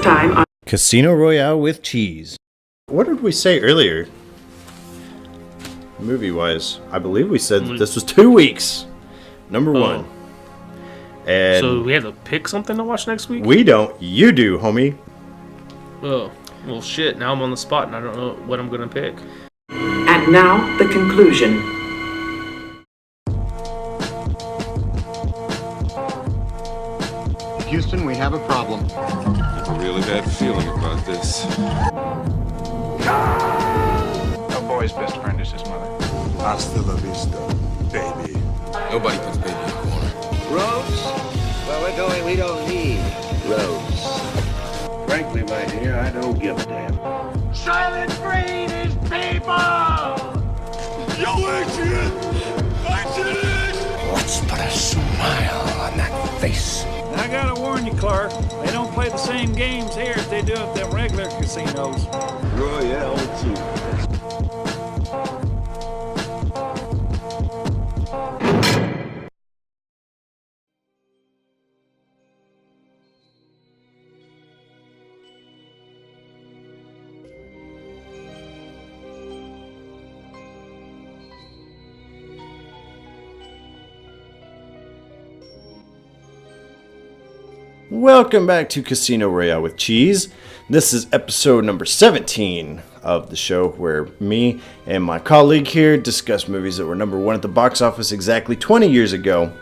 time on Casino Royale with cheese. What did we say earlier? Movie-wise, I believe we said that this was 2 weeks. Number one. And so we have to pick something to watch next week? We don't. You do, homie. Oh, well, shit. Now I'm on the spot and I don't know what I'm going to pick. And now, the conclusion. Houston, we have a problem. I have a really bad feeling about this. A boy's best friend is his mother. Hasta la vista, baby. Nobody puts baby in the corner. Roads? Where we're going, we don't need roads. Frankly, my dear, I don't give a damn. Silent Green is people! Yo, Adrian! Let's put a smile on that face. I gotta warn you, Clark. They don't play the same games here as they do at them regular casinos. Royale too. Welcome back to Casino Royale with Cheese. This is episode number 17 of the show where me and my colleague here discuss movies that were number one at the box office exactly 20 years ago.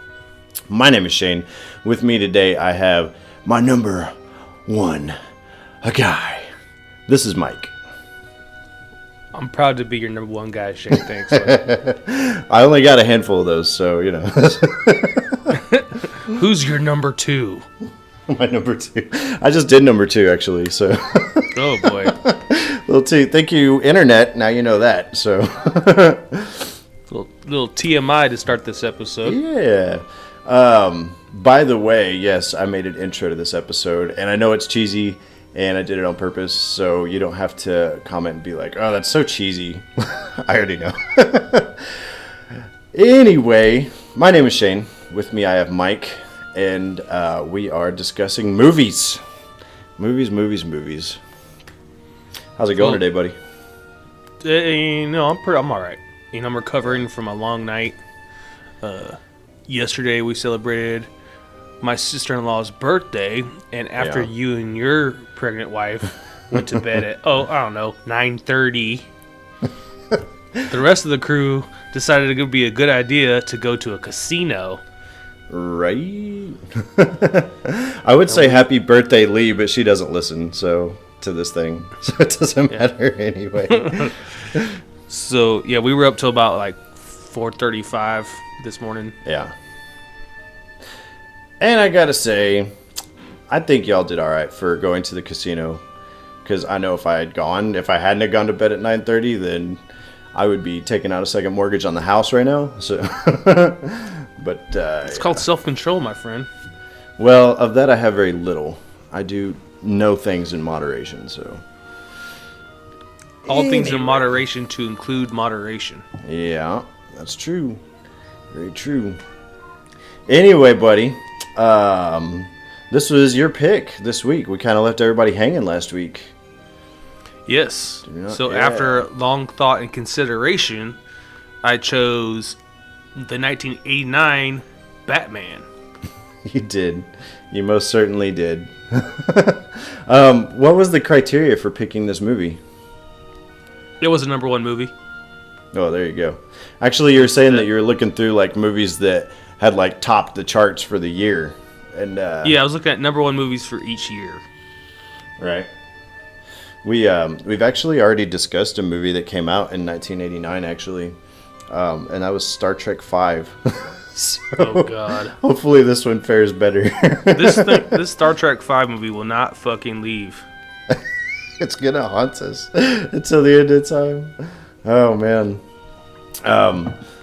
My name is Shane. With me today I have my number one, a guy. This is Mike. I'm proud to be your number one guy, Shane. Thanks. I only got a handful of those, so, you know. Who's your number two? My number two. I just did number two, actually, so. Oh, boy. Little T. Thank you, Internet. Now you know that, so. little TMI to start this episode. Yeah. By the way, yes, I made an intro to this episode, and I know it's cheesy, and I did it on purpose, so you don't have to comment and be like, oh, that's so cheesy. I already know. Anyway, my name is Shane. With me, I have Mike. And we are discussing movies. Movies. How's it going today, buddy? I'm all right. I'm recovering from a long night. Yesterday we celebrated my sister-in-law's birthday, and after you and your pregnant wife went to bed at 9:30, the rest of the crew decided it would be a good idea to go to a casino. Right. I would say happy birthday, Lee, but she doesn't listen to this thing, so it doesn't matter anyway. So yeah, we were up till about like 4:35 this morning. Yeah. And I gotta say, I think y'all did all right for going to the casino, because I know if I hadn't have gone to bed at 9:30, then I would be taking out a second mortgage on the house right now. So. But it's called self-control, my friend. Well, of that I have very little. I do know things in moderation, so. All things in moderation to include moderation. Yeah, that's true. Very true. Anyway, buddy, this was your pick this week. We kind of left everybody hanging last week. Yes. So after long thought and consideration, I chose the 1989 Batman. You did. You most certainly did. What was the criteria for picking this movie? It was a number one movie. Oh, there you go. Actually, you were saying that you were looking through like movies that had like topped the charts for the year, and yeah, I was looking at number one movies for each year. Right. We've actually already discussed a movie that came out in 1989, actually. And that was Star Trek V. So, oh, God. Hopefully this one fares better. This Star Trek V movie will not fucking leave. It's going to haunt us until the end of time. Oh, man.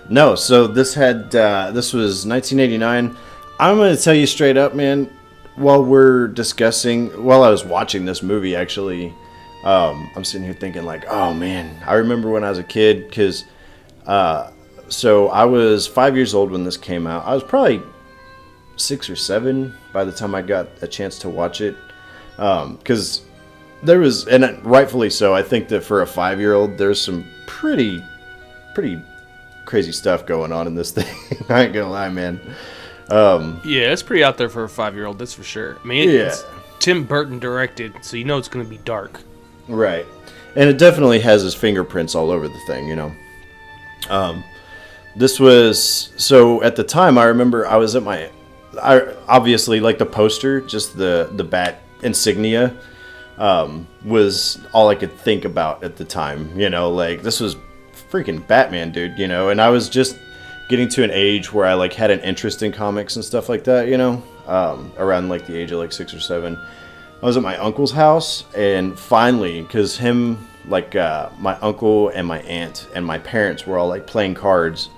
No, so this was 1989. I'm going to tell you straight up, man, while I was watching this movie, actually, I'm sitting here thinking like, oh, man, I remember when I was a kid, because... So I was 5 years old when this came out. I was probably 6 or 7 by the time I got a chance to watch it. Because there was, and rightfully so, I think that for a 5-year-old, there's some pretty crazy stuff going on in this thing. I ain't gonna lie, man. Yeah, it's pretty out there for a 5-year-old, that's for sure. I mean, it's Tim Burton directed, so you know it's going to be dark. Right. And it definitely has his fingerprints all over the thing, you know. This was, so at the time, I remember I was at obviously, like the poster, just the bat insignia, was all I could think about at the time, you know, like this was freaking Batman, dude, you know, and I was just getting to an age where I like had an interest in comics and stuff like that, you know, around like the age of like 6 or 7. I was at my uncle's house, and finally, because him, like my uncle and my aunt and my parents were all like playing cards,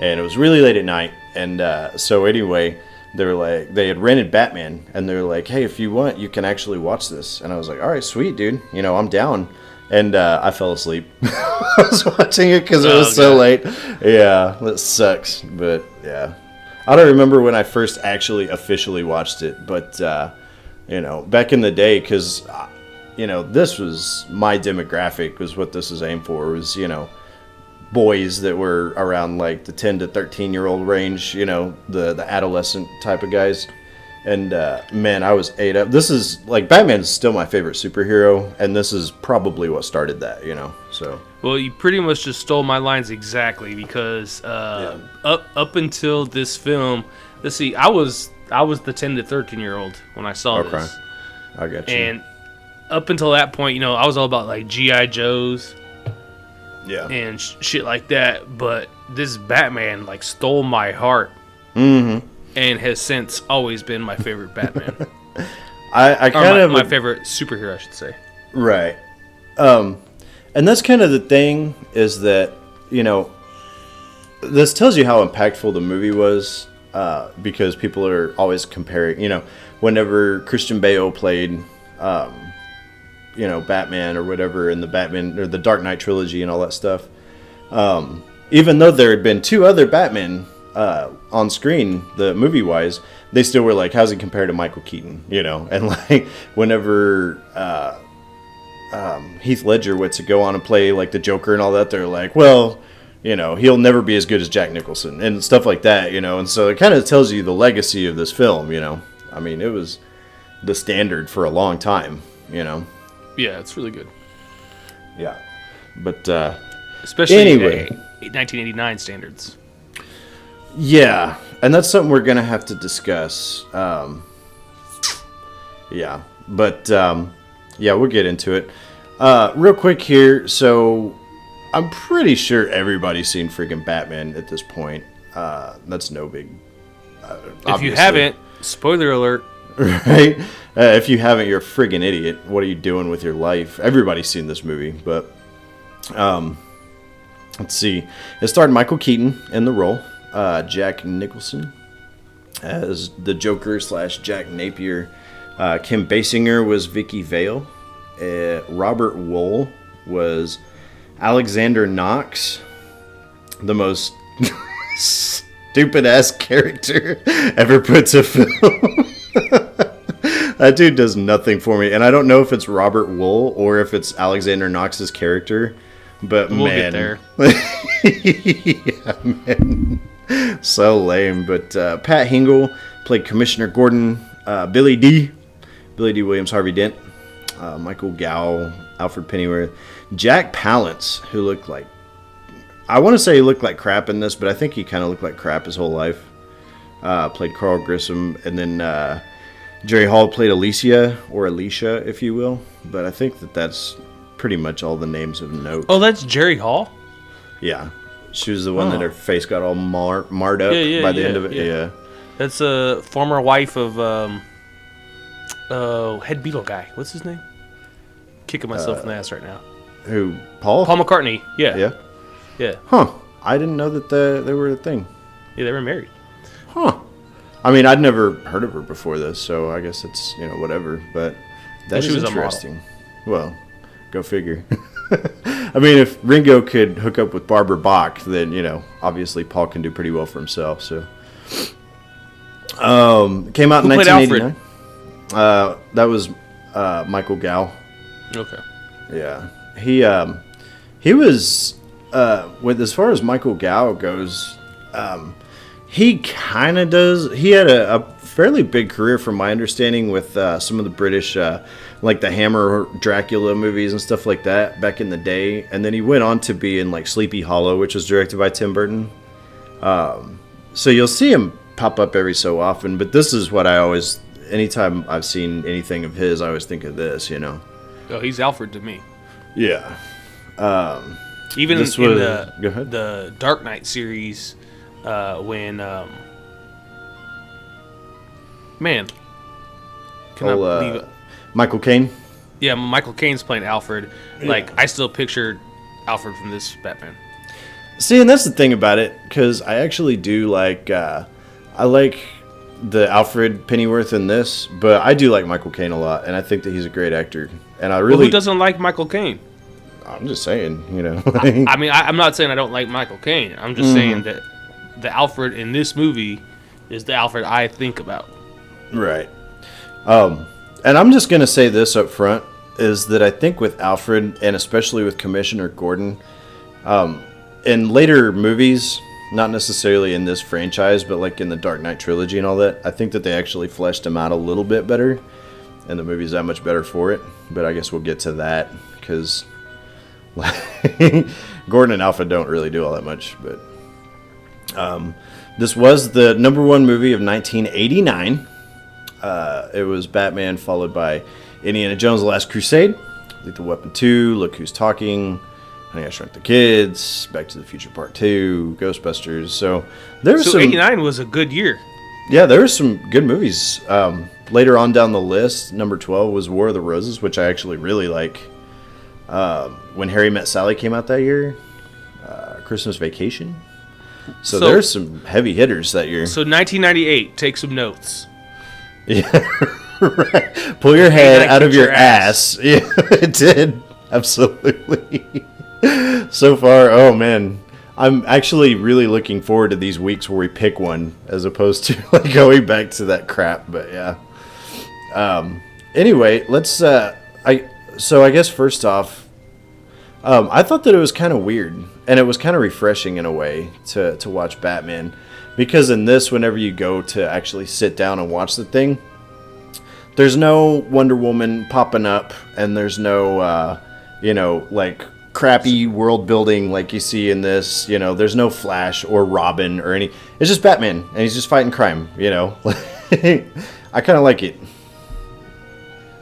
and it was really late at night, and so anyway, they were like, they had rented Batman, and they were like, hey, if you want, you can actually watch this. And I was like, all right, sweet, dude, you know, I'm down. And I fell asleep. I was watching it because it was so late. Yeah, that sucks. But yeah, I don't remember when I first actually officially watched it. But, you know, back in the day, because, you know, this was my demographic, was what this is aimed for, was, you know, boys that were around like the 10 to 13-year-old range, you know, the adolescent type of guys. And man, I was ate up. This is like, Batman's still my favorite superhero, and this is probably what started that, you know. So well, you pretty much just stole my lines exactly, because up until this film, let's see, I was the 10 to 13-year-old when I saw this. I got you. And up until that point, you know, I was all about like G.I. Joes, and shit like that. But this Batman like stole my heart. Mm-hmm. And has since always been my favorite Batman. I kind of my favorite superhero, I should say. Right. And that's kind of the thing, is that, you know, this tells you how impactful the movie was, because people are always comparing, you know, whenever Christian Bale played, you know, Batman or whatever in the Batman or the Dark Knight trilogy and all that stuff. Even though there had been 2 other Batman on screen, the movie wise, they still were like, how's he compared to Michael Keaton, you know? And like whenever Heath Ledger went to go on and play like the Joker and all that, they're like, well, you know, he'll never be as good as Jack Nicholson and stuff like that, you know. And so it kind of tells you the legacy of this film, you know. I mean, it was the standard for a long time, you know. Yeah, it's really good. Yeah, but especially anyway, 1989 standards. Yeah, and that's something we're gonna have to discuss. Yeah, but yeah, we'll get into it real quick here. So I'm pretty sure everybody's seen freaking Batman at this point. That's no big. If you haven't, spoiler alert. Right? If you haven't, you're a friggin' idiot. What are you doing with your life? Everybody's seen this movie, but let's see. It starred Michael Keaton in the role. Jack Nicholson as the Joker / Jack Napier. Kim Basinger was Vicky Vale. Robert Wool was Alexander Knox, the most stupid ass character ever put to film. That dude does nothing for me, and I don't know if it's Robert Wool or if it's Alexander Knox's character, but we'll man, get there. Yeah, man. So lame. But Pat Hingle played Commissioner Gordon. Billy D. Williams, Harvey Dent. Michael Gow, Alfred Pennyworth. Jack Palance, who looked like, I want to say he looked like crap in this, but I think he kind of looked like crap his whole life. Played Carl Grissom. And then Jerry Hall played Alicia, if you will. But I think that's pretty much all the names of note. Oh, that's Jerry Hall? Yeah. She was the one that her face got all marred up by the end of it. Yeah. That's a former wife of head Beatle guy. What's his name? Kicking myself in the ass right now. Who? Paul? Paul McCartney. Yeah. Huh. I didn't know that they were a thing. Yeah, they were married. Huh. I mean, I'd never heard of her before this, so I guess it's, you know, whatever. But that is interesting. Well, go figure. I mean, if Ringo could hook up with Barbara Bach, then, you know, obviously Paul can do pretty well for himself. So, came out in 1989. That was Michael Gow. Okay. Yeah, he was with as far as Michael Gow goes, he kind of does. He had a fairly big career, from my understanding, with some of the British, like the Hammer Dracula movies and stuff like that back in the day. And then he went on to be in like Sleepy Hollow, which was directed by Tim Burton. So you'll see him pop up every so often. But this is what I always, anytime I've seen anything of his, I always think of this. You know. Oh, he's Alfred to me. Yeah. Even in Go ahead. the Dark Knight series, when man, can I believe it? Michael Caine. Yeah, Michael Caine's playing Alfred. Like, I still pictured Alfred from this Batman. See, and that's the thing about it, because I actually do like, I like the Alfred Pennyworth in this, but I do like Michael Caine a lot, and I think that he's a great actor. And I really, Well, who doesn't like Michael Caine? I'm just saying, you know. I mean, I'm not saying I don't like Michael Caine. I'm just saying that the Alfred in this movie is the Alfred I think about. Right. And I'm just going to say this up front, is that I think with Alfred, and especially with Commissioner Gordon, in later movies, not necessarily in this franchise, but like in the Dark Knight trilogy and all that, I think that they actually fleshed him out a little bit better, and the movie's that much better for it. But I guess we'll get to that, because Gordon and Alfred don't really do all that much. But this was the #1 movie of 1989. It was Batman, followed by Indiana Jones: The Last Crusade, Lethal Weapon 2, Look Who's Talking, Honey, I Shrunk the Kids, Back to the Future Part 2, Ghostbusters. So there was some. 89 was a good year. Yeah, there were some good movies. Later on down the list, number 12 was War of the Roses, which I actually really like. When Harry Met Sally came out that year, Christmas Vacation. So there's some heavy hitters that year. So 1998, take some notes. Yeah, right. Pull your head out of your ass. Yeah, it did. Absolutely. So far, oh man. I'm actually really looking forward to these weeks where we pick one as opposed to like going back to that crap. But yeah. Anyway, let's. I guess first off, I thought that it was kind of weird, and it was kind of refreshing in a way to watch Batman, because in this, whenever you go to actually sit down and watch the thing, there's no Wonder Woman popping up, and there's no, like crappy world building like you see in this. You know, there's no Flash or Robin or any. It's just Batman, and he's just fighting crime. You know, I kind of like it.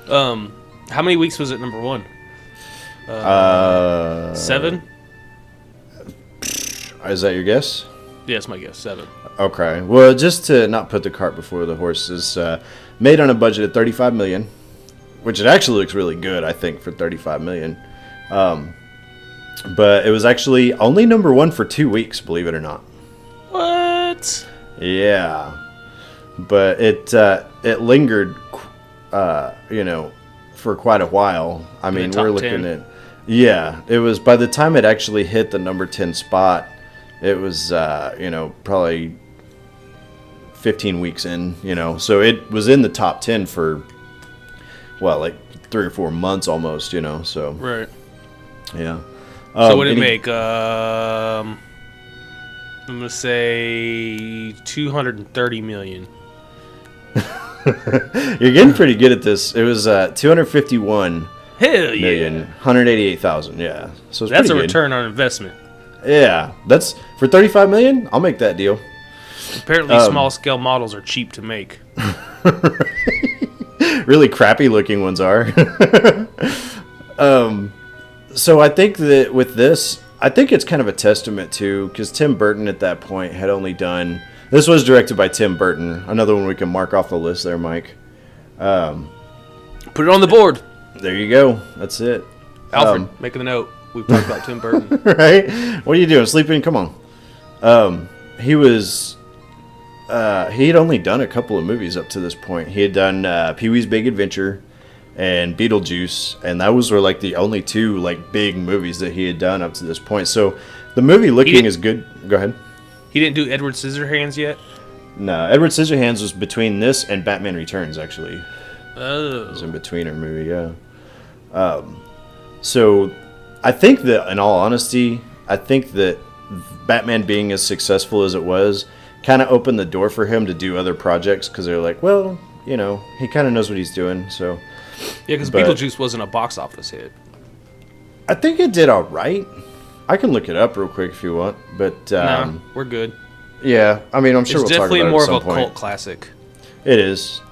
How many weeks was it #1? 7? Is that your guess? Yeah, that's my guess. 7. Okay. Well, just to not put the cart before the horses, made on a budget of $35 million, which it actually looks really good, I think, for $35 million. But it was actually only #1 for 2 weeks, believe it or not. What? Yeah. But it lingered, for quite a while. I mean, we're looking 10. at. Yeah, it was by the time it actually hit the number 10 spot, it was probably 15 weeks in, so it was in the top 10 for like 3 or 4 months almost, so Right. yeah. So what did it make? I'm gonna say $230 million. You're getting pretty good at this. It was 251 Hell yeah. million, 188,000. Yeah, so it's That's a pretty good. return on investment. Yeah, that's for $35 million. I'll make that deal. Apparently, small scale models are cheap to make. Really crappy looking ones are. So I think that with this, I think it's kind of a testament to, because Tim Burton at that point had only done. This was directed by Tim Burton. Another one we can mark off the list there, Mike. Put it on the board. There you go. That's it. Alfred, making a note. We've talked about Tim Burton. Right? What are you doing? Sleeping? Come on. He was. He had only done a couple of movies up to this point. He had done Pee-wee's Big Adventure and Beetlejuice, and those were like the only 2 like big movies that he had done up to this point. So the movie looking is good. Go ahead. He didn't do Edward Scissorhands yet? No, Edward Scissorhands was between this and Batman Returns, actually. It was in between her movie, yeah. So I think that, in all honesty, I think that Batman being as successful as it was kind of opened the door for him to do other projects because they're like, well, you know, he kind of knows what he's doing. So yeah, because Beetlejuice wasn't a box office hit. I think it did all right. I can look it up real quick if you want, but nah, we're good. Yeah, I mean, I'm sure it's we'll talk about it definitely more at some of a point. cult classic. It is,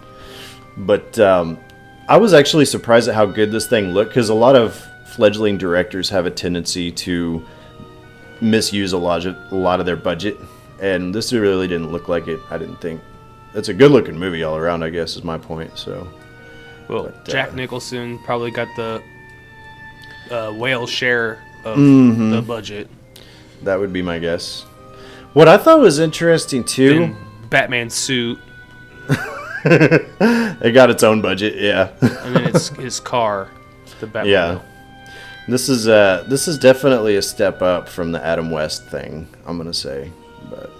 but I was actually surprised at how good this thing looked because a lot of fledgling directors have a tendency to misuse a lot of their budget, and this really didn't look like it. I didn't think. It's a good looking movie all around, I guess, is my point. So, well, Jack Nicholson probably got the whale share of the budget. That would be my guess. What I thought was interesting too, then Batman suit, it got its own budget, yeah. and then it's his car, the Batman. Yeah. This is definitely a step up from the Adam West thing, I'm gonna say, but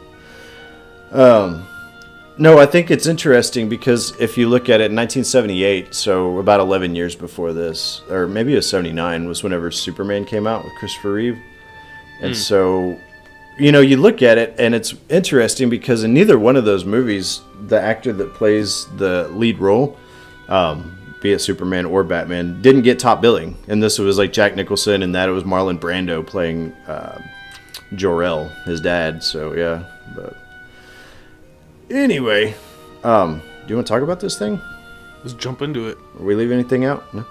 no, I think it's interesting because if you look at it, in 1978, so about 11 years before this, or maybe it was 79, was whenever Superman came out with Christopher Reeve, and so, you know, you look at it and it's interesting because in neither one of those movies, the actor that plays the lead role, be it Superman or Batman, didn't get top billing. And this was like Jack Nicholson, and that it was Marlon Brando playing Jor-El, his dad. So yeah, but anyway, do you want to talk about this thing? Let's jump into it. Are we leaving anything out? No.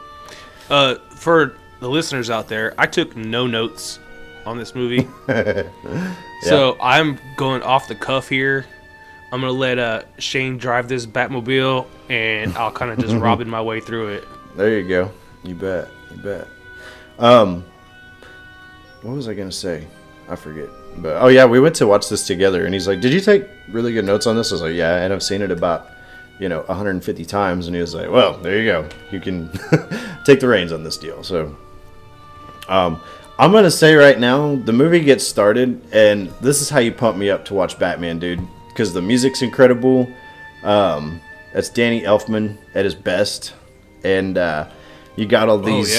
For the listeners out there, I took no notes on this movie, so I'm going off the cuff here. I'm gonna let Shane drive this Batmobile, and I'll kind of just robbing my way through it. There you go. You bet. You bet. What was I gonna say? I forget. But oh yeah, we went to watch this together, and he's like, "Did you take really good notes on this?" I was like, "Yeah," and I've seen it about 150 times, and he was like, "Well, there you go. You can take the reins on this deal." So, I'm gonna say right now, the movie gets started, and this is how you pump me up to watch Batman, dude. Because the music's incredible. That's Danny Elfman at his best, and you got all these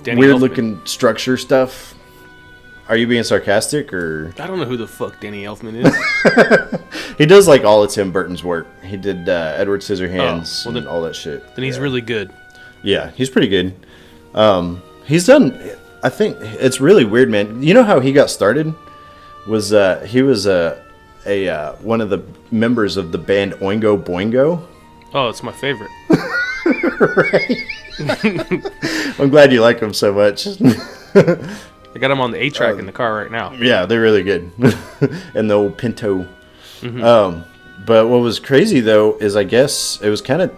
weird-looking structure stuff. Are you being sarcastic, or? I don't know who the fuck Danny Elfman is. He does like all of Tim Burton's work. He did Edward Scissorhands and all that shit. Then he's really good. Yeah, he's pretty good. He's done. I think it's really weird, man. You know how he got started? Was he was one of the members of the band Oingo Boingo. Oh, it's my favorite. Right. I'm glad you like them so much. I got them on the 8-track in the car right now. Yeah, they're really good. And the old Pinto. But what was crazy, though, is I guess it was kind of...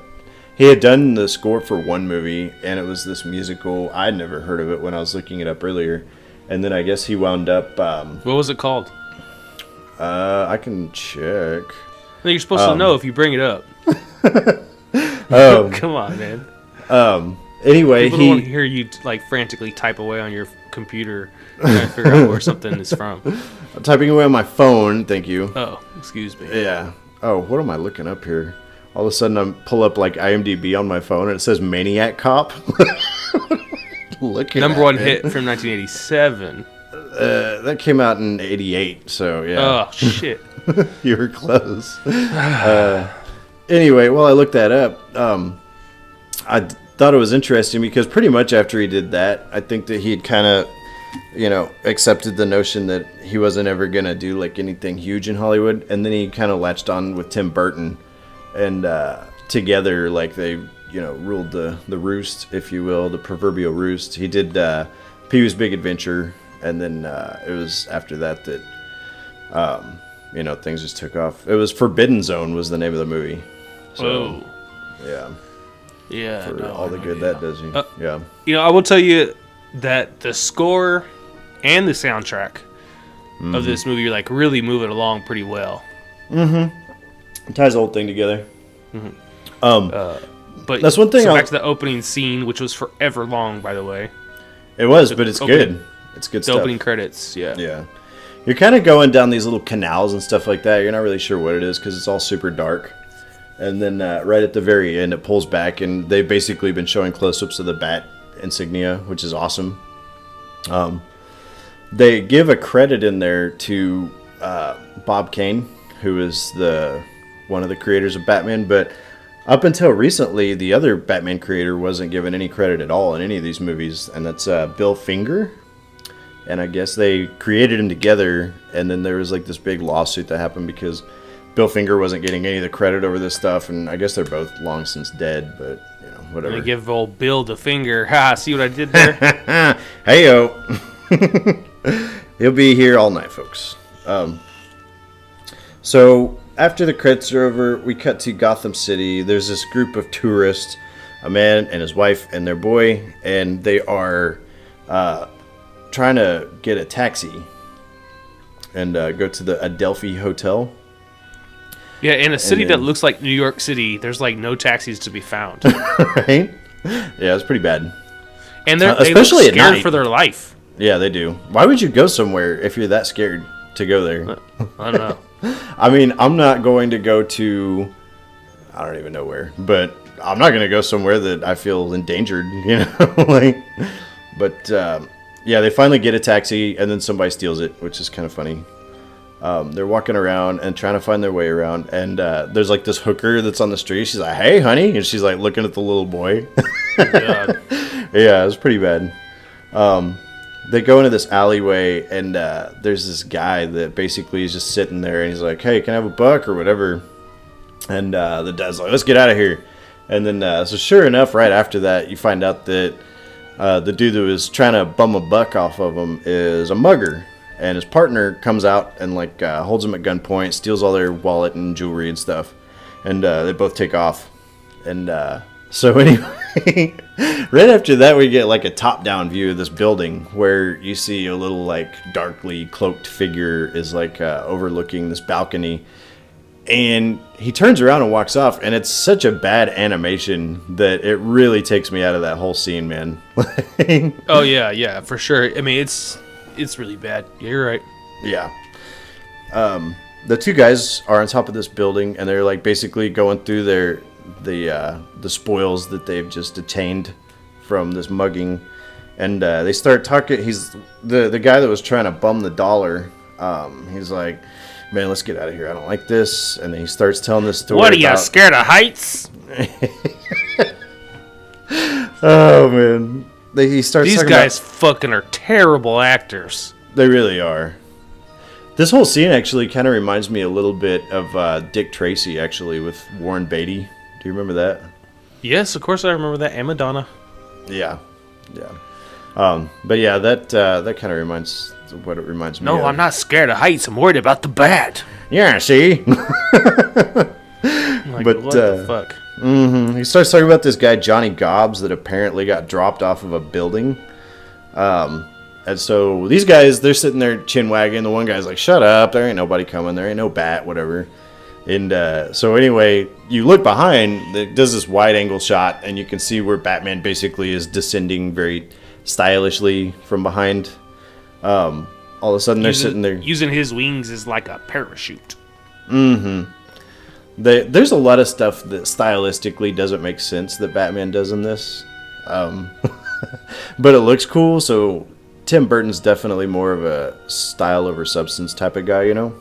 He had done the score for one movie, and it was this musical. I'd never heard of it when I was looking it up earlier. And then I guess he wound up... what was it called? I can check. You're supposed to know if you bring it up. Come on, man. Anyway, people don't want to hear you like frantically type away on your computer trying to figure out where something is from. I'm typing away on my phone. Thank you. Oh, excuse me. Yeah. Oh, what am I looking up here? All of a sudden, I pull up like IMDb on my phone, and it says Maniac Cop. Number one hit from 1987. That came out in 88, so yeah. Oh, shit. You were close. Anyway, while I looked that up, I thought it was interesting because pretty much after he did that, I think that he had kind of, accepted the notion that he wasn't ever going to do like anything huge in Hollywood. And then he kind of latched on with Tim Burton, and together, like they, ruled the roost, if you will, the proverbial roost. He did Pee-wee's Big Adventure. And then it was after that things just took off. It was Forbidden Zone was the name of the movie. So, yeah. Yeah. For all the good that does you. Yeah. I will tell you that the score and the soundtrack of this movie are like really moving along pretty well. It ties the whole thing together. But that's one thing. So back to the opening scene, which was forever long, by the way. It was, but it's good. It's good stuff. The opening credits, yeah. Yeah. You're kind of going down these little canals and stuff like that. You're not really sure what it is because it's all super dark. And then right at the very end, it pulls back, and they've basically been showing close-ups of the bat insignia, which is awesome. They give a credit in there to Bob Kane, who is one of the creators of Batman, but up until recently, the other Batman creator wasn't given any credit at all in any of these movies, and that's Bill Finger. And I guess they created him together, and then there was like this big lawsuit that happened because Bill Finger wasn't getting any of the credit over this stuff, and I guess they're both long since dead, but, you know, whatever. They give old Bill the finger. Ha, see what I did there? Hey-yo. He'll be here all night, folks. So, after the credits are over, we cut to Gotham City. There's this group of tourists, a man and his wife and their boy, and they are trying to get a taxi and go to the Adelphi Hotel. Yeah, in a city that looks like New York City, there's like no taxis to be found. Right? Yeah, it's pretty bad. And they especially look at scared night. for their life. Yeah, they do. Why would you go somewhere if you're that scared to go there? I don't know. I mean, I'm not going to go to, I don't even know where, but I'm not going to go somewhere that I feel endangered, you know? But yeah, they finally get a taxi, and then somebody steals it, which is kind of funny. They're walking around and trying to find their way around, and there's like this hooker that's on the street. She's like, "Hey, honey," and she's like looking at the little boy. God. Yeah, it was pretty bad. They go into this alleyway, and there's this guy that basically is just sitting there, and he's like, "Hey, can I have a buck or whatever?" And the dad's like, "Let's get out of here." And then, so sure enough, right after that, you find out that the dude that was trying to bum a buck off of him is a mugger. And his partner comes out and like holds him at gunpoint, steals all their wallet and jewelry and stuff, and they both take off. And so anyway, right after that, we get like a top-down view of this building where you see a little like darkly cloaked figure is like overlooking this balcony, and he turns around and walks off. And it's such a bad animation that it really takes me out of that whole scene, man. Oh yeah, for sure. I mean, it's really bad. Yeah, you're right. Yeah. The two guys are on top of this building, and they're like basically going through the spoils that they've just attained from this mugging, and they start talking. He's the guy that was trying to bum the dollar. He's like, "Man, let's get out of here. I don't like this." And then he starts telling this story. What are you, scared of heights? Oh man. He starts These talking guys fucking are terrible actors. They really are. This whole scene actually kind of reminds me a little bit of Dick Tracy, actually, with Warren Beatty. Do you remember that? Yes, of course I remember that. And Madonna. Yeah. But yeah, that kind of reminds what it reminds me of. No, I'm not scared of heights. I'm worried about the bat. Yeah, see? Like, But, what the fuck? He starts talking about this guy, Johnny Gobbs, that apparently got dropped off of a building. And so these guys, they're sitting there chin wagging. The one guy's like, "Shut up, there ain't nobody coming. There ain't no bat, whatever." And so anyway, you look behind, it does this wide angle shot, and you can see where Batman basically is descending very stylishly from behind. All of a sudden, they're sitting there. Using his wings as like a parachute. Mm-hmm. There's a lot of stuff that stylistically doesn't make sense that Batman does in this. But it looks cool, so Tim Burton's definitely more of a style over substance type of guy, you know?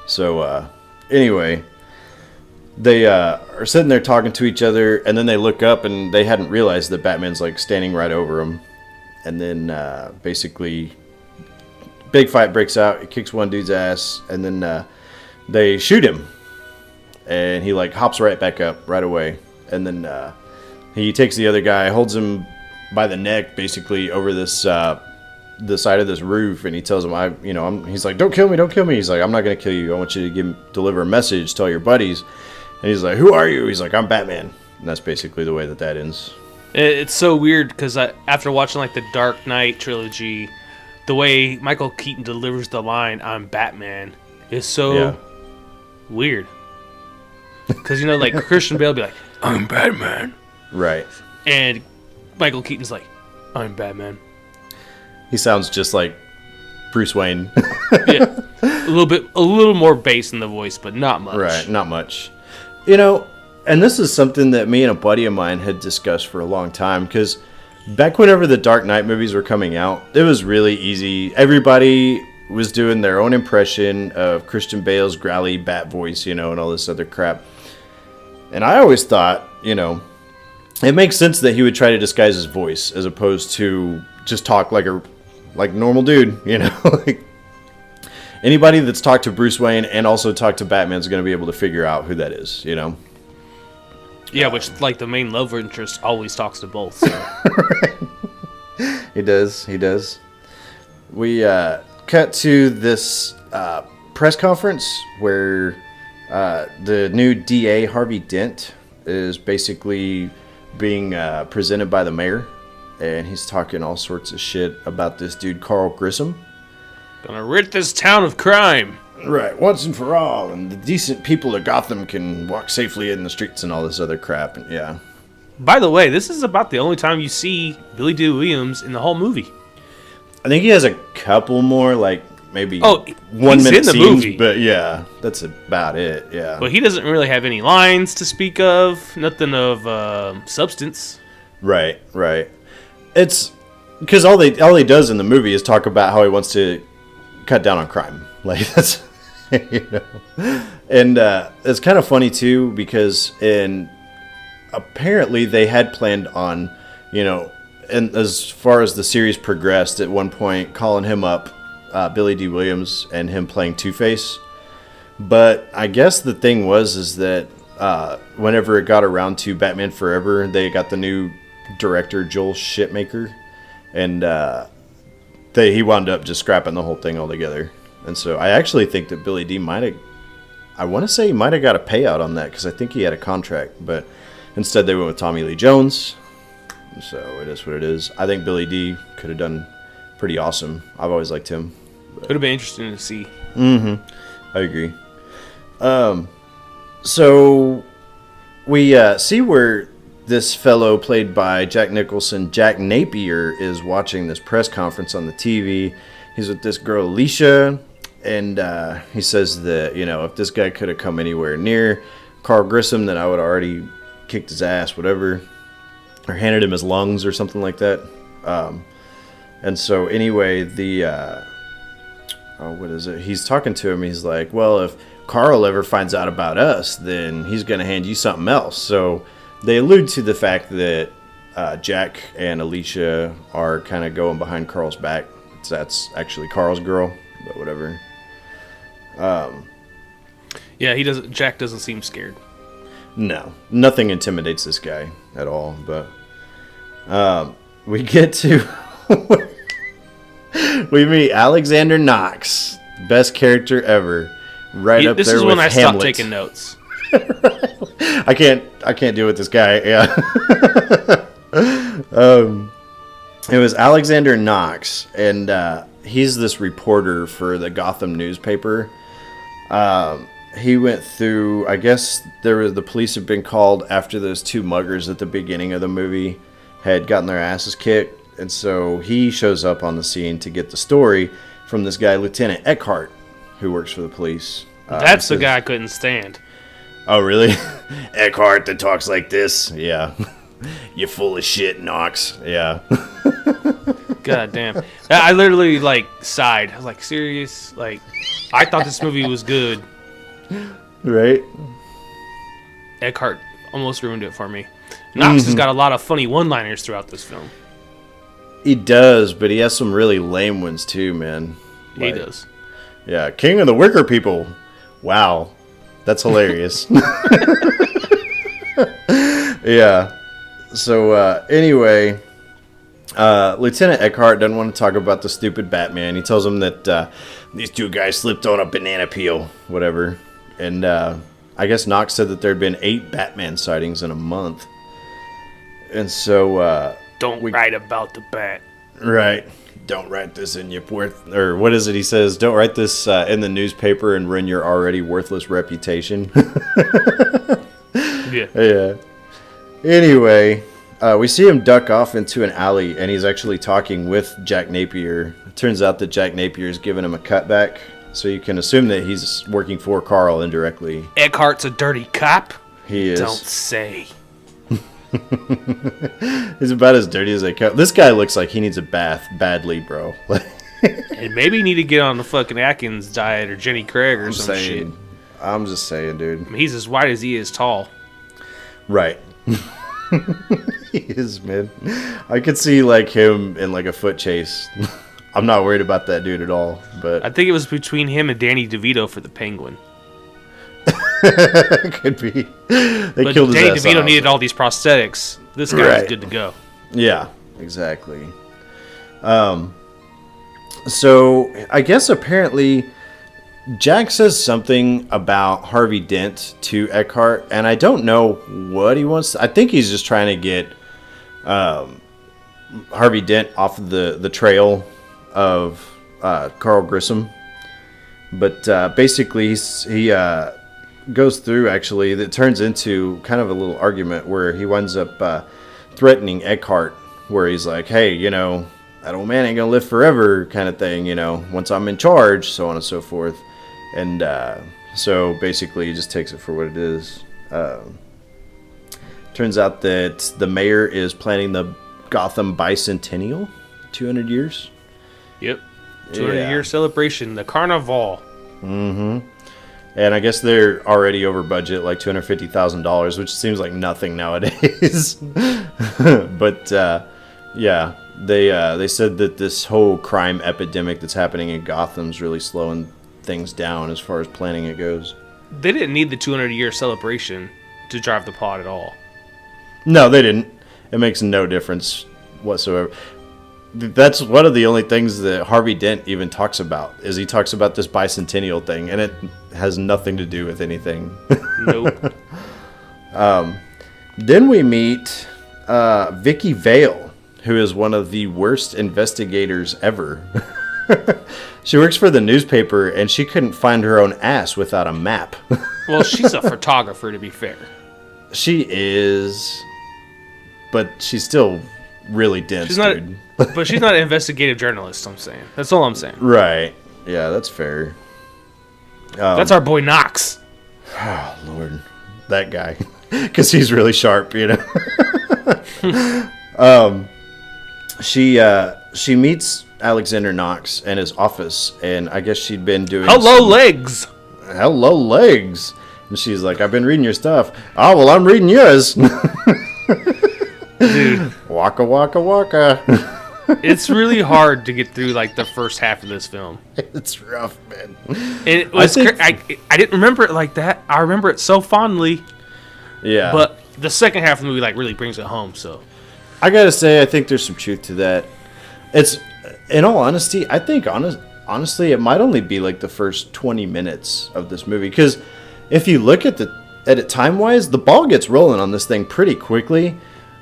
So, anyway, they are sitting there talking to each other, and then they look up, and they hadn't realized that Batman's, like, standing right over them. And then, basically, big fight breaks out. He kicks one dude's ass, and then they shoot him. And he, like, hops right back up right away. And then he takes the other guy, holds him by the neck, basically, over this the side of this roof, and he tells him, he's like, don't kill me. He's like, "I'm not gonna kill you. I want you to deliver a message, tell your buddies." And he's like, "Who are you?" He's like, "I'm Batman." And that's basically the way that ends. It's so weird because after watching like the Dark Knight trilogy, the way Michael Keaton delivers the line "I'm Batman" is so weird. Because like Christian Bale be like, "I'm Batman," right? And Michael Keaton's like, "I'm Batman." He sounds just like Bruce Wayne. Yeah, a little more bass in the voice, but not much. Right, not much. You know, and this is something that me and a buddy of mine had discussed for a long time, because back whenever the Dark Knight movies were coming out, it was really easy. Everybody was doing their own impression of Christian Bale's growly bat voice, you know, and all this other crap. And I always thought, you know, it makes sense that he would try to disguise his voice as opposed to just talk like a normal dude, you know. Like, anybody that's talked to Bruce Wayne and also talked to Batman is going to be able to figure out who that is, you know. Yeah, which, like, the main love interest always talks to both. So. Right. He does. We cut to this press conference where the new DA, Harvey Dent, is basically being presented by the mayor. And he's talking all sorts of shit about this dude, Carl Grissom. Gonna rid this town of crime. Right, once and for all, and the decent people of Gotham can walk safely in the streets and all this other crap, and yeah. By the way, this is about the only time you see Billy D. Williams in the whole movie. I think he has a couple more, like, maybe 1 minute in the scenes, movie. But yeah, that's about it, yeah. But he doesn't really have any lines to speak of, nothing of substance. Right. It's because all he does in the movie is talk about how he wants to cut down on crime. Like, that's... You know, and it's kind of funny too, because apparently they had planned on, you know, and as far as the series progressed, at one point calling him up, Billy D. Williams, and him playing Two-Face. But I guess the thing is that whenever it got around to Batman Forever, they got the new director, Joel Shitmaker, and he wound up just scrapping the whole thing altogether. And so I actually think that Billy D. might have got a payout on that, because I think he had a contract, but instead they went with Tommy Lee Jones. So it is what it is. I think Billy D. could have done pretty awesome. I've always liked him. Could have been interesting to see. Mm-hmm. I agree. So we see where this fellow played by Jack Nicholson, Jack Napier, is watching this press conference on the TV. He's with this girl, Alicia. And he says that, you know, if this guy could have come anywhere near Carl Grissom, then I would have already kicked his ass, whatever. Or handed him his lungs or something like that. And so anyway, what is it? He's talking to him. He's like, well, if Carl ever finds out about us, then he's going to hand you something else. So they allude to the fact that Jack and Alicia are kind of going behind Carl's back. That's actually Carl's girl, but whatever. Yeah, Jack doesn't seem scared. No, nothing intimidates this guy at all. But we get to we meet Alexander Knox, best character ever, right up there with Hamlet. This is when I stopped taking notes. I can't deal with this guy. Yeah. It was Alexander Knox, and he's this reporter for the Gotham newspaper. He went through, I guess the police had been called after those two muggers at the beginning of the movie had gotten their asses kicked. And so he shows up on the scene to get the story from this guy, Lieutenant Eckhart, who works for the police. That's the guy I couldn't stand. Oh, really? Eckhart that talks like this? Yeah. You full of shit, Knox. Yeah. God damn. I literally, sighed. I was like, serious? I thought this movie was good. Right? Eckhart almost ruined it for me. Knox has got a lot of funny one-liners throughout this film. He does, but he has some really lame ones too, man. He does. Yeah, King of the Wicker People. Wow. That's hilarious. Yeah. So, anyway, Lieutenant Eckhart doesn't want to talk about the stupid Batman. He tells him that these two guys slipped on a banana peel, whatever. And I guess Knox said that there had been 8 Batman sightings in a month. And so... Don't write about the bat. Right. Don't write this in your or what is it he says? Don't write this in the newspaper and ruin your already worthless reputation. Yeah. Yeah. Anyway, we see him duck off into an alley, and he's actually talking with Jack Napier. It turns out that Jack Napier is giving him a cutback, so you can assume that he's working for Carl indirectly. Eckhart's a dirty cop. He is. Don't say. He's about as dirty as they come. This guy looks like he needs a bath badly, bro. And maybe you need to get on the fucking Atkins diet or Jenny Craig or some shit. I'm just saying, dude. I mean, he's as white as he is tall. Right. He is, man. I could see like him in like a foot chase. I'm not worried about that dude at all. But I think it was between him and Danny DeVito for the Penguin. could be. They killed his Danny ass DeVito off. needed all these prosthetics. This guy's good to go. Yeah, exactly. So I guess apparently Jack says something about Harvey Dent to Eckhart, and I don't know what he wants. I think he's just trying to get Harvey Dent off of the trail of Carl Grissom. But basically, he goes through, actually, that turns into kind of a little argument where he winds up threatening Eckhart, where he's like, hey, you know, that old man ain't gonna live forever, kind of thing, you know, once I'm in charge, so on and so forth. And so basically he just takes it for what it is. Turns out that the mayor is planning the Gotham Bicentennial, 200 years. Yep. 200-year celebration, the Carnival. Mm-hmm. And I guess they're already over budget, like $250,000, which seems like nothing nowadays. But yeah, they said that this whole crime epidemic that's happening in Gotham's really slowing things down as far as planning it goes. They didn't need the 200-year celebration to drive the plot at all. No, they didn't. It makes no difference whatsoever. That's one of the only things that Harvey Dent even talks about, is he talks about this bicentennial thing, and it has nothing to do with anything. Nope. Then we meet Vicky Vale, who is one of the worst investigators ever. She works for the newspaper, and she couldn't find her own ass without a map. Well, she's a photographer, to be fair. She is, but she's still really dense, she's not, dude. But she's not an investigative journalist, I'm saying. That's all I'm saying. Right. Yeah, that's fair. That's our boy Knox. Oh, Lord. That guy. Because he's really sharp, you know. She meets Alexander Knox in his office, and I guess she'd been doing legs. Hello, legs. And she's like, I've been reading your stuff. Oh, well, I'm reading yours. Dude. Waka, waka, waka. It's really hard to get through, like, the first half of this film. It's rough, man. It was I didn't remember it like that. I remember it so fondly. Yeah. But the second half of the movie, like, really brings it home, so. I gotta say, I think there's some truth to that. It's, in all honesty, I think honestly, it might only be like the first 20 minutes of this movie, because if you look at it time-wise, the ball gets rolling on this thing pretty quickly.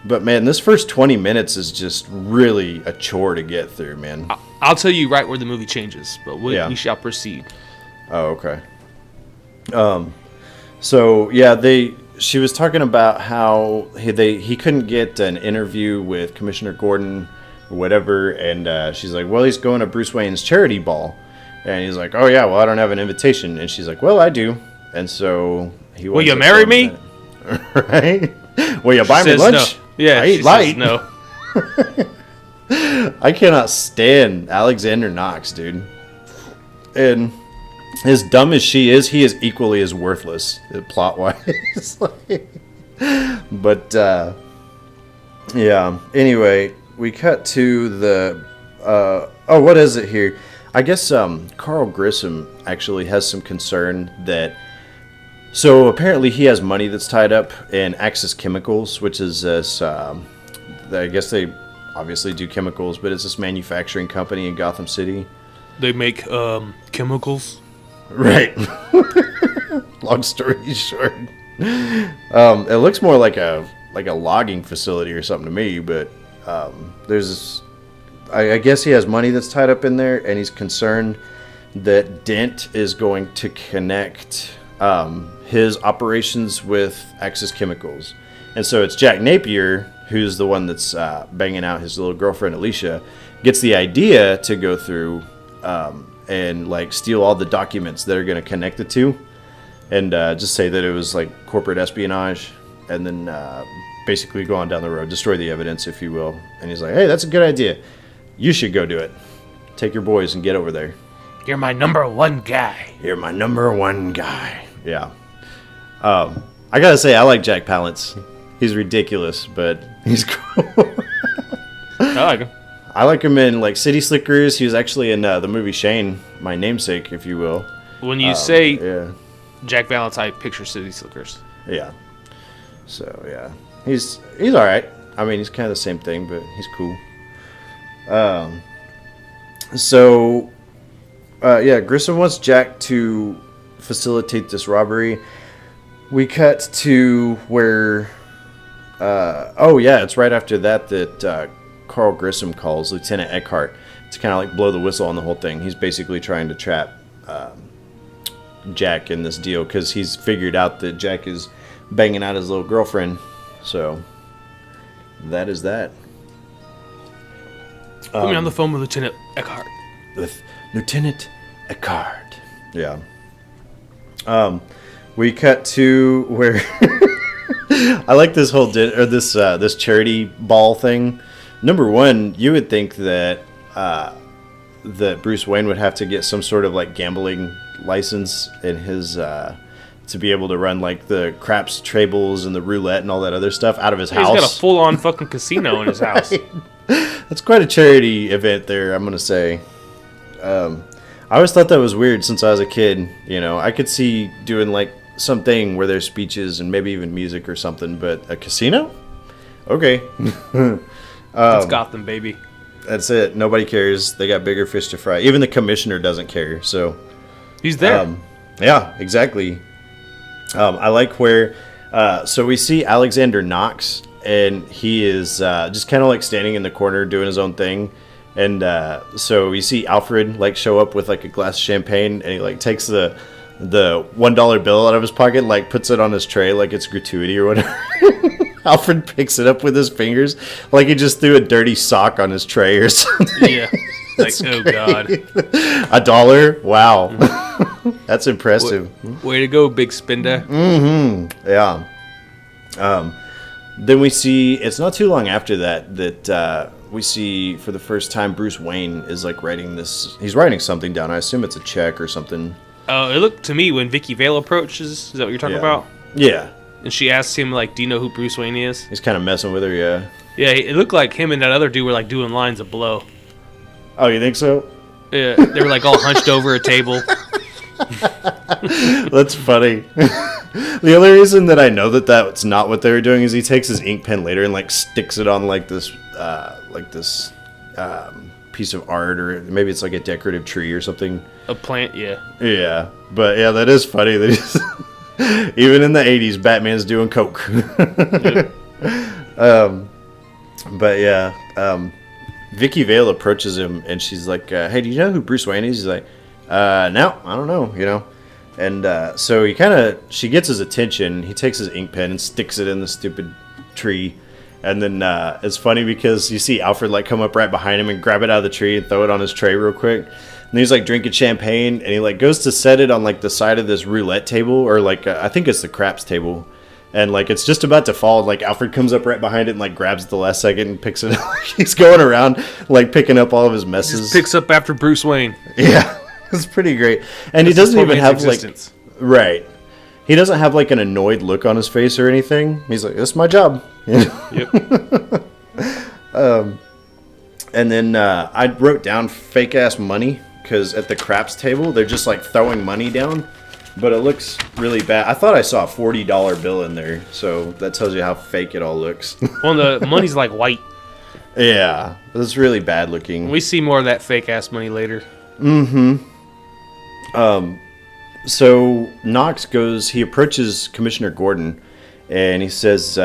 But man, this first 20 minutes is just really a chore to get through, man. I'll tell you right where the movie changes, but we shall proceed. Oh, okay. So yeah, she was talking about how he couldn't get an interview with Commissioner Gordon or whatever, and she's like, well, he's going to Bruce Wayne's charity ball, and he's like, oh yeah, well, I don't have an invitation, and she's like, well, I do, and so he will you marry me? Right? Will you buy me lunch? No. Yeah, I eat light. No. I cannot stand Alexander Knox, dude. And as dumb as she is, he is equally as worthless plot-wise. But yeah. Anyway, we cut to the. What is it here? I guess Carl Grissom actually has some concern that. So apparently he has money that's tied up in Axis Chemicals, which is this, I guess they obviously do chemicals, but it's this manufacturing company in Gotham City. They make chemicals. Right. Long story short. It looks more like a logging facility or something to me, but there's this, I guess he has money that's tied up in there, and he's concerned that Dent is going to connect his operations with Axis Chemicals. And so it's Jack Napier, who's the one that's banging out his little girlfriend Alicia, gets the idea to go through and like steal all the documents that are going to connect the two. and just say that it was like corporate espionage, and then basically go on down the road, destroy the evidence, if you will. And he's like, hey, that's a good idea. You should go do it. Take your boys and get over there. You're my number one guy. You're my number one guy. Yeah. I gotta say, I like Jack Palance. He's ridiculous, but he's cool. I like him. I like him in like City Slickers. He was actually in the movie Shane, my namesake, if you will. When you say Yeah. Jack Valance, I picture City Slickers. Yeah. So yeah, he's all right. I mean, he's kind of the same thing, but he's cool. Yeah, Grissom wants Jack to facilitate this robbery. We cut to where. It's right after that Carl Grissom calls Lieutenant Eckhart to kind of like blow the whistle on the whole thing. He's basically trying to trap Jack in this deal because he's figured out that Jack is banging out his little girlfriend. So that is that. Put me on the phone with Lieutenant Eckhart. With Lieutenant Eckhart. Yeah. We cut to where I like this whole this charity ball thing. Number one, you would think that that Bruce Wayne would have to get some sort of like gambling license in his to be able to run like the craps tables and the roulette and all that other stuff out of his house. He's got a full-on fucking casino in his house. That's quite a charity event there, I'm gonna say. I always thought that was weird since I was a kid. You know, I could see doing like something where there's speeches and maybe even music or something, but a casino? Okay. It's Gotham, baby. That's it. Nobody cares. They got bigger fish to fry. Even the commissioner doesn't care. So he's there. Yeah, exactly. I like where. So we see Alexander Knox, and he is just kind of like standing in the corner doing his own thing. And so we see Alfred like show up with like a glass of champagne, and he like takes the $1 bill out of his pocket, and, like puts it on his tray like it's gratuity or whatever. Alfred picks it up with his fingers like he just threw a dirty sock on his tray or something. Yeah. Like, oh God. $1? Wow. That's impressive. Way to go, big spender. Mm-hmm. Yeah. Then we see, it's not too long after that we see for the first time Bruce Wayne is like writing this. He's writing something down. I assume it's a check or something. It looked to me when Vicky Vale approaches. Is that what you're talking about? Yeah. And she asks him, like, do you know who Bruce Wayne is? He's kind of messing with her, yeah. Yeah, it looked like him and that other dude were, like, doing lines of blow. Oh, you think so? Yeah, they were, like, all hunched over a table. That's funny. The only reason that I know that that's not what they were doing is he takes his ink pen later and, like, sticks it on, like, this piece of art, or maybe it's, like, a decorative tree or something. A plant, yeah. Yeah, but, yeah, that is funny that he's... Even in the 80s, Batman's doing coke. Yep. But yeah, Vicky Vale approaches him and she's like, "Hey, do you know who Bruce Wayne is?" He's like, "No, I don't know." You know, and so she gets his attention. He takes his ink pen and sticks it in the stupid tree, and then it's funny because you see Alfred like come up right behind him and grab it out of the tree and throw it on his tray real quick. And he's like drinking champagne, and he like goes to set it on like the side of this roulette table, or like I think it's the craps table, and like it's just about to fall. And, like Alfred comes up right behind it and like grabs it the last second and picks it up. He's going around like picking up all of his messes. Just picks up after Bruce Wayne. Yeah, it's pretty great. And he doesn't even have existence. Right. He doesn't have like an annoyed look on his face or anything. He's like, "That's my job." Yep. And then I wrote down fake ass money. Because at the craps table, they're just like throwing money down, but it looks really bad. I thought I saw a $40 bill in there, so that tells you how fake it all looks. Well, the money's like white. Yeah, it's really bad looking. We see more of that fake ass money later. Mm-hmm. So Knox he approaches Commissioner Gordon, and he says,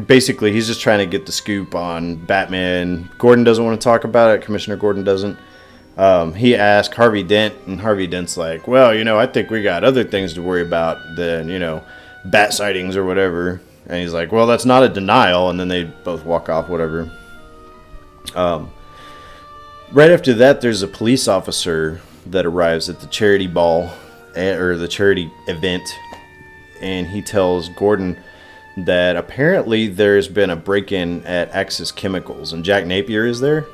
basically, he's just trying to get the scoop on Batman. Gordon doesn't want to talk about it. Commissioner Gordon doesn't. He asked Harvey Dent, and Harvey Dent's like, well, you know, I think we got other things to worry about than, you know, bat sightings or whatever. And he's like, well, that's not a denial. And then they both walk off, whatever. Right after that, there's a police officer that arrives at the charity ball. or the charity event, and he tells Gordon that apparently there's been a break-in at Axis Chemicals, and Jack Napier is there.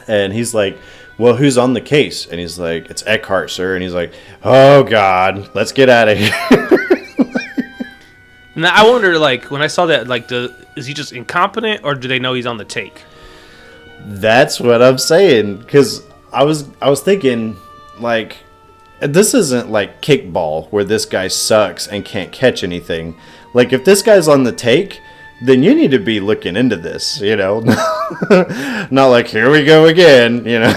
And he's like, well, who's on the case? And he's like, it's Eckhart, sir. And he's like, oh, God, let's get out of here. Now, I wonder, like, when I saw that, like, is he just incompetent, or do they know he's on the take? That's what I'm saying. Because I was thinking, like, this isn't like kickball where this guy sucks and can't catch anything. Like, if this guy's on the take, then you need to be looking into this, you know? Not like, here we go again, you know?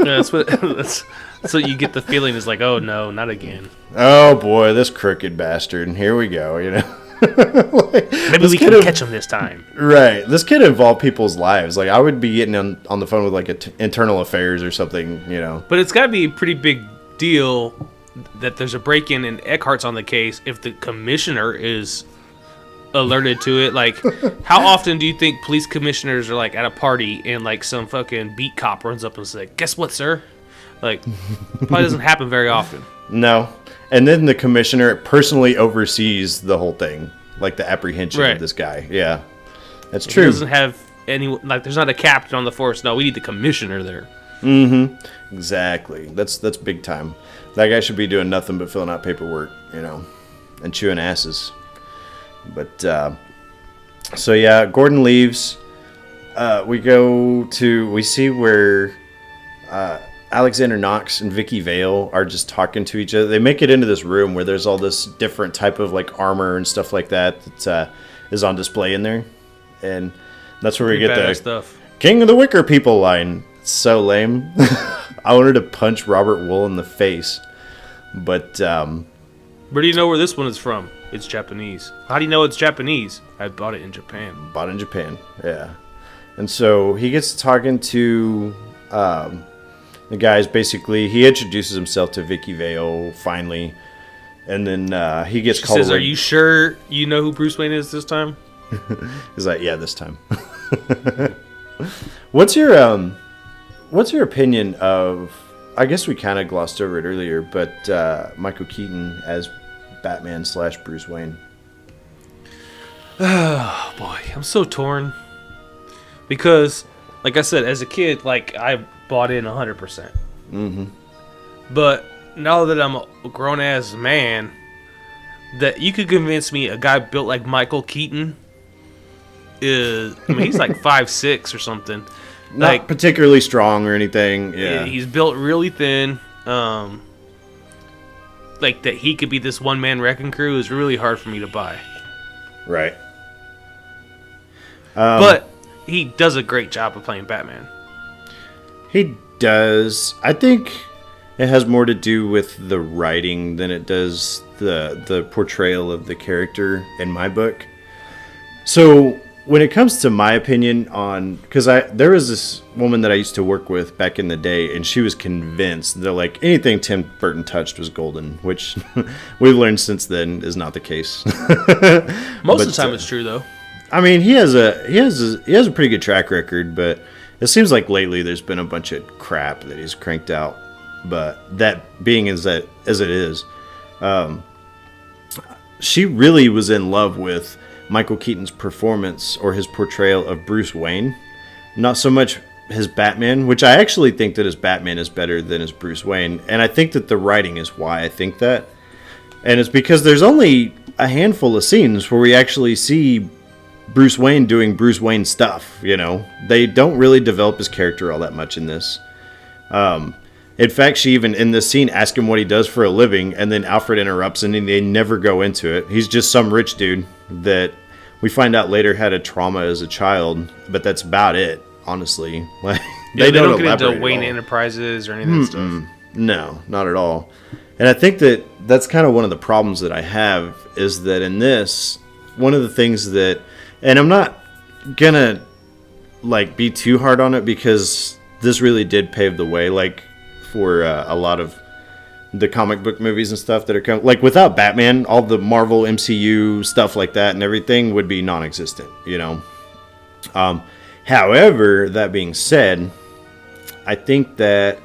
Yeah, that's what you get the feeling is like, oh, no, not again. Oh, boy, this crooked bastard, and here we go, you know? Like, maybe we can catch him this time. Right. This could involve people's lives. Like, I would be getting on the phone with, like, internal affairs or something, you know? But it's got to be a pretty big deal that there's a break-in and Eckhart's on the case if the commissioner is alerted to it. Like, how often do you think police commissioners are, like, at a party and, like, some fucking beat cop runs up and says, guess what, sir? Like, probably doesn't happen very often. No. And then the commissioner personally oversees the whole thing. Like, the apprehension of this guy. Yeah. That's true. He doesn't have any, like, there's not a captain on the force. No, we need the commissioner there. Mm-hmm. Exactly. That's big time. That guy should be doing nothing but filling out paperwork, you know, and chewing asses. But, so yeah, Gordon leaves. We see where Alexander Knox and Vicky Vale are just talking to each other. They make it into this room where there's all this different type of, like, armor and stuff like that is on display in there. And that's where we get the stuff. King of the Wicker People line. It's so lame. I wanted to punch Robert Wool in the face. But, where do you know where this one is from? It's Japanese. How do you know it's Japanese? I bought it in Japan. Bought in Japan, yeah. And so he gets talking to the guys. Basically, he introduces himself to Vicky Vale, finally. And then he gets called. Says, are you sure you know who Bruce Wayne is this time? He's like, yeah, this time. What's your opinion of, I guess we kind of glossed over it earlier, but Michael Keaton as Batman / Bruce Wayne? Oh, boy. I'm so torn. Because, like I said, as a kid, like, I bought in 100%. Mm-hmm. But now that I'm a grown-ass man, that you could convince me a guy built like Michael Keaton is, I mean, he's like 5'6" or something. Not like, particularly strong or anything. Yeah. He's built really thin. Like, that he could be this one-man wrecking crew is really hard for me to buy. Right. But he does a great job of playing Batman. He does. I think it has more to do with the writing than it does the portrayal of the character in my book. So when it comes to my opinion on, because there was this woman that I used to work with back in the day, and she was convinced that, like, anything Tim Burton touched was golden, which we've learned since then is not the case. Most of the time, it's true though. I mean, he has a pretty good track record, but it seems like lately there's been a bunch of crap that he's cranked out. But that being as it is, she really was in love with Michael Keaton's performance or his portrayal of Bruce Wayne, not so much his Batman, which I actually think that his Batman is better than his Bruce Wayne, and I think that the writing is why I think that, and it's because there's only a handful of scenes where we actually see Bruce Wayne doing Bruce Wayne stuff. You know, they don't really develop his character all that much in this. In fact, she even in this scene asks him what he does for a living, and then Alfred interrupts and they never go into it. He's just some rich dude that we find out later had a trauma as a child, but that's about it, honestly. Like, they don't get into Wayne Enterprises or any of that stuff. No, not at all. And I think that that's kind of one of the problems that I have is that in this, one of the things that, and I'm not gonna like be too hard on it because this really did pave the way, like, for a lot of the comic book movies and stuff that are coming. Like, without Batman, all the Marvel MCU stuff like that and everything would be non-existent, you know. However, that being said, I think that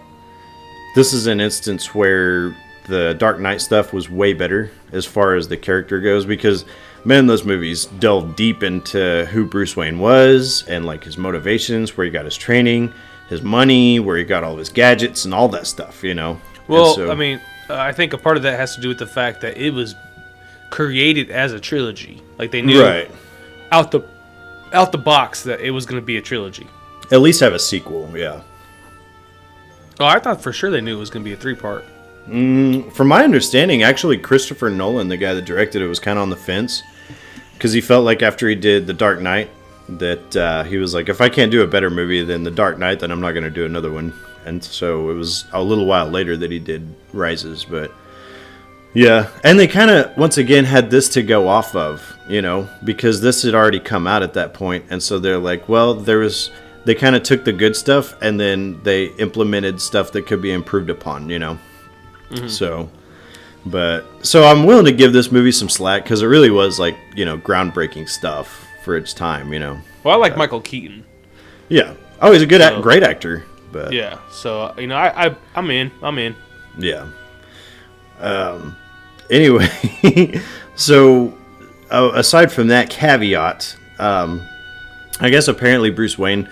this is an instance where the Dark Knight stuff was way better as far as the character goes, because man, those movies delved deep into who Bruce Wayne was and like his motivations, where he got his training, his money, where he got all of his gadgets and all that stuff, you know. Well, so, I mean, I think a part of that has to do with the fact that it was created as a trilogy. Like they knew out the box that it was going to be a trilogy. At least have a sequel, yeah. Oh, I thought for sure they knew it was going to be a 3-part. From my understanding, actually, Christopher Nolan, the guy that directed it, was kind of on the fence. Because he felt like after he did The Dark Knight, that he was like, if I can't do a better movie than The Dark Knight, then I'm not going to do another one. And so it was a little while later that he did Rises. But yeah, and they kind of, once again, had this to go off of, you know, because this had already come out at that point. And so they're like, well, they kind of took the good stuff and then they implemented stuff that could be improved upon, you know. So I'm willing to give this movie some slack because it really was like, you know, groundbreaking stuff for its time, you know. Well, I like Michael Keaton. Yeah. Oh, he's a great actor. But yeah. So, you know, I'm in. Yeah. Anyway, so aside from that caveat, I guess apparently Bruce Wayne,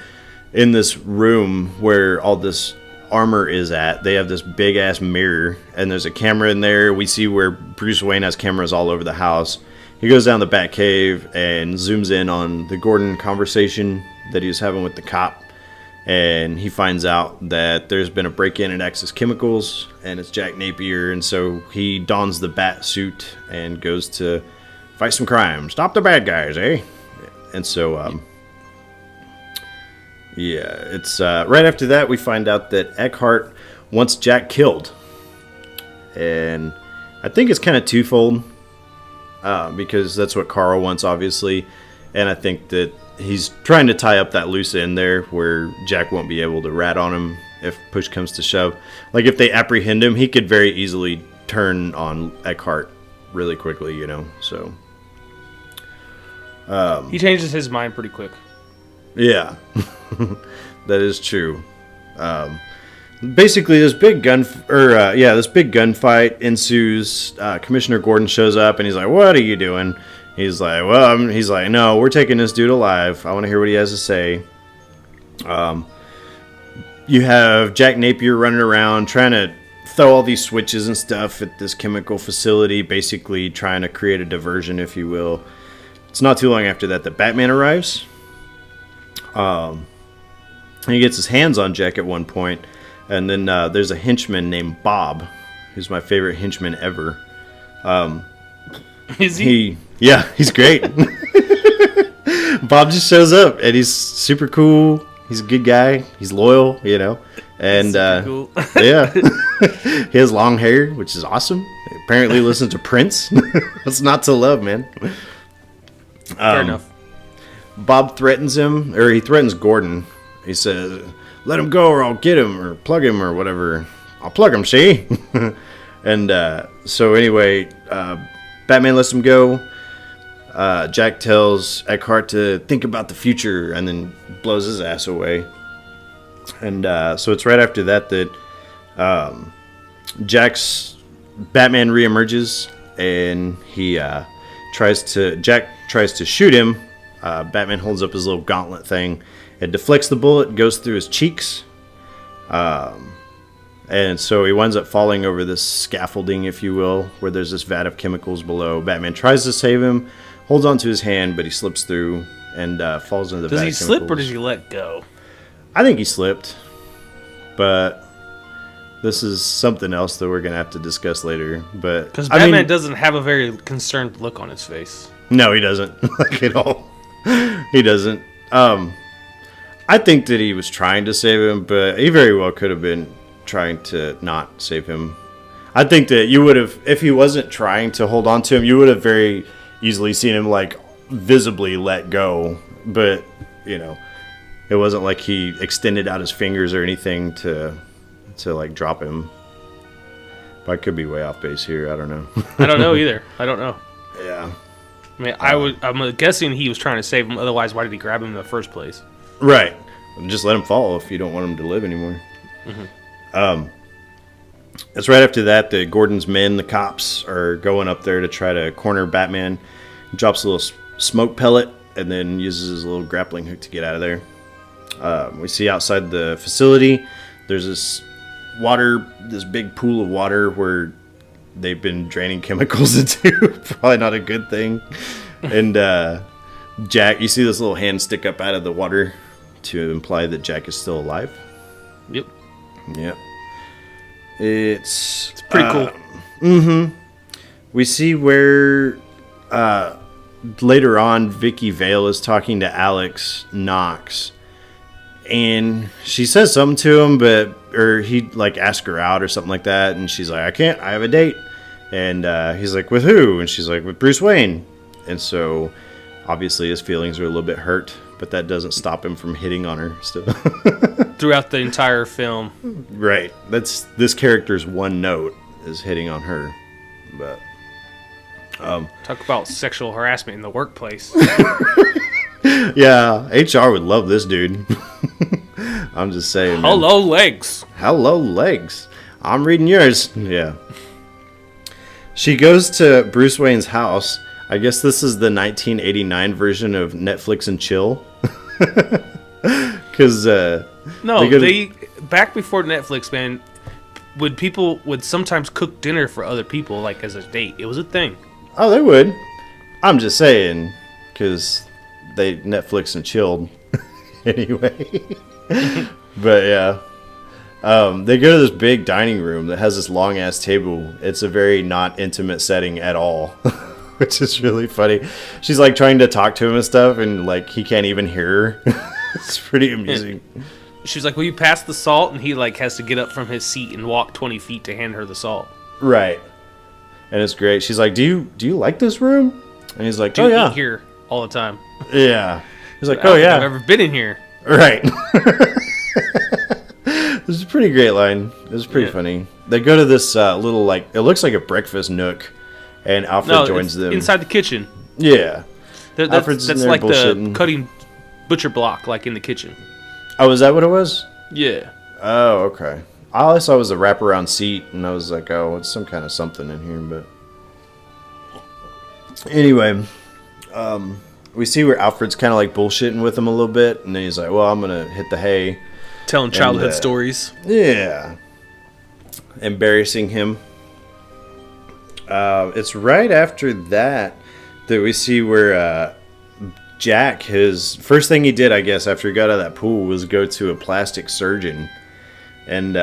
in this room where all this armor is at, they have this big ass mirror and there's a camera in there. We see where Bruce Wayne has cameras all over the house. He goes down the Batcave and zooms in on the Gordon conversation that he was having with the cop, and he finds out that there's been a break-in at Axis Chemicals and it's Jack Napier, and so he dons the bat suit and goes to fight some crime, stop the bad guys, eh? And so yeah, it's right after that we find out that Eckhart wants Jack killed. And I think it's kind of twofold, because that's what Carl wants, obviously. And I think that he's trying to tie up that loose end there where Jack won't be able to rat on him if push comes to shove. Like if they apprehend him, he could very easily turn on Eckhart really quickly, you know. So he changes his mind pretty quick. Yeah, that is true. Basically, this big gunfight ensues. Commissioner Gordon shows up and he's like, "What are you doing?" He's like, "Well," he's like, "No, we're taking this dude alive. I want to hear what he has to say." You have Jack Napier running around trying to throw all these switches and stuff at this chemical facility, basically trying to create a diversion, if you will. It's not too long after that that Batman arrives. He gets his hands on Jack at one point, and then there's a henchman named Bob, who's my favorite henchman ever. Is he? Yeah, he's great. Bob just shows up, and he's super cool. He's a good guy. He's loyal, you know. And cool. Yeah, he has long hair, which is awesome. He apparently listens to Prince. What's not to love, man? Fair enough. Bob threatens him, or he threatens Gordon. He says, "Let him go or I'll get him, or plug him, or whatever. I'll plug him, see?" And so anyway, Batman lets him go. Jack tells Eckhart to think about the future and then blows his ass away. And so it's right after that Batman reemerges, and Jack tries to shoot him. Batman holds up his little gauntlet thing. It deflects the bullet, goes through his cheeks. And so he winds up falling over this scaffolding, if you will, where there's this vat of chemicals below. Batman tries to save him, holds onto his hand, but he slips through and falls into the vat of chemicals. Does he slip or does he let go? I think he slipped. But this is something else that we're going to have to discuss later. Because Batman doesn't have a very concerned look on his face. No, he doesn't. Like at all. He doesn't. I think that he was trying to save him, but he very well could have been trying to not save him. I think that you would have, if he wasn't trying to hold on to him, you would have very easily seen him like visibly let go. But, you know, it wasn't like he extended out his fingers or anything to like drop him. But I could be way off base here. I don't know. I don't know either. I don't know. Yeah. I mean, I'm guessing he was trying to save him. Otherwise, why did he grab him in the first place? Right. Just let him fall if you don't want him to live anymore. It's right after that that Gordon's men, the cops, are going up there to try to corner Batman. He drops a little smoke pellet and then uses his little grappling hook to get out of there. We see outside the facility, there's this big pool of water where they've been draining chemicals into. Probably not a good thing. And Jack, you see this little hand stick up out of the water to imply that Jack is still alive. Yep. Yep. It's pretty cool. Mm-hmm. We see where later on Vicky Vale is talking to Alex Knox, and she says something to him, or he like asks her out or something like that, and she's like, I have a date, and he's like, with who? And she's like, with Bruce Wayne. And so obviously his feelings are a little bit hurt, but that doesn't stop him from hitting on her still. Throughout the entire film. Right. That's this character's one note is hitting on her. But talk about sexual harassment in the workplace. Yeah, HR would love this dude. I'm just saying. Hello, legs. Hello, legs. I'm reading yours. Yeah. She goes to Bruce Wayne's house. I guess this is the 1989 version of Netflix and Chill. Because they back before Netflix, man, people would sometimes cook dinner for other people, like as a date. It was a thing. Oh, they would. I'm just saying, because they Netflix and chilled anyway. But yeah, they go to this big dining room that has this long ass table. It's a very not intimate setting at all, which is really funny. She's like trying to talk to him and stuff, and like he can't even hear her. It's pretty amusing. She's like, will you pass the salt? And he like has to get up from his seat and walk 20 feet to hand her the salt. Right. And it's great. She's like, do you like this room? And he's like, Do you yeah. eat here all the time? Yeah. He's like, I don't think I've ever been in here. Right. This is a pretty great line. It was pretty funny. They go to this little, like, it looks like a breakfast nook, and Alfred joins them. Inside the kitchen. Yeah. That's like the cutting butcher block, like in the kitchen. Oh, is that what it was? Yeah. Oh, okay. All I saw was a wraparound seat, and I was like, oh, it's some kind of something in here, but... Anyway, we see where Alfred's kind of like bullshitting with him a little bit, and then he's like, well, I'm going to hit the hay. Telling childhood stories. Yeah. Embarrassing him. It's right after that we see where Jack, his first thing he did, I guess, after he got out of that pool was go to a plastic surgeon. And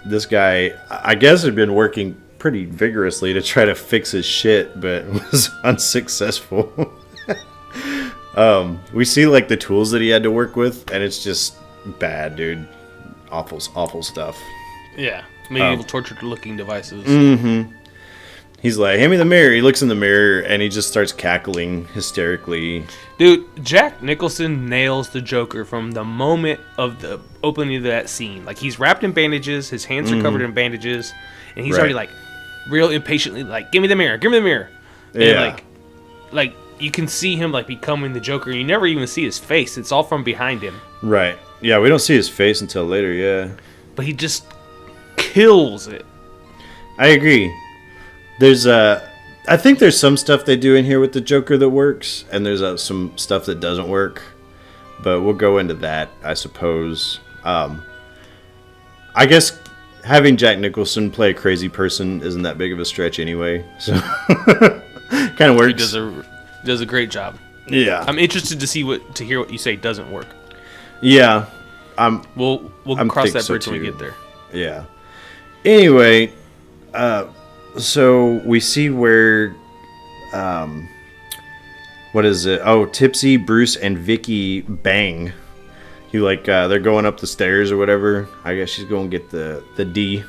this guy, I guess, had been working pretty vigorously to try to fix his shit, but was unsuccessful. We see like the tools that he had to work with, and it's just bad, dude. Awful stuff. Yeah, medieval torture-looking devices. Mm-hmm. He's like, hand me the mirror. He looks in the mirror, and he just starts cackling hysterically. Dude, Jack Nicholson nails the Joker from the moment of the opening of that scene. Like, he's wrapped in bandages, his hands are covered in bandages, and he's already like, real impatiently, like, give me the mirror, give me the mirror. Yeah. And like you can see him like becoming the Joker, and you never even see his face. It's all from behind him. Right. Yeah, we don't see his face until later, yeah. But he just kills it. I agree. There's I think there's some stuff they do in here with the Joker that works, and there's some stuff that doesn't work. But we'll go into that, I suppose. I guess having Jack Nicholson play a crazy person isn't that big of a stretch anyway. So kind of works. He does a great job. Yeah. I'm interested to hear what you say doesn't work. Yeah. We'll cross that bridge when we get there. Yeah. Anyway, so we see where, what is it? Oh, Tipsy, Bruce, and Vicky bang. They're going up the stairs or whatever. I guess she's going to get the D.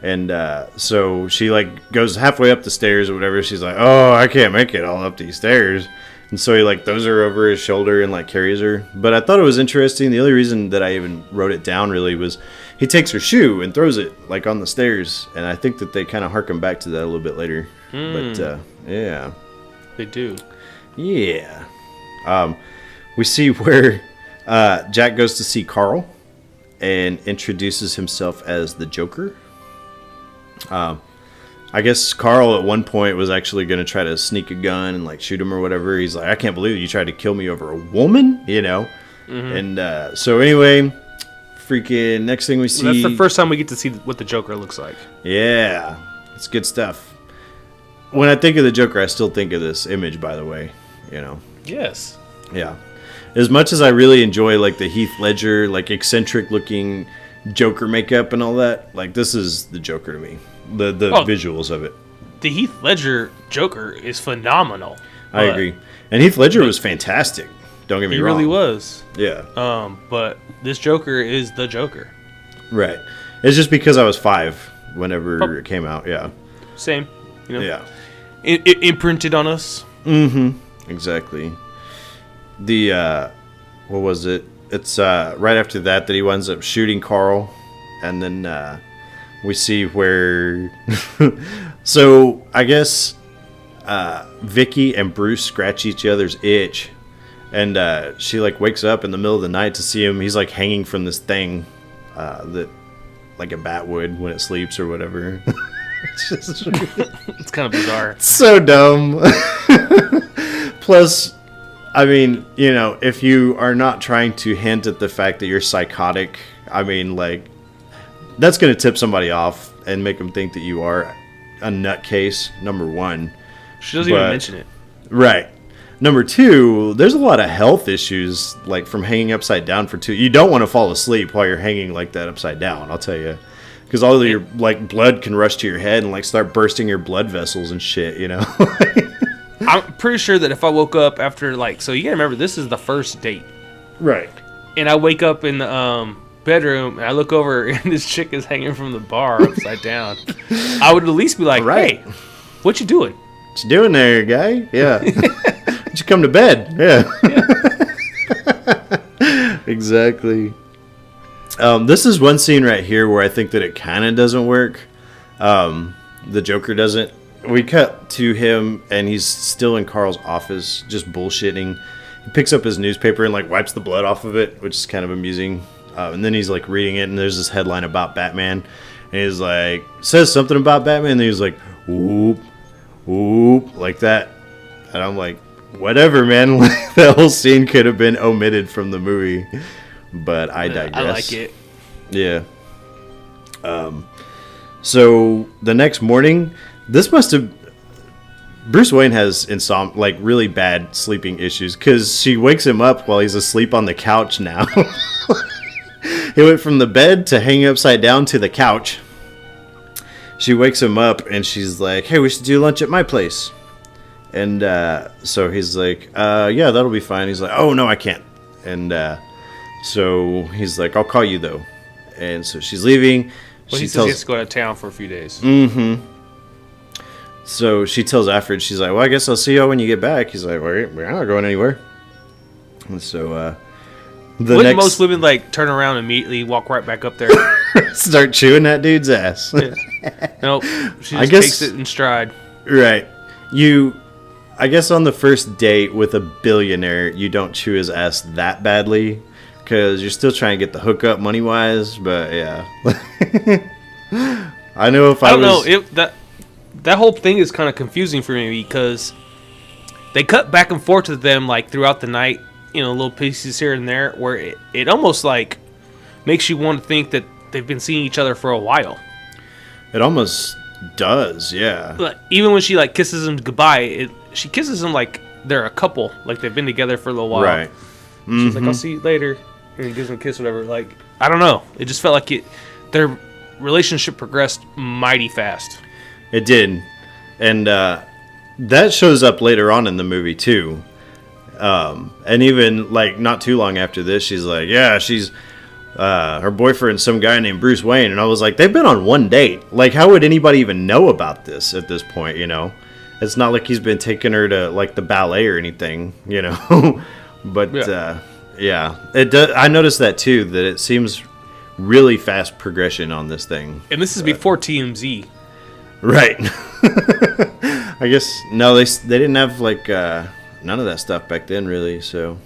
And so she goes halfway up the stairs or whatever. She's like, oh, I can't make it all up these stairs. And so he throws her over his shoulder and carries her. But I thought it was interesting. The only reason that I even wrote it down really was he takes her shoe and throws it on the stairs. And I think that they kind of harken back to that a little bit later. But yeah, they do. Yeah. We see where Jack goes to see Carl and introduces himself as the Joker. I guess Carl at one point was actually going to try to sneak a gun and like shoot him or whatever. He's like, I can't believe you tried to kill me over a woman, you know? And so anyway, freaking next thing we see. Well, that's the first time we get to see what the Joker looks like. Yeah, it's good stuff. When I think of the Joker, I still think of this image, by the way, you know? Yes. Yeah. As much as I really enjoy like the Heath Ledger, like eccentric looking Joker makeup and all that, like this is the Joker to me. The visuals of it. The Heath Ledger Joker is phenomenal. I agree. And Heath Ledger was fantastic. Don't get me wrong. He really was. Yeah. But this Joker is the Joker. Right. It's just because I was 5 whenever it came out. Yeah. Same. You know? Yeah. It imprinted on us. Exactly. The what was it? It's right after that he winds up shooting Carl, and then we see where. So I guess Vicky and Bruce scratch each other's itch, and she like wakes up in the middle of the night to see him. He's like hanging from this thing that like a bat would when it sleeps or whatever. It's just it's kind of bizarre. It's so dumb. Plus, I mean, you know, if you are not trying to hint at the fact that you're psychotic, I mean, like, that's going to tip somebody off and make them think that you are a nutcase, number one. She doesn't even mention it. Right. Number two, there's a lot of health issues, like, from hanging upside down for 2. You don't want to fall asleep while you're hanging like that upside down, I'll tell you. Because all of your, like, blood can rush to your head and, like, start bursting your blood vessels and shit, you know? I'm pretty sure that if I woke up after, like, so you gotta remember, this is the first date. Right. And I wake up in the bedroom, and I look over, and this chick is hanging from the bar upside down. I would at least be like, right. Hey, what you doing? What you doing there, guy? Yeah. Why'd you come to bed? Yeah. Exactly. This is one scene right here where I think that it kind of doesn't work. The Joker doesn't. We cut to him, and he's still in Carl's office, just bullshitting. He picks up his newspaper and, like, wipes the blood off of it, which is kind of amusing. And then he's, like, reading it, and there's this headline about Batman. And he's, like, says something about Batman, and he's like, whoop, whoop, like that. And I'm like, whatever, man. That whole scene could have been omitted from the movie. But I digress. I like it. Yeah. So the next morning, this must have. Bruce Wayne has like really bad sleeping issues because she wakes him up while he's asleep on the couch now. He went from the bed to hanging upside down to the couch. She wakes him up and she's like, "Hey, we should do lunch at my place." And so he's like, "Yeah, that'll be fine." He's like, "Oh no, I can't." And so he's like, "I'll call you though." And so she's leaving. Well, he says he has to go out of town for a few days. So she tells Alfred, she's like, "Well, I guess I'll see you when you get back." He's like, "We're not going anywhere." And so wouldn't most women like turn around immediately, walk right back up there, start chewing that dude's ass? Yeah. Nope, she just takes it in stride. Right. I guess on the first date with a billionaire, you don't chew his ass that badly because you're still trying to get the hookup money wise. But yeah, I know if I don't know if that whole thing is kind of confusing for me because they cut back and forth to them like throughout the night, you know, little pieces here and there where it almost like makes you want to think that they've been seeing each other for a while. It almost does, yeah. But even when she like kisses him goodbye, she kisses him like they're a couple, like they've been together for a little while. Right. She's like, "I'll see you later," and he gives him a kiss, whatever. Like, I don't know. It just felt like their relationship progressed mighty fast. It did, and that shows up later on in the movie too. And even like not too long after this, she's like, "Yeah, she's her boyfriend's some guy named Bruce Wayne," and I was like, "They've been on one date. Like, how would anybody even know about this at this point? You know, it's not like he's been taking her to like the ballet or anything. You know." But yeah, it does. I noticed that too. That it seems really fast progression on this thing. And this is before TMZ. Right. I guess no, they didn't have like none of that stuff back then, really. So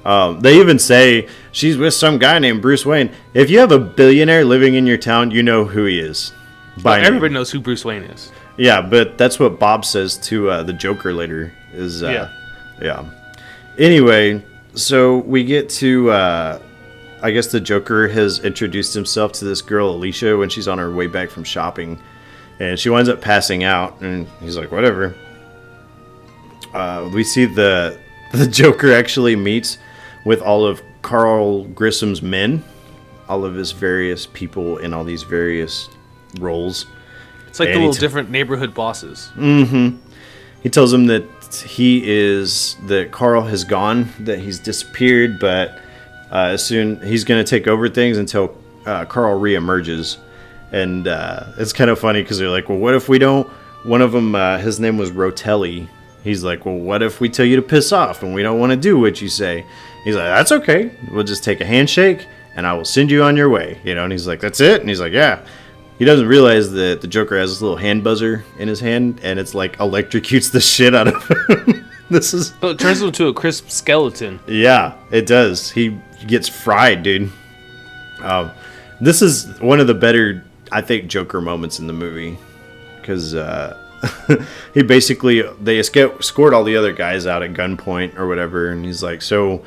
they even say she's with some guy named Bruce Wayne. If you have a billionaire living in your town, you know who he is. By name. Everybody knows who Bruce Wayne is. Yeah, but that's what Bob says to the Joker later. Yeah. Anyway, so we get to, I guess the Joker has introduced himself to this girl, Alicia, when she's on her way back from shopping. And she winds up passing out, and he's like, whatever. We see the Joker actually meets with all of Carl Grissom's men, all of his various people in all these various roles. It's like and the little different neighborhood bosses. Mm-hmm. He tells him that that Carl has gone, that he's disappeared, but soon he's going to take over things until Carl reemerges. And it's kind of funny because they're like, well, what if we don't? One of them, his name was Rotelli. He's like, well, what if we tell you to piss off and we don't want to do what you say? He's like, that's okay. We'll just take a handshake and I will send you on your way. And he's like, that's it? And he's like, yeah. He doesn't realize that the Joker has this little hand buzzer in his hand and it's like electrocutes the shit out of him. It turns him into a crisp skeleton. Yeah, it does. He gets fried, dude. This is one of the better, I think, Joker moments in the movie. Because he basically, they escorted all the other guys out at gunpoint or whatever. And he's like, so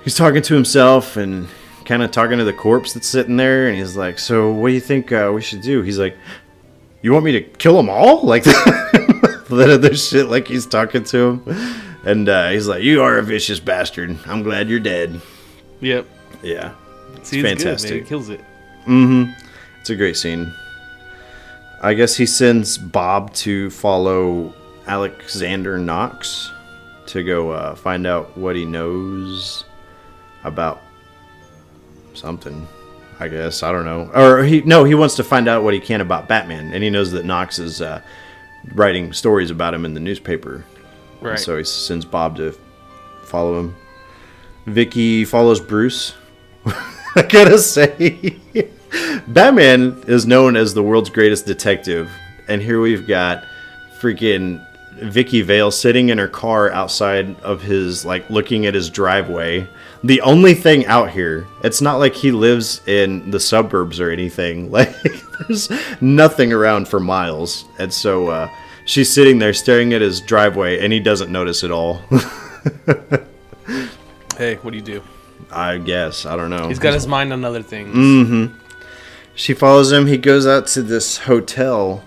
he's talking to himself and kind of talking to the corpse that's sitting there. And he's like, so what do you think we should do? He's like, you want me to kill them all? Like that other shit, like he's talking to him. And he's like, you are a vicious bastard. I'm glad you're dead. Yep. Yeah. It's fantastic. Good, man. He kills it. Mm-hmm. It's a great scene. I guess he sends Bob to follow Alexander Knox to go find out what he knows about something. I guess, I don't know. Or he wants to find out what he can about Batman, and he knows that Knox is writing stories about him in the newspaper. Right. And so he sends Bob to follow him. Vicky follows Bruce. I gotta say, Batman is known as the world's greatest detective, and here we've got freaking Vicky Vale sitting in her car outside of his, like, looking at his driveway. The only thing out here, it's not like he lives in the suburbs or anything. Like, there's nothing around for miles. And so she's sitting there staring at his driveway, and he doesn't notice at all. Hey, what do you do? I guess. I don't know. He's got his mind on other things. Mm-hmm. She follows him. He goes out to this hotel,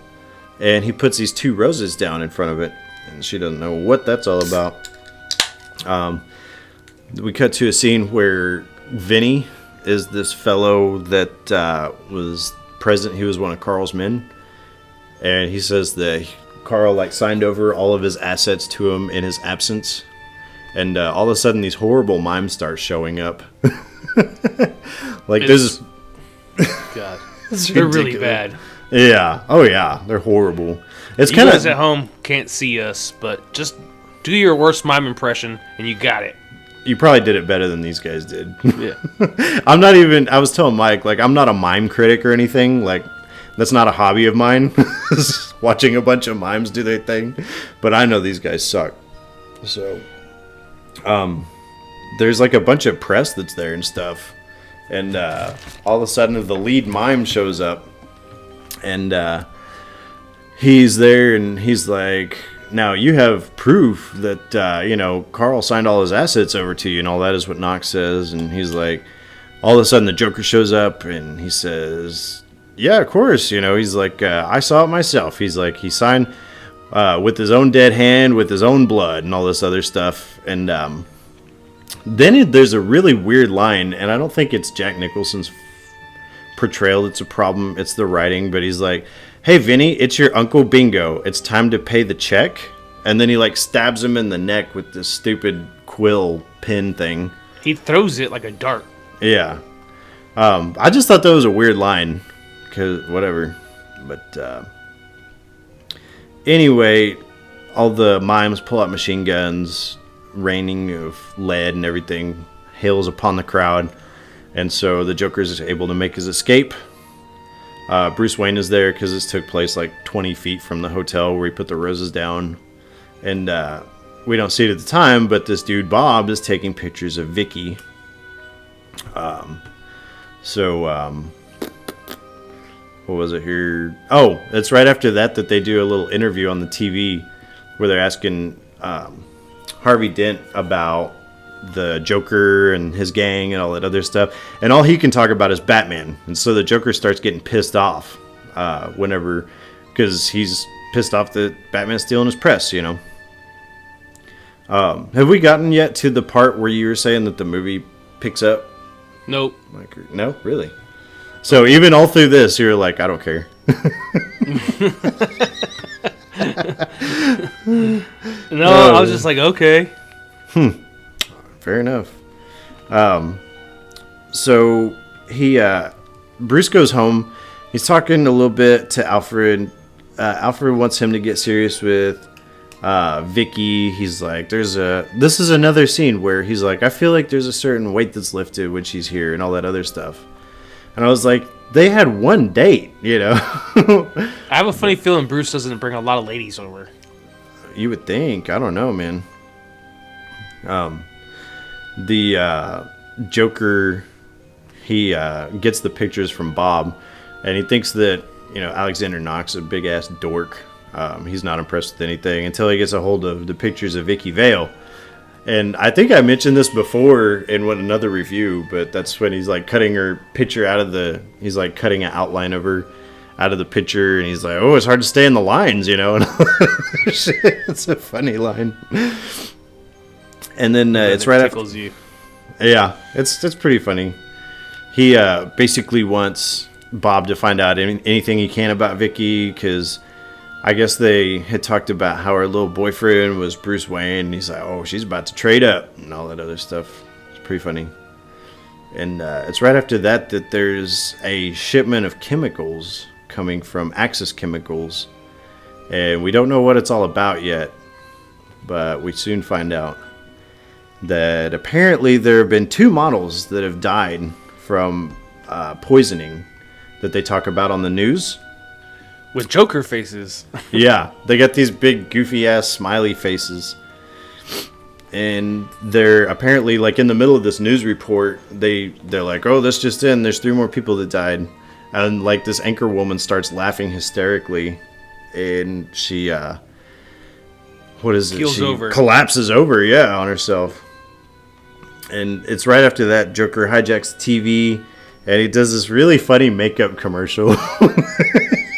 and he puts these 2 roses down in front of it. And she doesn't know what that's all about. We cut to a scene where Vinny is this fellow that was present. He was one of Carl's men. And he says that Carl, like, signed over all of his assets to him in his absence. And all of a sudden, these horrible mimes start showing up. Like, there's... God. They're really bad. Yeah. Oh, yeah. They're horrible. It's you kind of... guys at home can't see us, but just do your worst mime impression, and you got it. You probably did it better than these guys did. Yeah. I'm not even... I was telling Mike, like, I'm not a mime critic or anything. Like, that's not a hobby of mine. Watching a bunch of mimes do their thing. But I know these guys suck. So... there's like a bunch of press that's there and stuff, and all of a sudden the lead mime shows up, and he's there, and he's like, now you have proof that Carl signed all his assets over to you, and all that is what Knox says. And he's like, all of a sudden the Joker shows up, and he says, yeah, of course, he's like, I saw it myself. He's like, he signed with his own dead hand, with his own blood, and all this other stuff. And then there's a really weird line, and I don't think it's Jack Nicholson's portrayal that's a problem. It's the writing. But he's like, hey, Vinny, it's your Uncle Bingo. It's time to pay the check. And then he, like, stabs him in the neck with this stupid quill pin thing. He throws it like a dart. Yeah. I just thought that was a weird line. Because, whatever. But, anyway, all the mimes pull out machine guns, raining of lead and everything hails upon the crowd, and so the Joker is able to make his escape. Bruce Wayne is there because this took place like 20 feet from the hotel where he put the roses down, and we don't see it at the time, but this dude Bob is taking pictures of Vicky. what was it here? Oh, it's right after that they do a little interview on the TV where they're asking Harvey Dent about the Joker and his gang and all that other stuff. And all he can talk about is Batman. And so the Joker starts getting pissed off whenever, because he's pissed off that Batman's stealing his press, you know. Have we gotten yet to the part where you were saying that the movie picks up? Nope. Like, no, really? So even all through this, you're like, I don't care. No, I was just like, okay. Fair enough. So Bruce goes home. He's talking a little bit to Alfred. Alfred wants him to get serious with Vicky. He's like, this is another scene where he's like, I feel like there's a certain weight that's lifted when she's here and all that other stuff. And I was like, they had one date, you know. I have a funny feeling Bruce doesn't bring a lot of ladies over. You would think. I don't know, man. The Joker, he gets the pictures from Bob, and he thinks that, you know, Alexander Knox, a big ass dork. He's not impressed with anything until he gets a hold of the pictures of Vicky Vale. And I think I mentioned this before in another review, but that's when he's like cutting her picture he's like cutting an outline of her out of the picture, and he's like, oh, it's hard to stay in the lines, you know. And it's a funny line. And then it's right after. You. Yeah, it's pretty funny. He basically wants Bob to find out anything he can about Vicky, because I guess they had talked about how her little boyfriend was Bruce Wayne, and he's like, oh, she's about to trade up, and all that other stuff. It's pretty funny. And it's right after that there's a shipment of chemicals coming from Axis Chemicals, and we don't know what it's all about yet, but we soon find out that apparently there have been 2 models that have died from poisoning that they talk about on the news. With Joker faces. Yeah, they got these big goofy ass smiley faces. And they're apparently, like, in the middle of this news report, they're like, oh, this just in, there's 3 more people that died. And like this anchor woman starts laughing hysterically, and she Keels over. Collapses over, yeah, on herself. And it's right after that Joker hijacks the TV, and he does this really funny makeup commercial.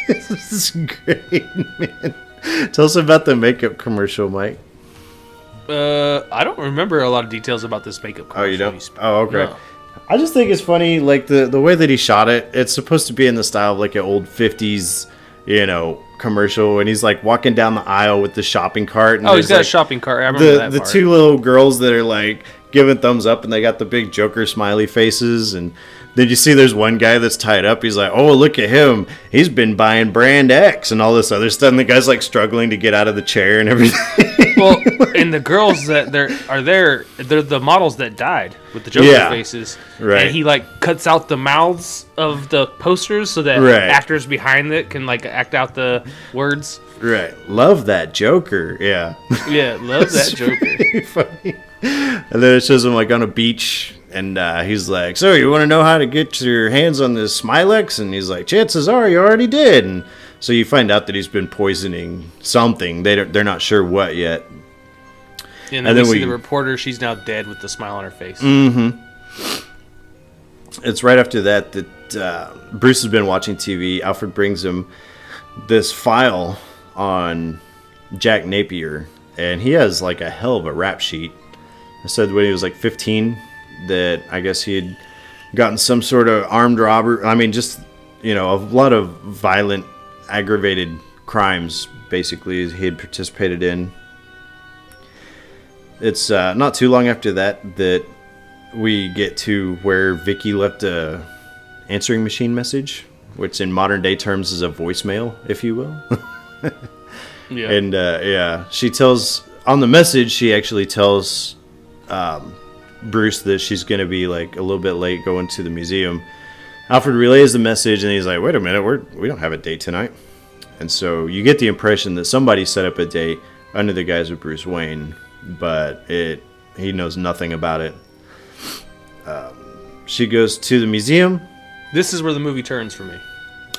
This is great, man. Tell us about the makeup commercial, Mike. I don't remember a lot of details about this makeup commercial. Oh, you don't? Oh, okay. No. I just think it's funny, like the way that he shot it. It's supposed to be in the style of like an old 50s, you know, commercial, and he's like walking down the aisle with the shopping cart. And he's got like a shopping cart. I remember that the part. 2 little girls that are like giving thumbs up, and they got the big Joker smiley faces. And then you see there's one guy that's tied up. He's like, oh, look at him. He's been buying brand X and all this other stuff. And the guy's like struggling to get out of the chair and everything. Well, and the girls that they're the models that died with the Joker faces. Right. And he like cuts out the mouths of the posters so that actors behind it can like act out the words. Right. Love that Joker. Yeah. Yeah, love that Joker. Pretty funny. And then it shows him like on a beach, and he's like, so you want to know how to get your hands on this Smilex? And he's like, chances are you already did. And so you find out that he's been poisoning something. They're not sure what yet. And then we see the reporter. She's now dead with the smile on her face. Mm-hmm. It's right after that Bruce has been watching TV. Alfred brings him this file on Jack Napier, and he has like a hell of a rap sheet. I said when he was like 15 that I guess he had gotten some sort of armed robbery. I mean, just, you know, a lot of violent, aggravated crimes, basically, he had participated in. It's not too long after that we get to where Vicky left a answering machine message, which in modern day terms is a voicemail, if you will. Yeah. And she tells on the message, she actually tells Bruce that she's going to be like a little bit late going to the museum. Alfred relays the message, and he's like, wait a minute, we don't have a date tonight. And so you get the impression that somebody set up a date under the guise of Bruce Wayne, but he knows nothing about it. She goes to the museum. This is where the movie turns for me.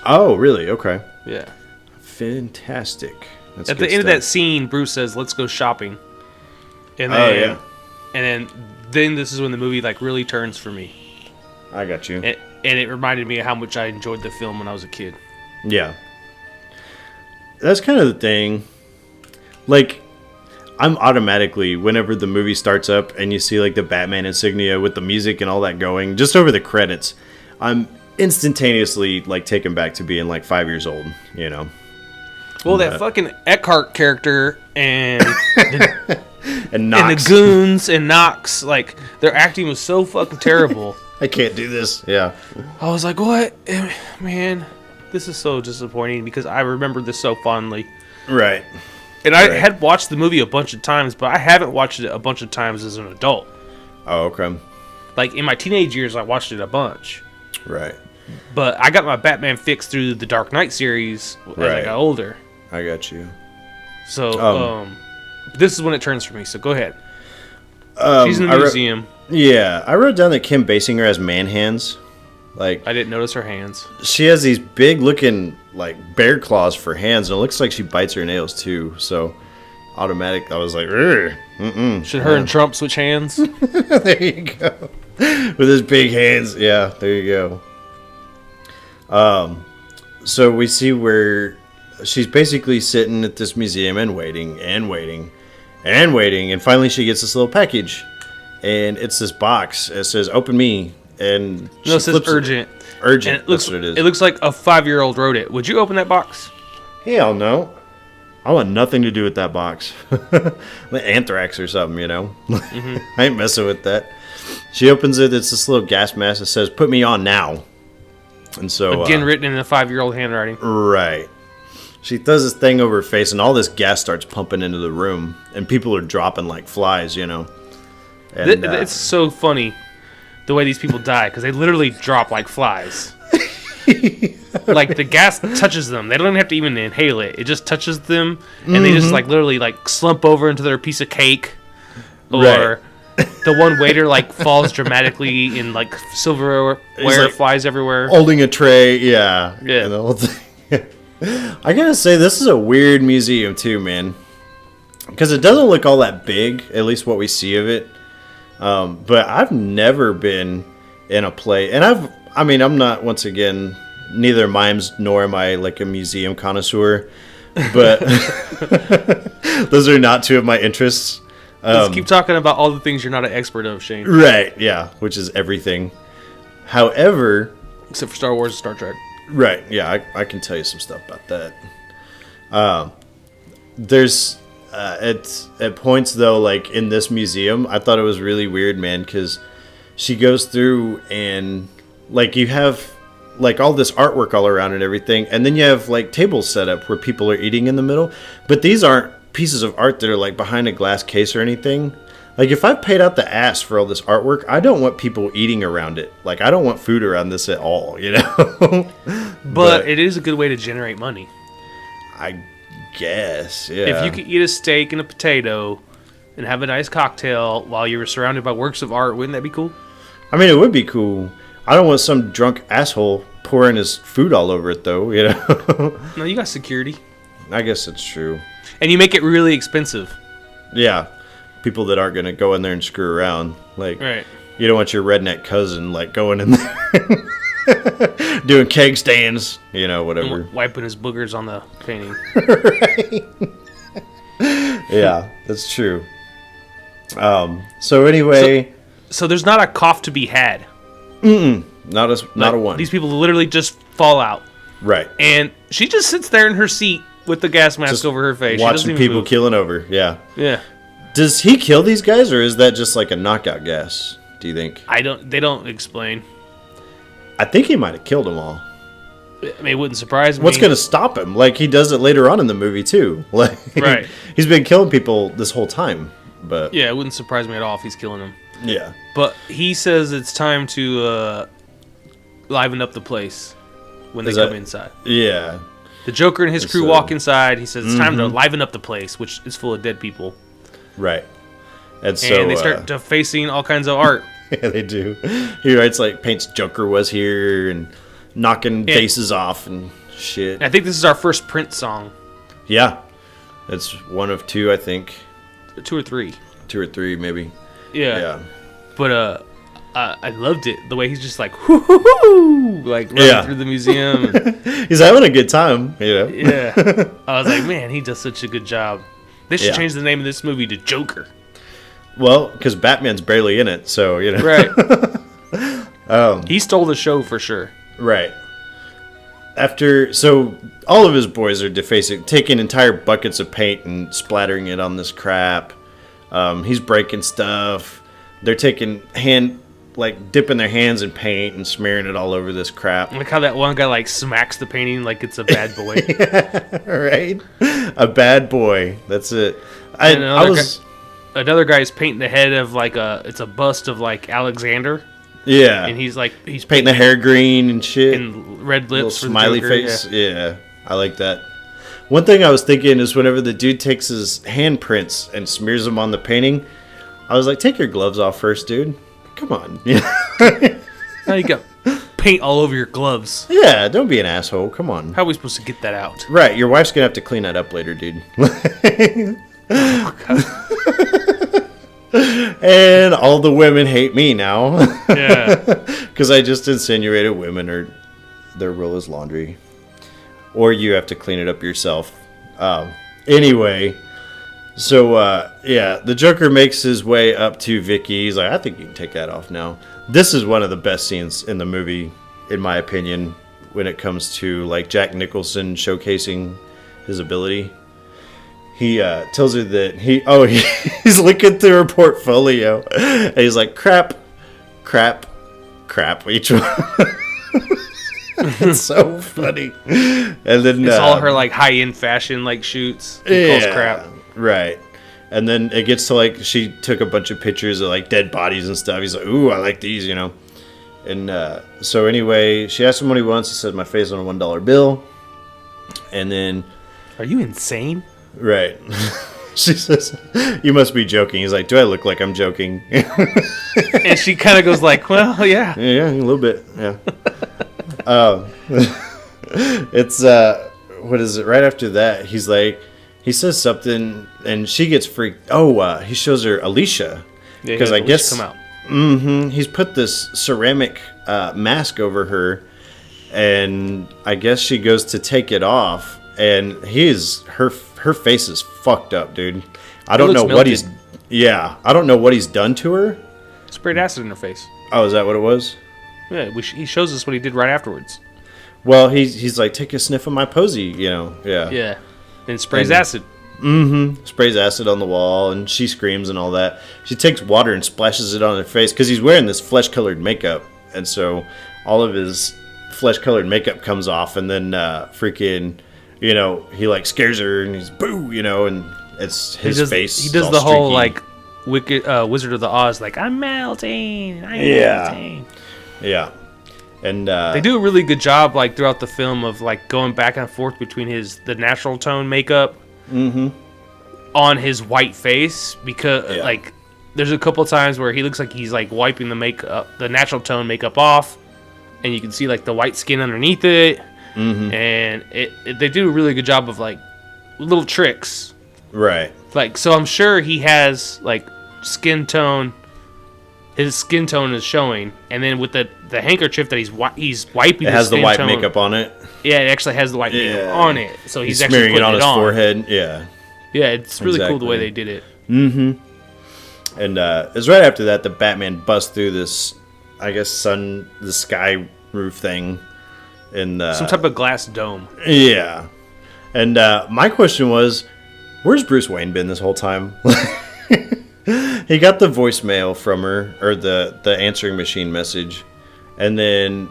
Oh, really? Okay. Yeah. Fantastic. That's At the good end of that stuff. scene, Bruce says, "Let's go shopping," and Oh, then, yeah. and then this is when the movie like really turns for me, I got you. and it reminded me of how much I enjoyed the film when I was a kid. Yeah. That's kind of the thing. Like, I'm automatically, whenever the movie starts up and you see like the Batman insignia with the music and all that going, just over the credits, I'm instantaneously like taken back to being like 5 years old, you know? Well, that fucking Eckhart character and And Knox. and the goons and Knox, like their acting was so fucking terrible. I can't do this. Yeah. I was like, what? Man, this is so disappointing because I remember this so fondly. Right. And I Right. had watched the movie a bunch of times, but I haven't watched it a bunch of times as an adult. Oh, okay. Like, in my teenage years, I watched it a bunch. Right. But I got my Batman fix through the Dark Knight series as I Right. got older. I got you. So, this is when it turns for me, so go ahead. She's in the I wrote- museum. Yeah, I wrote down that Kim Basinger has man hands. Like, I didn't notice her hands. she has these big looking like bear claws for hands, and it looks like she bites her nails too. So automatic, I was like, "Ugh, Should her and Trump switch hands? there you go. With his big hands. Yeah, there you go. So we see where she's basically sitting at this museum and waiting and waiting and waiting, and finally she gets this little package, and it's this box. It says "Open me," and No, it says flips urgent. Urgent. And it looks, that's what it is. It looks like a 5-year-old wrote it. Would you open that box? Hell no. I want nothing to do with that box. Like anthrax or something, you know? I ain't messing with that. She opens it. It's this little gas mask that says, "Put me on now." And so... Again, written in a 5-year-old handwriting. Right. She throws this thing over her face, and all this gas starts pumping into the room. And people are dropping like flies, you know? And, It's so funny the way these people die, because they literally drop like flies. Like, the gas touches them. They don't have to even inhale it. It just touches them, and they just like literally like slump over into their piece of cake. Or Right. the one waiter like falls dramatically in like silverware like, flies everywhere. holding a tray, yeah. Yeah. And the whole thing. I gotta say, this is a weird museum too, man. Because it doesn't look all that big, at least what we see of it. But I've never been in a play, and I'm not, once again, neither mimes nor am I like a museum connoisseur, but those are not two of my interests. Let's keep talking about all the things you're not an expert of, Shane. Right, yeah, which is everything. However, Except for Star Wars and Star Trek. right, yeah, I can tell you some stuff about that. There's at points though, like in this museum, I thought it was really weird, man, because she goes through and like you have like all this artwork all around and everything, and then you have like tables set up where people are eating in the middle, but these aren't pieces of art that are like behind a glass case or anything. Like, if I paid out the ass for all this artwork, I don't want people eating around it. Like, I don't want food around this at all, you know? But it is a good way to generate money. I guess, yeah. If you could eat a steak and a potato and have a nice cocktail while you were surrounded by works of art, wouldn't that be cool? I mean, it would be cool. I don't want some drunk asshole pouring his food all over it, though, you know? No, you got security. I guess it's true. And you make it really expensive. Yeah. People that aren't going to go in there and screw around. Like, Right. you don't want your redneck cousin, like, going in there doing keg stands, you know, whatever. And wiping his boogers on the painting. Yeah, that's true. So anyway... So there's not a cough to be had. Not a one. These people literally just fall out. Right. And she just sits there in her seat with the gas mask Just over her face. She doesn't watching even people move. killing over. Yeah. Yeah. Does he kill these guys, or is that just like a knockout gas, do you think? They don't explain. I think he might have killed them all. I mean, it wouldn't surprise me. What's going to stop him? Like, he does it later on in the movie, too. Like, Right. He's been killing people this whole time. But Yeah, it wouldn't surprise me at all if he's killing them. yeah. But he says it's time to liven up the place when they Is come that- inside. Yeah. The Joker and his crew So- walk inside. He says it's time to liven up the place, which is full of dead people. Right. And so... And they start defacing all kinds of art. yeah, they do. He writes, like, paints Joker was here, and knocking faces off and shit. I think this is our first Prince song. Yeah. It's one of two, I think. 2 or 3. 2 or 3, maybe. Yeah. But I loved it. The way he's just like, hoo-hoo-hoo, like running through the museum. He's having a good time, you know? Yeah. I was like, man, he does such a good job. They should change the name of this movie to Joker. Well, because Batman's barely in it, so, you know. Right. He stole the show for sure. Right. So all of his boys are defacing, taking entire buckets of paint and splattering it on this crap. He's breaking stuff. They're taking dipping their hands in paint and smearing it all over this crap. Look how that one guy like smacks the painting like it's a bad boy. Right? A bad boy. That's it. Another guy's painting the head of it's a bust of like Alexander. Yeah. And he's painting the hair green and shit. And red lips for smiley the Joker. face. Yeah. I like that. One thing I was thinking is whenever the dude takes his handprints and smears them on the painting, I was like, take your gloves off first, dude. Come on. Now you got paint all over your gloves. Yeah, don't be an asshole. Come on. How are we supposed to get that out? Right, your wife's gonna have to clean that up later, dude. Oh, God. And all the women hate me now. Yeah. Because I just insinuated their role is laundry. Or you have to clean it up yourself. Anyway, so the Joker makes his way up to Vicky. He's like, I think you can take that off now. This is one of the best scenes in the movie, in my opinion, when it comes to like Jack Nicholson showcasing his ability. He tells her that he's looking through her portfolio, and he's like, crap, each one. It's so funny. And then it's all her like high-end fashion like shoots. He calls crap. Right. And then it gets to like she took a bunch of pictures of like dead bodies and stuff. He's like, ooh, I like these, you know. And so anyway, she asked him what he wants. He said, my face on a $1 bill. And then, are you insane? Right. She says, you must be joking. He's like, do I look like I'm joking? And she kind of goes like, well, yeah. Yeah, a little bit. Yeah. It's what is it? Right after that, he's like, he says something, and she gets freaked. He shows her Alicia, because I guess come out. He's put this ceramic mask over her, and I guess she goes to take it off, and her face is fucked up, dude. I don't know what he's done to her. Sprayed acid in her face. Oh, is that what it was? Yeah, he shows us what he did right afterwards. Well, he's like, take a sniff of my posy, you know. Yeah. Yeah. And sprays acid. Mm-hmm. Sprays acid on the wall, and she screams and all that. She takes water and splashes it on her face, because he's wearing this flesh-colored makeup. And so all of his flesh-colored makeup comes off, and then freaking, you know, he like scares her, and he's boo, you know, and it's his face. He does the whole like wicked Wizard of the Oz, like, I'm melting. Melting. Yeah. And they do a really good job, like throughout the film, of like going back and forth between the natural tone makeup on his white face, because like there's a couple times where he looks like he's like wiping the natural tone makeup off, and you can see like the white skin underneath it, and they do a really good job of like little tricks, right? Like, so I'm sure he has like skin tone. His skin tone is showing, and then with the handkerchief that he's wiping, it has the white tone, makeup on it. Yeah, it actually has the white makeup on it, so he's actually smearing putting it on his forehead. Yeah, it's really cool the way they did it. And it's right after that the Batman busts through this, I guess, the sky roof thing, in some type of glass dome. Yeah, and my question was, where's Bruce Wayne been this whole time? He got the voicemail from her, or the answering machine message, and then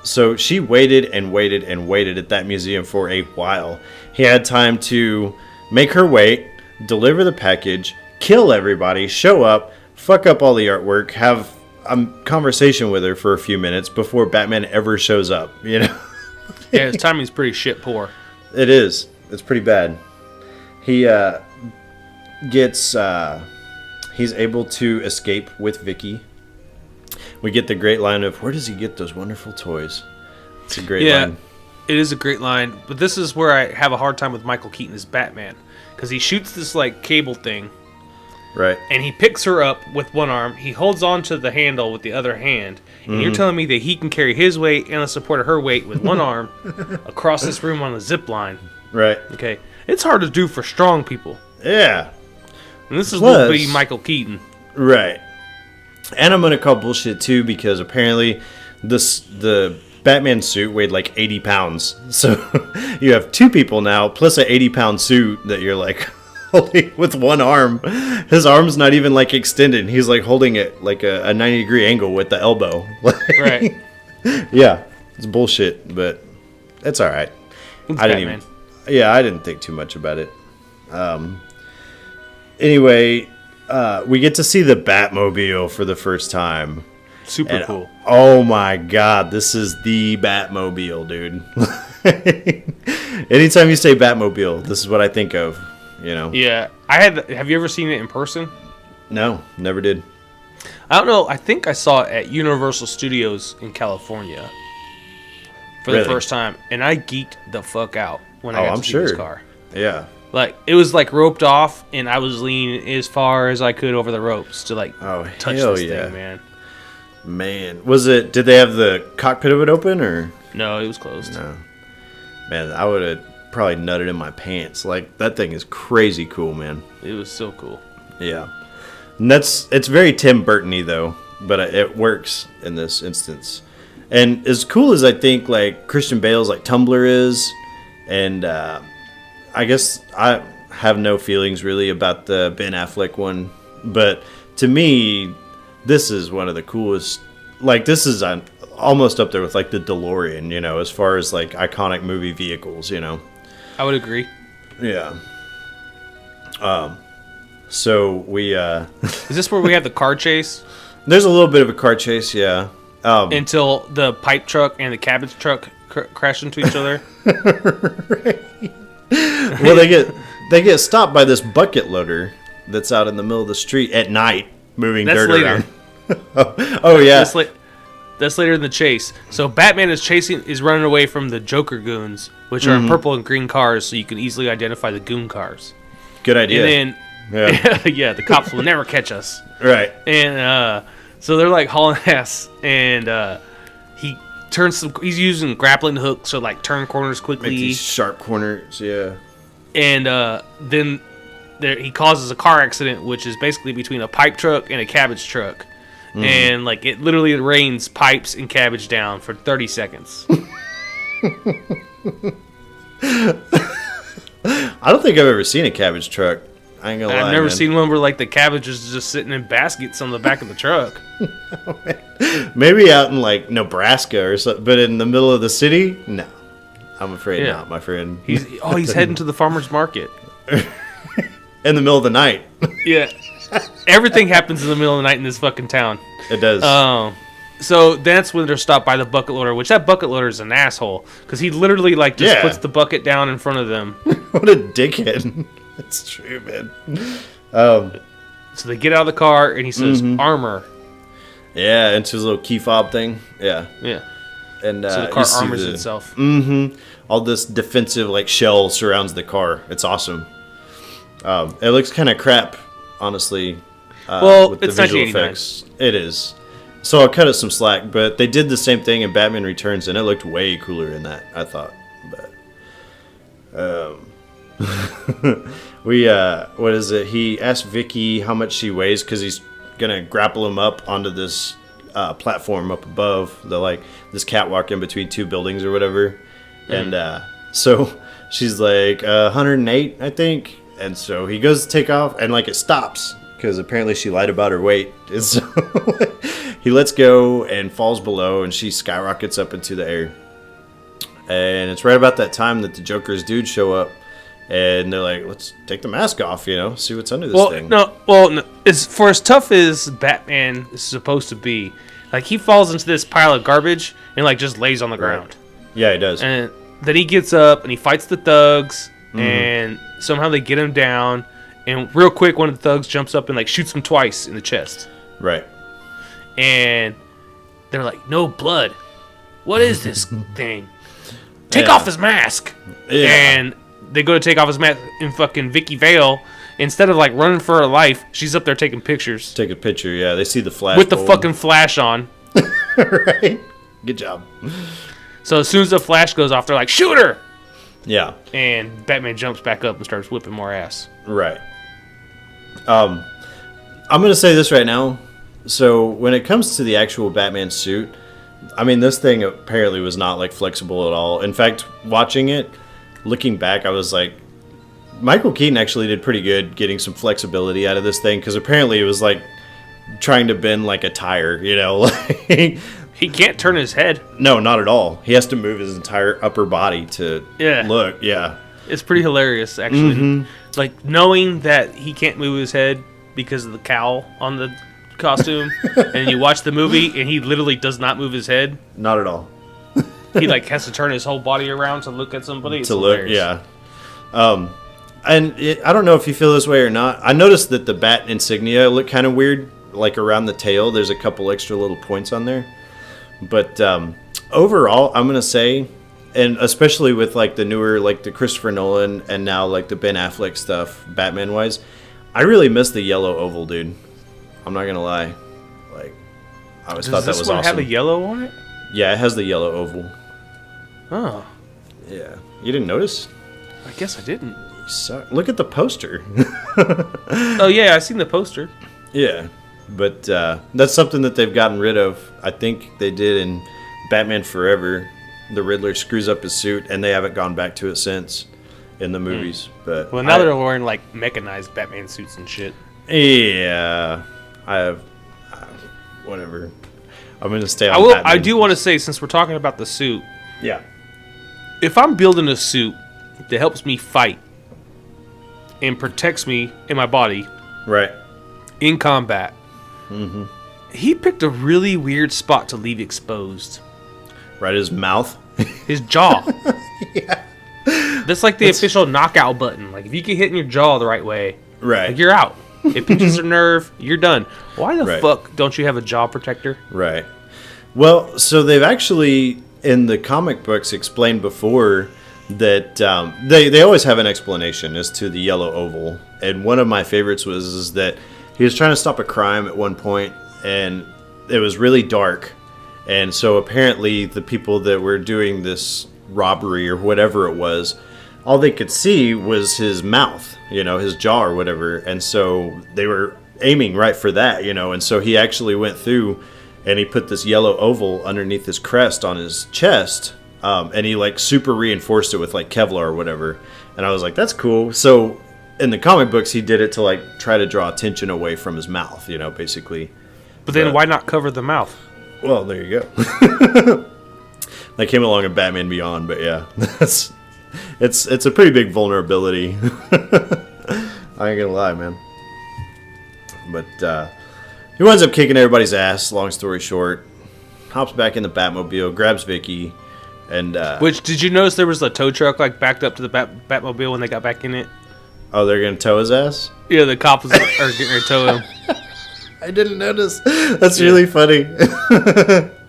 so she waited and waited and waited at that museum for a while. He had time to make her wait, deliver the package, kill everybody, show up, fuck up all the artwork, have a conversation with her for a few minutes before Batman ever shows up, you know? Yeah, his timing's pretty shit poor. It is. It's pretty bad. He he's able to escape with Vicky. We get the great line of, where does he get those wonderful toys? It's a great line. It is a great line, but this is where I have a hard time with Michael Keaton as Batman, because he shoots this like cable thing, right? And he picks her up with one arm. He holds on to the handle with the other hand, and you're telling me that he can carry his weight and the support of her weight with one arm across this room on a zip line, right? Okay, it's hard to do for strong people. Yeah, and this is will be Michael Keaton, right? And I'm gonna call bullshit too, because apparently the Batman suit weighed like 80 pounds. So you have two people now, plus an 80-pound suit that you're like holding with one arm. His arm's not even like extended. He's like holding it like a 90-degree angle with the elbow. Right. Yeah, it's bullshit, but it's all right. It's Batman. I didn't think too much about it. Anyway, we get to see the Batmobile for the first time. Super cool. Oh my god, this is the Batmobile, dude. Anytime you say Batmobile, this is what I think of, you know. Yeah. Have you ever seen it in person? No, never did. I don't know. I think I saw it at Universal Studios in California for the first time, and I geeked the fuck out when I got to see this car. Yeah. Like, it was like roped off, and I was leaning as far as I could over the ropes to like touch this thing, man. Man, did they have the cockpit of it open, or? No, it was closed. No. Man, I would have probably nutted in my pants. Like, that thing is crazy cool, man. It was so cool. Yeah. And it's very Tim Burton-y, though, but it works in this instance. And as cool as I think, like, Christian Bale's, like, Tumblr is, and I guess I have no feelings, really, about the Ben Affleck one, but to me, this is one of the coolest. Like, this is almost up there with like the DeLorean, you know, as far as like iconic movie vehicles, you know. I would agree. Yeah. So we Is this where we have the car chase? There's a little bit of a car chase, yeah. Until the pipe truck and the cabbage truck crash into each other. Right. Well, they get stopped by this bucket loader that's out in the middle of the street at night, moving dirt around. Oh yeah. That's later in the chase. So Batman is running away from the Joker goons, which are in purple and green cars, so you can easily identify the goon cars. Good idea. And then, yeah, the cops will never catch us. Right. And so they're like hauling ass, and he's using grappling hooks to like turn corners quickly. Make these sharp corners, yeah. And then he causes a car accident, which is basically between a pipe truck and a cabbage truck. And like it literally rains pipes and cabbage down for 30 seconds. I don't think I've ever seen a cabbage truck. I ain't gonna lie. I've never seen one where like the cabbage is just sitting in baskets on the back of the truck. Maybe out in like Nebraska or something, but in the middle of the city, no. I'm afraid not, my friend. He's heading to the farmer's market. In the middle of the night. Yeah. Everything happens in the middle of the night in this fucking town. It does. So that's when they're stopped by the bucket loader, which that bucket loader is an asshole. Because he literally like just puts the bucket down in front of them. What a dickhead. That's true, man. So they get out of the car and he says, armor. Yeah, into his little key fob thing. Yeah. Yeah. And so the car armors itself. All this defensive like shell surrounds the car. It's awesome. It looks kind of crap, honestly. With it's the visual effects. It is. So I'll cut it some slack, but they did the same thing in Batman Returns, and it looked way cooler in that, I thought. But what is it? He asked Vicky how much she weighs because he's gonna grapple him up onto this platform up above this catwalk in between two buildings or whatever. And so she's like 108, I think. And so he goes to take off, and like it stops because apparently she lied about her weight. And so he lets go and falls below, and she skyrockets up into the air. And it's right about that time that the Joker's dudes show up, and they're like, "Let's take the mask off, see what's under this thing." No. It's for as tough as Batman is supposed to be. Like he falls into this pile of garbage and like just lays on the ground. Yeah, he does. And then he gets up and he fights the thugs, and somehow they get him down. And real quick, one of the thugs jumps up and like shoots him twice in the chest. Right. And they're like, "No blood." what is this thing? Take Yeah. off his mask. Yeah. And they go to take off his mask, and fucking Vicky Vale, instead of like running for her life, she's up there taking pictures Take a picture, yeah. They see the flash with the bulb. fucking flash on. Right? Good job. So as soon as the flash goes off, they're like, shoot her! Yeah, And Batman jumps back up and starts whipping more ass. right. I'm going to say this right now. So when it comes to the actual Batman suit, I mean, this thing apparently was not like flexible at all. In fact, watching it, looking back, I was like, Michael Keaton actually did pretty good getting some flexibility out of this thing, because apparently it was like trying to bend like a tire, you know? Like, He can't turn his head. no, not at all. He has to move his entire upper body to look. Yeah. It's pretty hilarious, actually. Like, knowing that he can't move his head because of the cowl on the costume, and you watch the movie, and he literally does not move his head. Not at all. He, like, has to turn his whole body around to look at somebody. It's To look, hilarious. yeah. I don't know if you feel this way or not. I noticed that the bat insignia look kind of weird, like around the tail. There's a couple extra little points on there. But overall, I'm gonna say, and especially with like the newer, like the Christopher Nolan and now like the Ben Affleck stuff, Batman wise, I really miss the yellow oval, dude. I'm not gonna lie. Like, I always thought that was Does this one awesome. have a yellow on it? Yeah, it has the yellow oval. Oh, Yeah, you didn't notice? I guess I didn't. You suck. Look at the poster. Oh, yeah, I seen the poster. Yeah, but that's something that they've gotten rid of. I think they did in Batman Forever. The Riddler screws up his suit, and they haven't gone back to it since in the movies. But Well, now they're wearing, like, mechanized Batman suits and shit. yeah, I have whatever. I'm gonna stay on. Batman. I do want to say, since we're talking about the suit, Yeah, if I'm building a suit that helps me fight and protects me in my body right. in combat, he picked a really weird spot to leave exposed. Right, his mouth. His jaw. Yeah. That's like the official knockout button. Like, if you get hit in your jaw the right way, Right. like, you're out. It pinches a nerve, you're done. Why the Right. fuck don't you have a jaw protector? Right. Well, so they've actually in the comic books explained before that they always have an explanation as to the yellow oval, and one of my favorites was that he was trying to stop a crime at one point, and it was really dark, and so apparently the people that were doing this robbery or whatever it was, all they could see was his mouth, you know, his jaw or whatever, and so they were aiming right for that, you know, and so he actually went through and he put this yellow oval underneath his crest on his chest, and he like super reinforced it with like Kevlar or whatever, and I was like, that's cool. So in the comic books he did it to like try to draw attention away from his mouth, you know, basically. But then why not cover the mouth? Well, there you go. That came along in Batman Beyond, but yeah, it's a pretty big vulnerability. I ain't gonna lie, man. But he winds up kicking everybody's ass. Long story short, hops back in the Batmobile, grabs Vicky, and Which, did you notice there was a tow truck like backed up to the Batmobile when they got back in it? oh, they're gonna tow his ass. Yeah, the cop was getting ready to tow him. I didn't notice. That's really funny.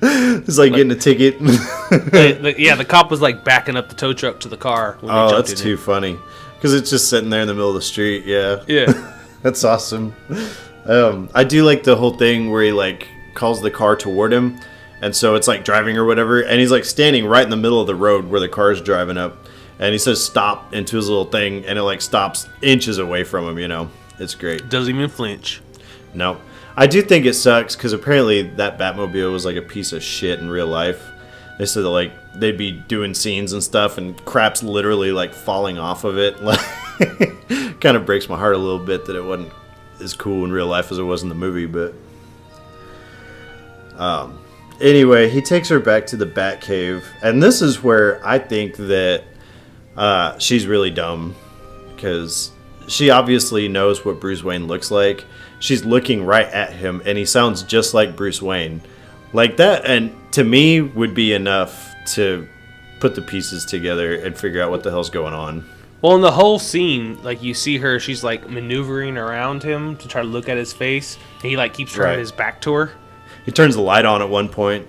It's like getting a ticket. The cop was like backing up the tow truck to the car. When they Oh, jumped that's in too it. funny. Because it's just sitting there in the middle of the street. Yeah. Yeah. That's awesome. I do like the whole thing where he like calls the car toward him, and so it's like driving or whatever, and he's like standing right in the middle of the road where the car's driving up, and he says stop into his little thing, and it like stops inches away from him. You know, it's great. Doesn't even flinch. No, I do think it sucks because apparently that Batmobile was like a piece of shit in real life. They said that like they'd be doing scenes and stuff, and crap's literally like falling off of it. Like, kind of breaks my heart a little bit that it wasn't as cool in real life as it was in the movie. But anyway, he takes her back to the Batcave, and this is where I think that she's really dumb, because she obviously knows what Bruce Wayne looks like. She's looking right at him, and he sounds just like Bruce Wayne. Like that, and to me, would be enough to put the pieces together and figure out what the hell's going on. Well, in the whole scene, like, you see her, she's like maneuvering around him to try to look at his face, and he like keeps turning Right. his back to her. He turns the light on at one point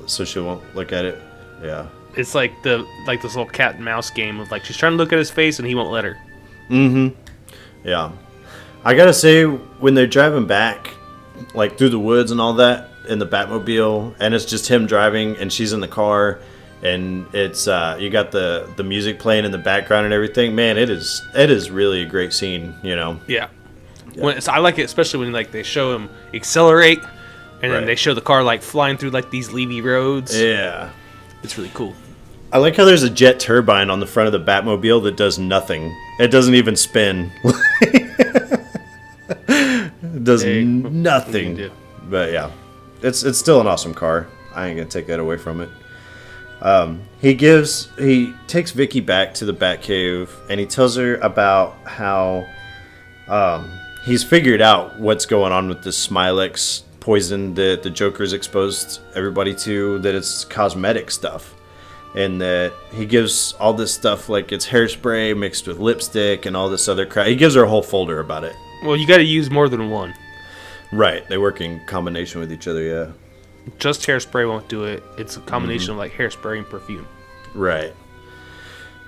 so she won't look at it. Yeah. It's like this little cat and mouse game of like she's trying to look at his face and he won't let her. Mm-hmm. Yeah. I gotta say, when they're driving back, like through the woods and all that in the Batmobile, and it's just him driving and she's in the car, and it's you got the music playing in the background and everything. Man, it is really a great scene, you know. Yeah. I like it, especially when like they show him accelerate, and then they show the car like flying through like these leafy roads. Yeah. It's really cool. I like how there's a jet turbine on the front of the Batmobile that does nothing. It doesn't even spin. It does nothing. But yeah, it's still an awesome car. I ain't gonna take that away from it. He takes Vicky back to the Batcave, and he tells her about how he's figured out what's going on with this Smilex poison that the Joker's exposed everybody to, that it's cosmetic stuff. And that he gives all this stuff, like it's hairspray mixed with lipstick and all this other crap. He gives her a whole folder about it. Well, you got to use more than one. Right. They work in combination with each other, yeah. Just hairspray won't do it. It's a combination of like hairspray and perfume. Right.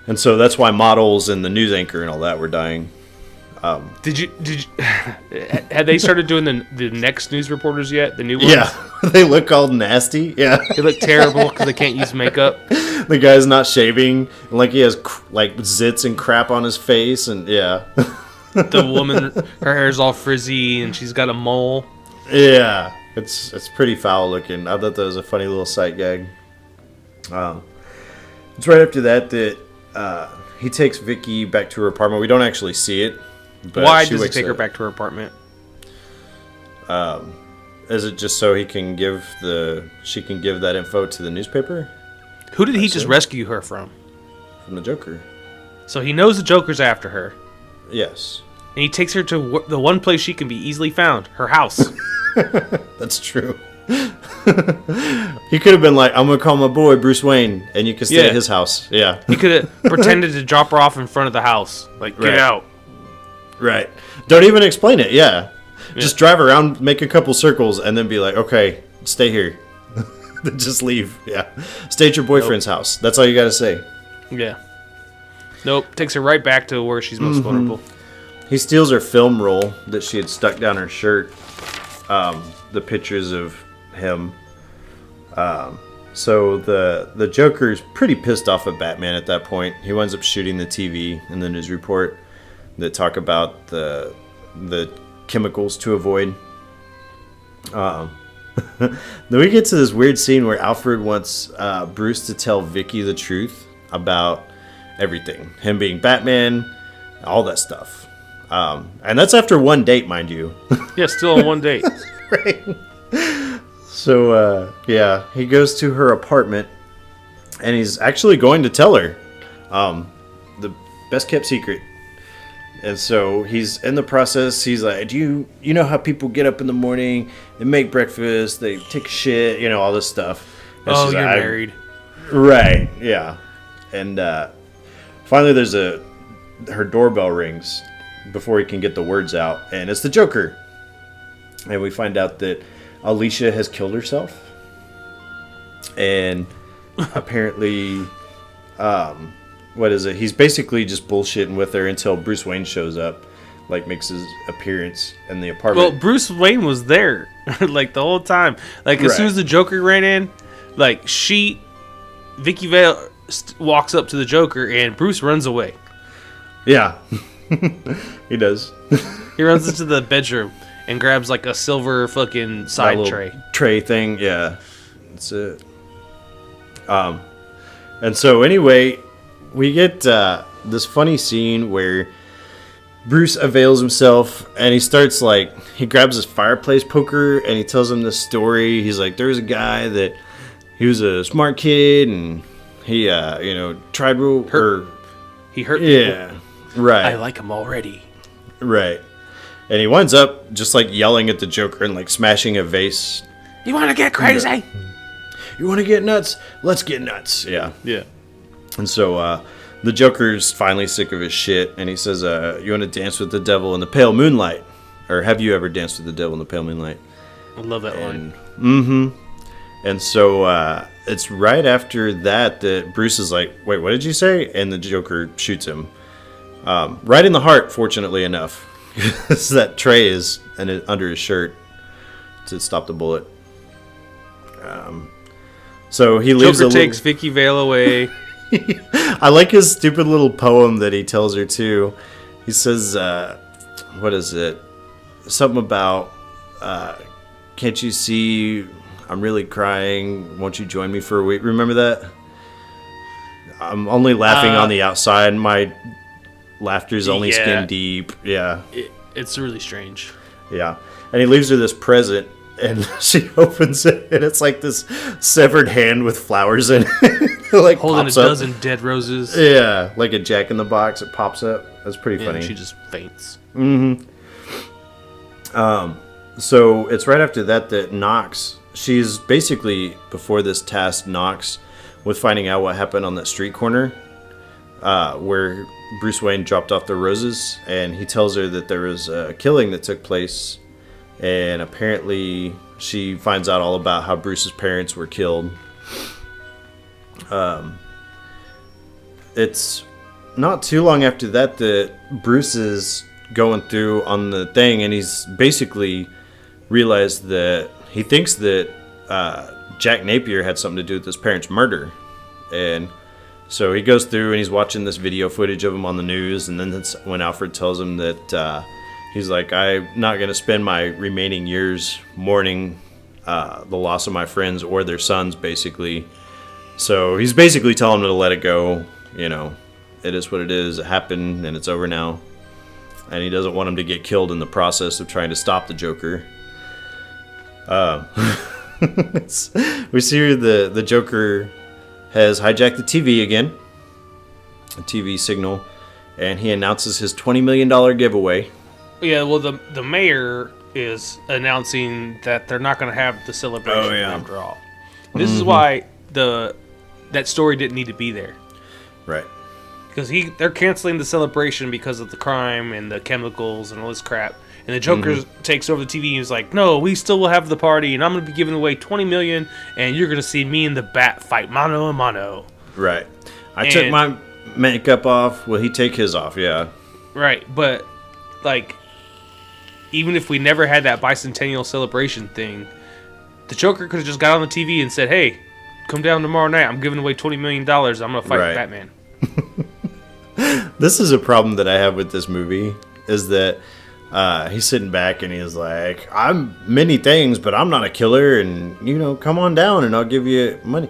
And so that's why models and the news anchor and all that were dying. Did you had they started doing the next news reporters yet? The new ones? Yeah. They look all nasty. Yeah. They look terrible because they can't use makeup. The guy's not shaving. And like he has like zits and crap on his face. And yeah. The woman, her hair's all frizzy and she's got a mole. Yeah. It's pretty foul looking. I thought that was a funny little sight gag. It's right after that he takes Vicky back to her apartment. We don't actually see it. But why does he take her back to her apartment? Is it just so she can give that info to the newspaper? Who did he just rescue her from? From the Joker. So he knows the Joker's after her. Yes. And he takes her to the one place she can be easily found, her house. That's true. He could have been like, I'm going to call my boy Bruce Wayne, and you can stay at his house. Yeah. He could have pretended to drop her off in front of the house. Like, get out. Right. Don't even explain it. Yeah. Just drive around, make a couple circles, and then be like, okay, stay here. Then just leave. Yeah. Stay at your boyfriend's house. That's all you got to say. Yeah. Nope. Takes her right back to where she's most vulnerable. He steals her film roll that she had stuck down her shirt. The pictures of him. So the Joker's pretty pissed off at Batman at that point. He winds up shooting the TV in the news report that talk about the chemicals to avoid. Then we get to this weird scene where Alfred wants Bruce to tell Vicky the truth about everything. Him being Batman, all that stuff. And that's after one date, mind you. Yeah, still on one date. Right. So, he goes to her apartment, and he's actually going to tell her the best kept secret. And so he's in the process. He's like, do you know how people get up in the morning, they make breakfast, they take a shit, all this stuff. And you're married. Right, yeah. And finally her doorbell rings before he can get the words out, and it's the Joker. And we find out that Alicia has killed herself. And apparently, what is it? He's basically just bullshitting with her until Bruce Wayne shows up, like makes his appearance in the apartment. Well, Bruce Wayne was there, like the whole time. Like as soon as the Joker ran in, like Vicky Vale walks up to the Joker and Bruce runs away. Yeah, he does. He runs into the bedroom and grabs like a silver fucking side tray thing. Yeah, that's it. And so anyway, we get this funny scene where Bruce avails himself and he starts he grabs his fireplace poker and he tells him this story. He's like, there's a guy that he was a smart kid and he tried he hurt yeah people. Right. I like him already. Right. And he winds up just yelling at the Joker and smashing a vase. You want to get crazy? You want to get nuts? Let's get nuts. Yeah. Yeah. And so the Joker's finally sick of his shit, and he says, you want to dance with the devil in the pale moonlight? Or have you ever danced with the devil in the pale moonlight? I love that line. And so it's right after that Bruce is like, wait, what did you say? And the Joker shoots him. Right in the heart, fortunately enough. Because that tray is under his shirt to stop the bullet. So he leaves Joker takes Vicky Vale away. I like his stupid little poem that he tells her too. He says, what is it? Something about, can't you see I'm really crying? Won't you join me for a week? Remember that? I'm only laughing on the outside. My laughter's only skin deep. Yeah. It's really strange. Yeah. And he leaves her this present, and she opens it, and it's like this severed hand with flowers in it. Like holding a dozen dead roses. Yeah, like a Jack in the Box. It pops up. That's pretty funny. And she just faints. Mm-hmm. So it's right after that Knox, she's basically, before this task, Knox with finding out what happened on that street corner where Bruce Wayne dropped off the roses, and he tells her that there was a killing that took place, and apparently she finds out all about how Bruce's parents were killed. It's not too long after that Bruce is going through on the thing, and he's basically realized that he thinks that Jack Napier had something to do with his parents' murder. And so he goes through and he's watching this video footage of him on the news, and then that's when Alfred tells him that he's like, I'm not going to spend my remaining years mourning the loss of my friends or their sons, basically. So he's basically telling him to let it go. You know, it is what it is. It happened and it's over now. And he doesn't want him to get killed in the process of trying to stop the Joker. We see here the Joker has hijacked the TV again, a TV signal, and he announces his $20 million giveaway. Yeah, well, the mayor is announcing that they're not going to have the celebration after all. This is why that story didn't need to be there. Right. Because they're canceling the celebration because of the crime and the chemicals and all this crap. And the Joker takes over the TV and is like, no, we still will have the party, and I'm going to be giving away $20 million, and you're going to see me and the Bat fight mano a mano. Right. I took my makeup off. Will he take his off? Yeah. Right. But, like, even if we never had that bicentennial celebration thing, the Joker could have just got on the TV and said, hey, come down tomorrow night. I'm giving away $20 million. I'm going to fight Batman. This is a problem that I have with this movie, is that he's sitting back and he's like, I'm many things, but I'm not a killer, and, you know, come on down and I'll give you money.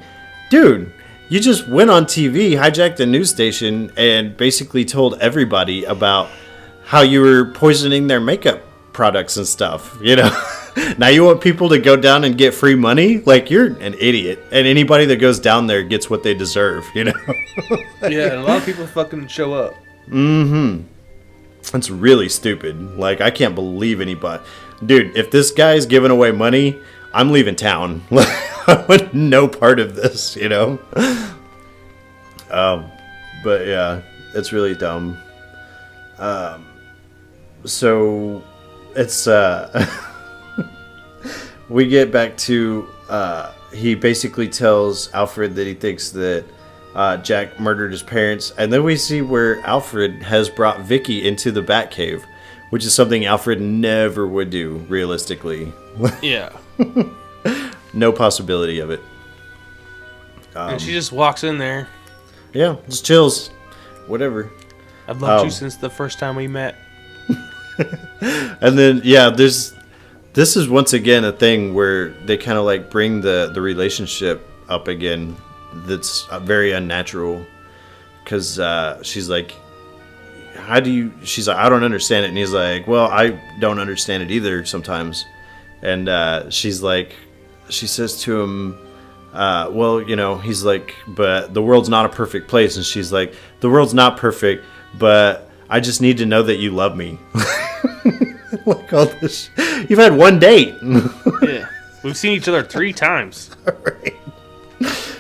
Dude, you just went on TV, hijacked a news station, and basically told everybody about how you were poisoning their makeup products and stuff, you know? Now you want people to go down and get free money? Like, you're an idiot. And anybody that goes down there gets what they deserve, you know? Yeah, and a lot of people fucking show up. Mm-hmm. It's really stupid. Like, I can't believe anybody. Dude, if this guy's giving away money, I'm leaving town. I want no part of this, you know? But yeah, it's really dumb. So it's we get back to he basically tells Alfred that he thinks that Jack murdered his parents, and then we see where Alfred has brought Vicky into the Batcave, which is something Alfred never would do realistically. Yeah. No possibility of it. And she just walks in there. Yeah, just chills. Whatever. I've loved you since the first time we met. And then, yeah, this is once again a thing where they kind of like bring the relationship up again that's very unnatural. Because she's like, she's like, I don't understand it. And he's like, well, I don't understand it either sometimes. And she's like, she says to him, well, you know, he's like, but the world's not a perfect place. And she's like, the world's not perfect, but I just need to know that you love me. Like all this. You've had one date. Yeah. We've seen each other 3 times. Right.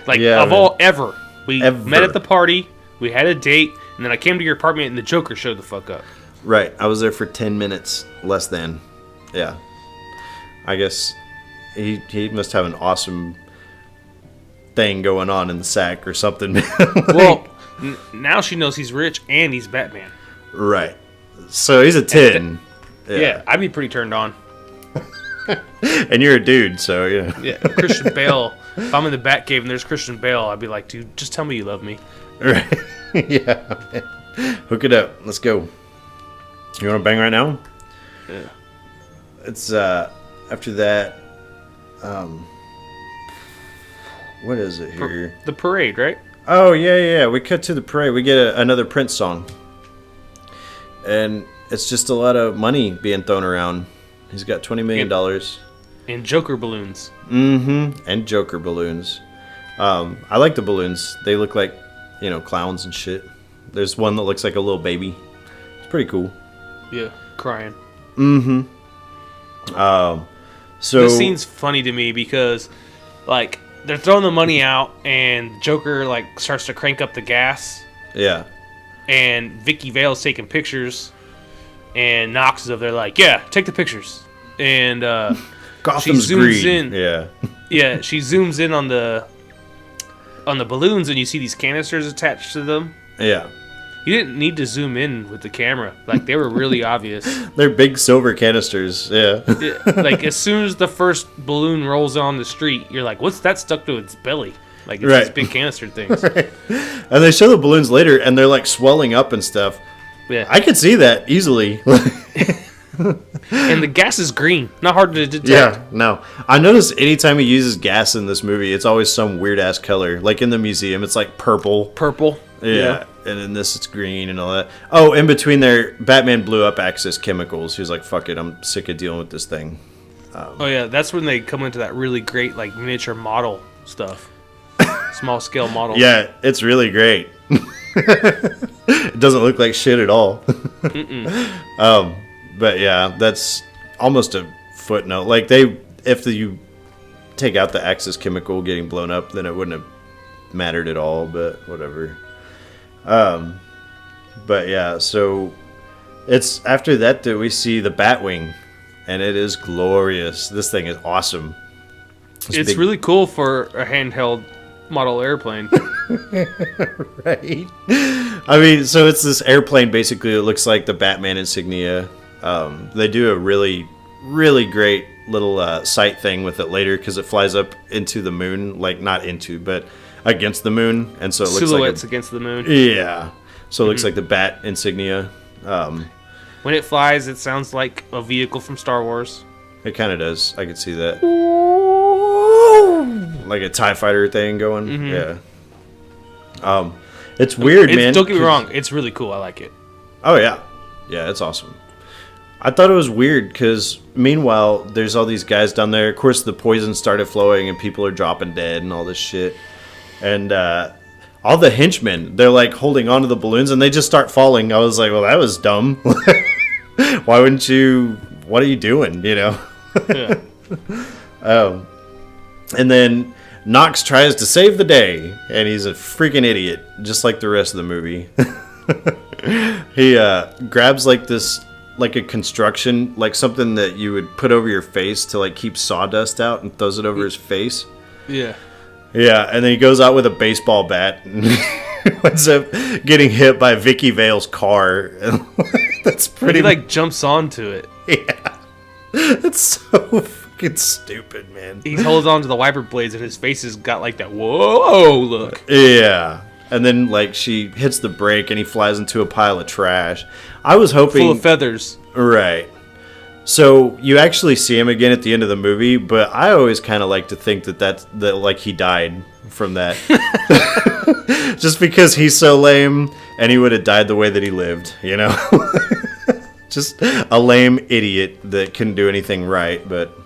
Like, yeah, all ever. We met at the party, we had a date, and then I came to your apartment and the Joker showed the fuck up. Right. I was there for 10 minutes, less than. Yeah. I guess he must have an awesome thing going on in the sack or something. Well, now she knows he's rich and he's Batman. Right. So he's a 10. Yeah, I'd be pretty turned on. And you're a dude, so yeah. Yeah, Christian Bale. If I'm in the Batcave and there's Christian Bale, I'd be like, dude, just tell me you love me. Right. Yeah, man. Hook it up. Let's go. You want to bang right now? Yeah. It's after that. What is it here? The parade, right? Oh yeah. We cut to the parade. We get another Prince song, and it's just a lot of money being thrown around. He's got $20 million. And Joker balloons. Mm-hmm. And Joker balloons. I like the balloons. They look like, clowns and shit. There's one that looks like a little baby. It's pretty cool. Yeah, crying. Mm-hmm. So this scene's funny to me because, like, they're throwing the money out and Joker, like, starts to crank up the gas. Yeah. And Vicky Vale's taking pictures. And Knox is over there like, yeah, take the pictures. And Gotham's she zooms green. in. Yeah. Yeah, she zooms in on the balloons and you see these canisters attached to them. Yeah. You didn't need to zoom in with the camera. Like, they were really obvious. They're big silver canisters. Yeah. Like, as soon as the first balloon rolls on the street, you're like, what's that stuck to its belly? Like, it's Right. these big canister things. Right. And they show the balloons later, and they're, like, swelling up and stuff. Yeah. I could see that easily. And the gas is green. Not hard to detect. Yeah, no. I notice anytime he uses gas in this movie, it's always some weird-ass color. Like in the museum, it's like purple. Purple. Yeah. And in this, it's green and all that. Oh, in between there, Batman blew up Axis Chemicals. He was like, fuck it, I'm sick of dealing with this thing. Oh, yeah, that's when they come into that really great, like, miniature model stuff. Small-scale model. Yeah, it's really great. It doesn't look like shit at all. But yeah, that's almost a footnote. Like if you take out the Axis Chemical getting blown up, then it wouldn't have mattered at all. But whatever. But yeah, so it's after that we see the Batwing, and it is glorious. This thing is awesome. It's really cool for a handheld model airplane. Right. I mean, so it's this airplane basically. It looks like the Batman insignia. They do a really, really great little sight thing with it later because it flies up into the moon, like not into, but against the moon, and so it looks silhouettes like against the moon. Yeah. So it looks like the Bat insignia. When it flies, it sounds like a vehicle from Star Wars. It kind of does. I could see that. Like a TIE fighter thing going. Mm-hmm. Yeah. It's weird, man. Don't get me wrong. It's really cool. I like it. Oh, yeah. Yeah, it's awesome. I thought it was weird because, meanwhile, there's all these guys down there. Of course, the poison started flowing and people are dropping dead and all this shit. And all the henchmen, they're like holding onto the balloons and they just start falling. I was like, well, that was dumb. Why wouldn't you? What are you doing? Yeah. And then Knox tries to save the day, and he's a freaking idiot, just like the rest of the movie. He grabs like this, like a construction, like something that you would put over your face to like keep sawdust out, and throws it over his face. Yeah. Yeah, and then he goes out with a baseball bat and ends up getting hit by Vicky Vale's car. That's pretty. He like jumps onto it. Yeah, it's so fucking stupid, man. He holds on to the wiper blades, and his face has got like that whoa look. Yeah, and then like she hits the brake, and he flies into a pile of trash. I was hoping Full of feathers. Right. So you actually see him again at the end of the movie, but I always kind of like to think that like he died from that, just because he's so lame, and he would have died the way that he lived, just a lame idiot that couldn't do anything right. But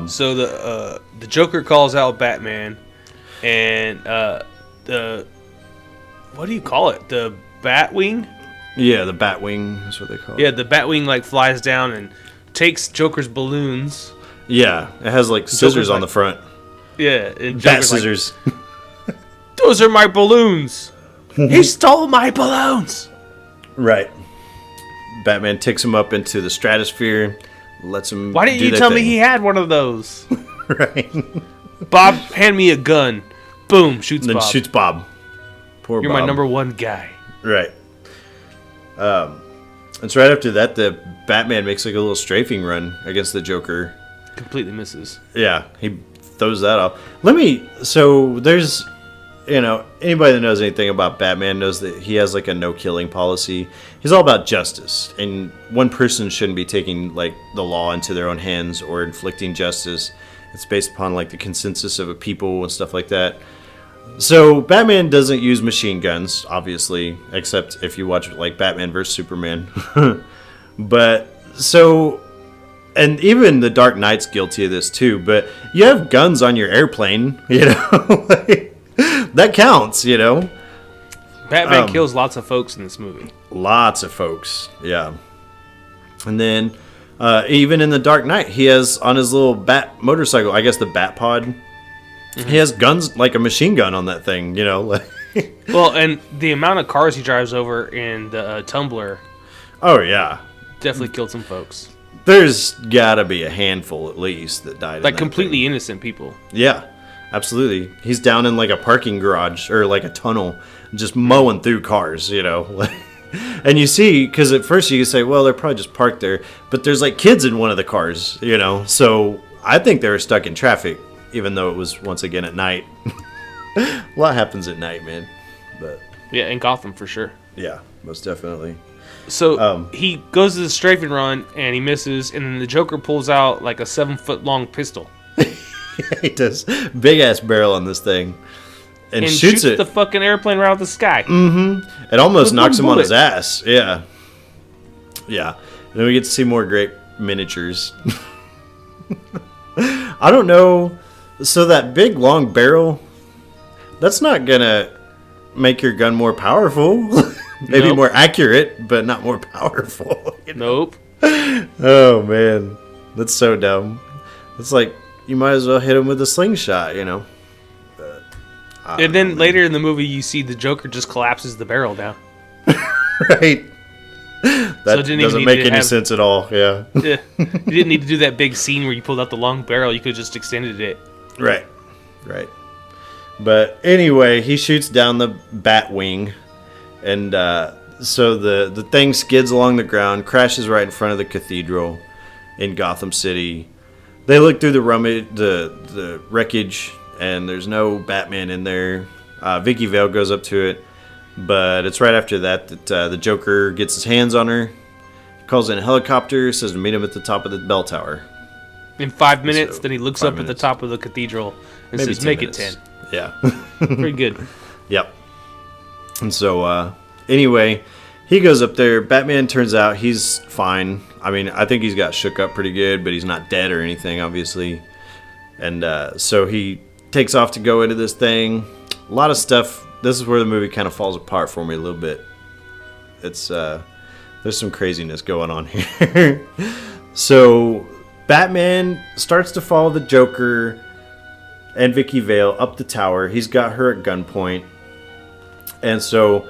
so the Joker calls out Batman, and the what do you call it? The Batwing. Yeah, the Batwing is what they call it. Yeah, the Batwing like flies down and takes Joker's balloons. Yeah, it has like scissors on the front. Yeah, and Bat Joker's scissors. Like, those are my balloons. He stole my balloons. Right. Batman takes him up into the stratosphere, lets him. Why didn't you tell me he had one of those? Right. Bob, hand me a gun. Boom, shoots and then Bob. shoots Bob. Poor You're Bob. my number one guy. Right. It's right after that the Batman makes like a little strafing run against the Joker. Completely misses. Yeah, he throws that off. So there's, anybody that knows anything about Batman knows that he has like a no killing policy. He's all about justice, and one person shouldn't be taking like the law into their own hands or inflicting justice. It's based upon like the consensus of a people and stuff like that. So Batman doesn't use machine guns, obviously, except if you watch like Batman vs Superman. And even the Dark Knight's guilty of this too. But you have guns on your airplane, that counts, Batman kills lots of folks in this movie. Lots of folks, yeah. And then even in the Dark Knight, he has on his little bat motorcycle, I guess the Bat Pod. He has guns, like a machine gun on that thing, Well, and the amount of cars he drives over in the Tumbler. Oh, yeah. Definitely killed some folks. There's gotta be a handful at least that died. Like completely innocent people. Yeah, absolutely. He's down in like a parking garage or like a tunnel, just mowing through cars, And you see, because at first you say, well, they're probably just parked there. But there's like kids in one of the cars, So I think they were stuck in traffic. Even though it was once again at night. A lot happens at night, man. But yeah, in Gotham for sure. Yeah, most definitely. So he goes to the strafing run and he misses, and then the Joker pulls out like a 7-foot long pistol. He does. Big ass barrel on this thing. And shoots it. The fucking airplane right out of the sky. Mm-hmm. It almost knocks him on his ass. Yeah. Yeah. And then we get to see more great miniatures. I don't know. So that big long barrel, that's not gonna make your gun more powerful. Maybe more accurate, but not more powerful. Nope. Oh man, that's so dumb. It's like you might as well hit him with a slingshot, But, and then later in the movie, you see the Joker just collapses the barrel down. Right. That doesn't make any sense at all. Yeah. You didn't need to do that big scene where you pulled out the long barrel. You could have just extended it. Right. But anyway, he shoots down the bat wing, and so the thing skids along the ground, crashes right in front of the cathedral in Gotham City. They look through the wreckage, and there's no Batman in there. Vicky Vale goes up to it, but it's right after that the Joker gets his hands on her, calls in a helicopter, says to meet him at the top of the bell tower. In 5 minutes, then he looks up at the top of the cathedral and Maybe says, make minutes. it 10. Yeah. Pretty good. Yep. And so, anyway, he goes up there. Batman turns out he's fine. I mean, I think he's got shook up pretty good, but he's not dead or anything, obviously. And so he takes off to go into this thing. A lot of stuff. This is where the movie kind of falls apart for me a little bit. It's there's some craziness going on here. So Batman starts to follow the Joker and Vicky Vale up the tower. He's got her at gunpoint. And so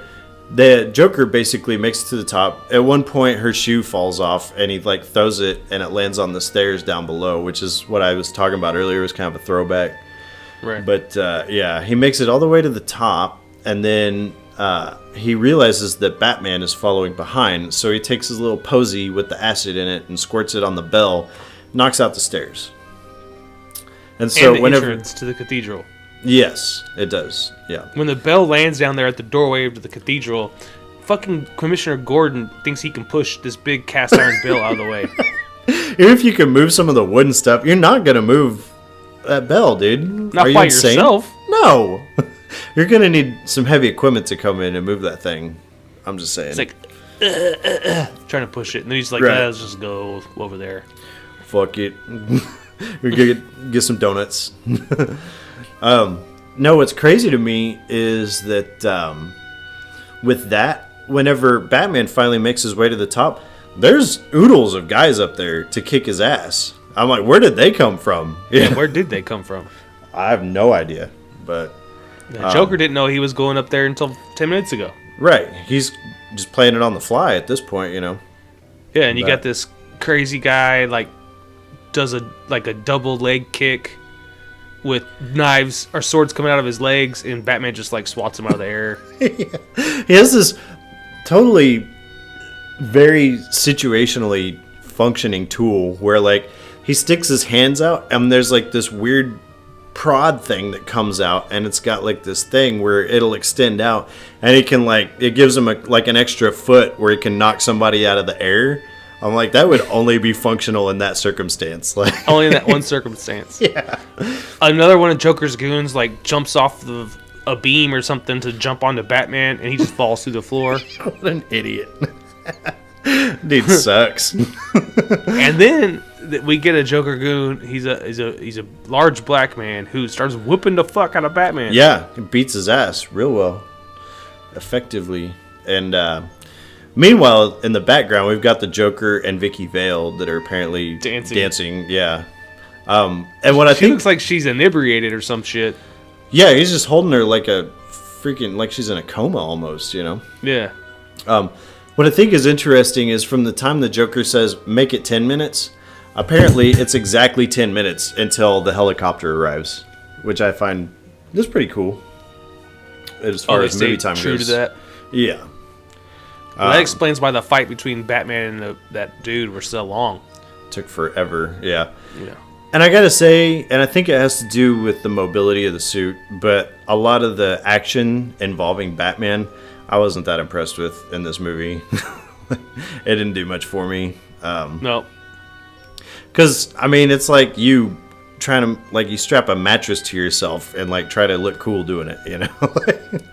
the Joker basically makes it to the top. At one point, her shoe falls off, and he like throws it, and it lands on the stairs down below, which is what I was talking about earlier. It was kind of a throwback. Right. But yeah, he makes it all the way to the top, and then he realizes that Batman is following behind. So he takes his little posy with the acid in it and squirts it on the bell, knocks out the stairs. And so and the whenever entrance to the cathedral. Yes, it does. Yeah. When the bell lands down there at the doorway of the cathedral, fucking Commissioner Gordon thinks he can push this big cast iron bell out of the way. Even if you can move some of the wooden stuff, you're not gonna move that bell, dude. Not Are you by insane? yourself. No. You're gonna need some heavy equipment to come in and move that thing. I'm just saying. It's like trying to push it, and then he's like, Right. let's just go over there. Fuck it. We get some donuts. No, what's crazy to me is that with that, whenever Batman finally makes his way to the top, there's oodles of guys up there to kick his ass. I'm like, where did they come from? Yeah, where did they come from? I have no idea, but The Joker didn't know he was going up there until 10 minutes ago. right, he's just playing it on the fly at this point, you know. Yeah, and you got this crazy guy like does a double leg kick with knives or swords coming out of his legs, and Batman just like swats him out of the air. He has this totally very situationally functioning tool where like he sticks his hands out and there's like this weird prod thing that comes out, and it's got like this thing where it'll extend out, and he can like, it gives him like an extra foot where he can knock somebody out of the air. I'm like, that would only be functional in that circumstance. Like only in that one circumstance. Yeah. Another one of Joker's goons like jumps off a beam or something to jump onto Batman, and he just falls through the floor. What an idiot. Dude sucks. And then we get a Joker goon. He's a large black man who starts whooping the fuck out of Batman. Yeah, he beats his ass real well, effectively. And meanwhile, in the background, we've got the Joker and Vicky Vale that are apparently dancing. Yeah. And what I think, looks like she's inebriated or some shit. Yeah, he's just holding her like a freaking, like she's in a coma almost, you know. Yeah. What I think is interesting is from the time the Joker says, make it 10 minutes, apparently it's exactly 10 minutes until the helicopter arrives, which I find is pretty cool as far as movie time true goes. To that. Yeah. Well, that explains why the fight between Batman and that dude were so long. Took forever, yeah. Yeah. And I gotta say, and I think it has to do with the mobility of the suit, but a lot of the action involving Batman, I wasn't that impressed with in this movie. It didn't do much for me. No. Because, I mean, it's like you trying to, like, you strap a mattress to yourself and, like, try to look cool doing it, you know?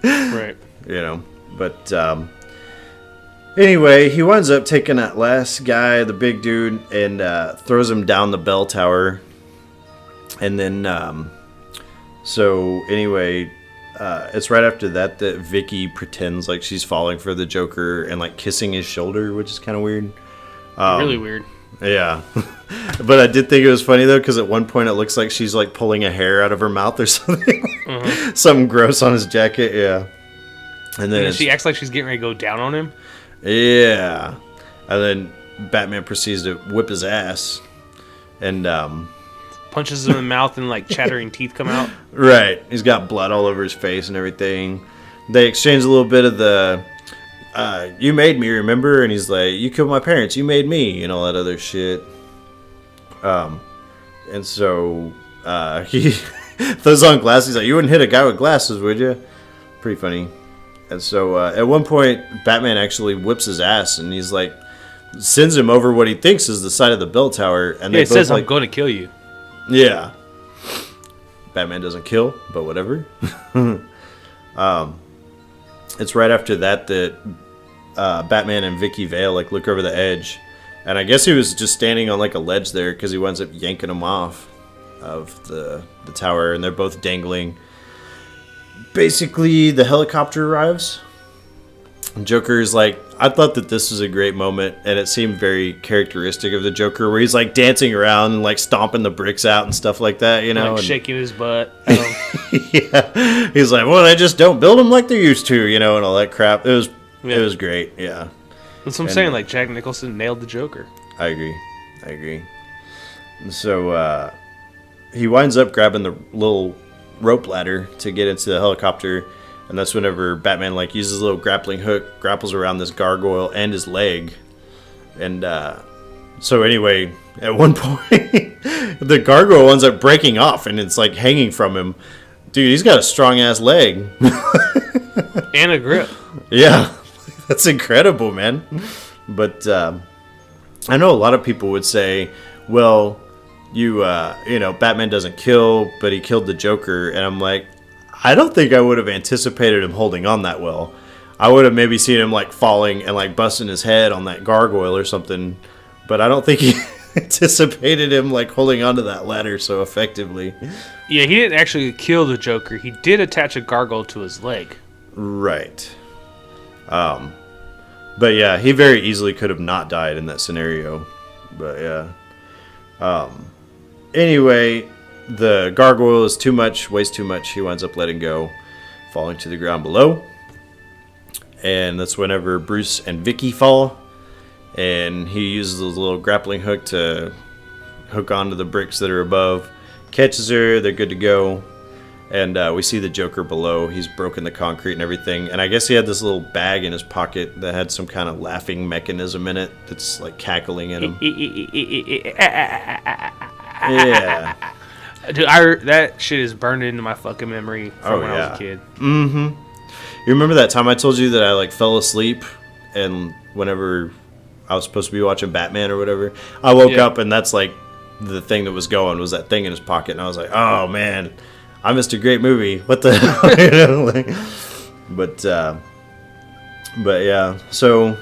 Right. You know, but, anyway, he winds up taking that last guy, the big dude, and throws him down the bell tower. And then, so, anyway, it's right after that Vicky pretends like she's falling for the Joker and, like, kissing his shoulder, which is kind of weird. Really weird. Yeah. But I did think it was funny, though, because at one point it looks like she's, like, pulling a hair out of her mouth or something. Something gross on his jacket, yeah. And then she acts like she's getting ready to go down on him. Yeah. And then Batman proceeds to whip his ass. And, punches him in the mouth and, like, chattering teeth come out. Right. He's got blood all over his face and everything. They exchange a little bit of the, you made me, remember? And he's like, you killed my parents, you made me, and all that other shit. And so, he throws on glasses. He's like, you wouldn't hit a guy with glasses, would you? Pretty funny. And so, at one point, Batman actually whips his ass, and he's like, sends him over what he thinks is the side of the bell tower. And yeah, they it says, like, I'm going to kill you. Yeah. Batman doesn't kill, but whatever. It's right after that Batman and Vicky Vale like look over the edge, and I guess he was just standing on like a ledge there because he winds up yanking them off of the tower, and they're both dangling. Basically, the helicopter arrives. Joker's like, I thought that this was a great moment, and it seemed very characteristic of the Joker, where he's like dancing around and like stomping the bricks out and stuff like that, you know, like shaking his butt. Yeah, he's like, well, they just don't build them like they used to, you know, and all that crap. It was great, yeah. That's what I'm saying. Like Jack Nicholson nailed the Joker. I agree. And so he winds up grabbing the little rope ladder to get into the helicopter. And that's whenever Batman like uses a little grappling hook, grapples around this gargoyle and his leg. And so anyway, at one point, the gargoyle ends up breaking off, and it's like hanging from him. Dude, he's got a strong ass leg. And a grip. Yeah, that's incredible, man. But I know a lot of people would say, well, you know, Batman doesn't kill, but he killed the Joker. And I'm like, I don't think I would have anticipated him holding on that well. I would have maybe seen him like falling and like busting his head on that gargoyle or something, but I don't think he anticipated him like holding onto that ladder so effectively. Yeah, he didn't actually kill the Joker. He did attach a gargoyle to his leg. Right. But yeah, he very easily could have not died in that scenario. But yeah. Anyway, the gargoyle is too much, weighs too much. He winds up letting go, falling to the ground below. And that's whenever Bruce and Vicky fall. And he uses a little grappling hook to hook onto the bricks that are above, catches her. They're good to go. And we see the Joker below. He's broken the concrete and everything. And I guess he had this little bag in his pocket that had some kind of laughing mechanism in it that's like cackling at him. Yeah. Dude, that shit is burned into my fucking memory from when I was a kid. Mm-hmm. You remember that time I told you that I like fell asleep, and whenever I was supposed to be watching Batman or whatever, I woke up and that's like the thing that was going was that thing in his pocket, and I was like, oh man, I missed a great movie. What the hell? You know, like, but yeah. So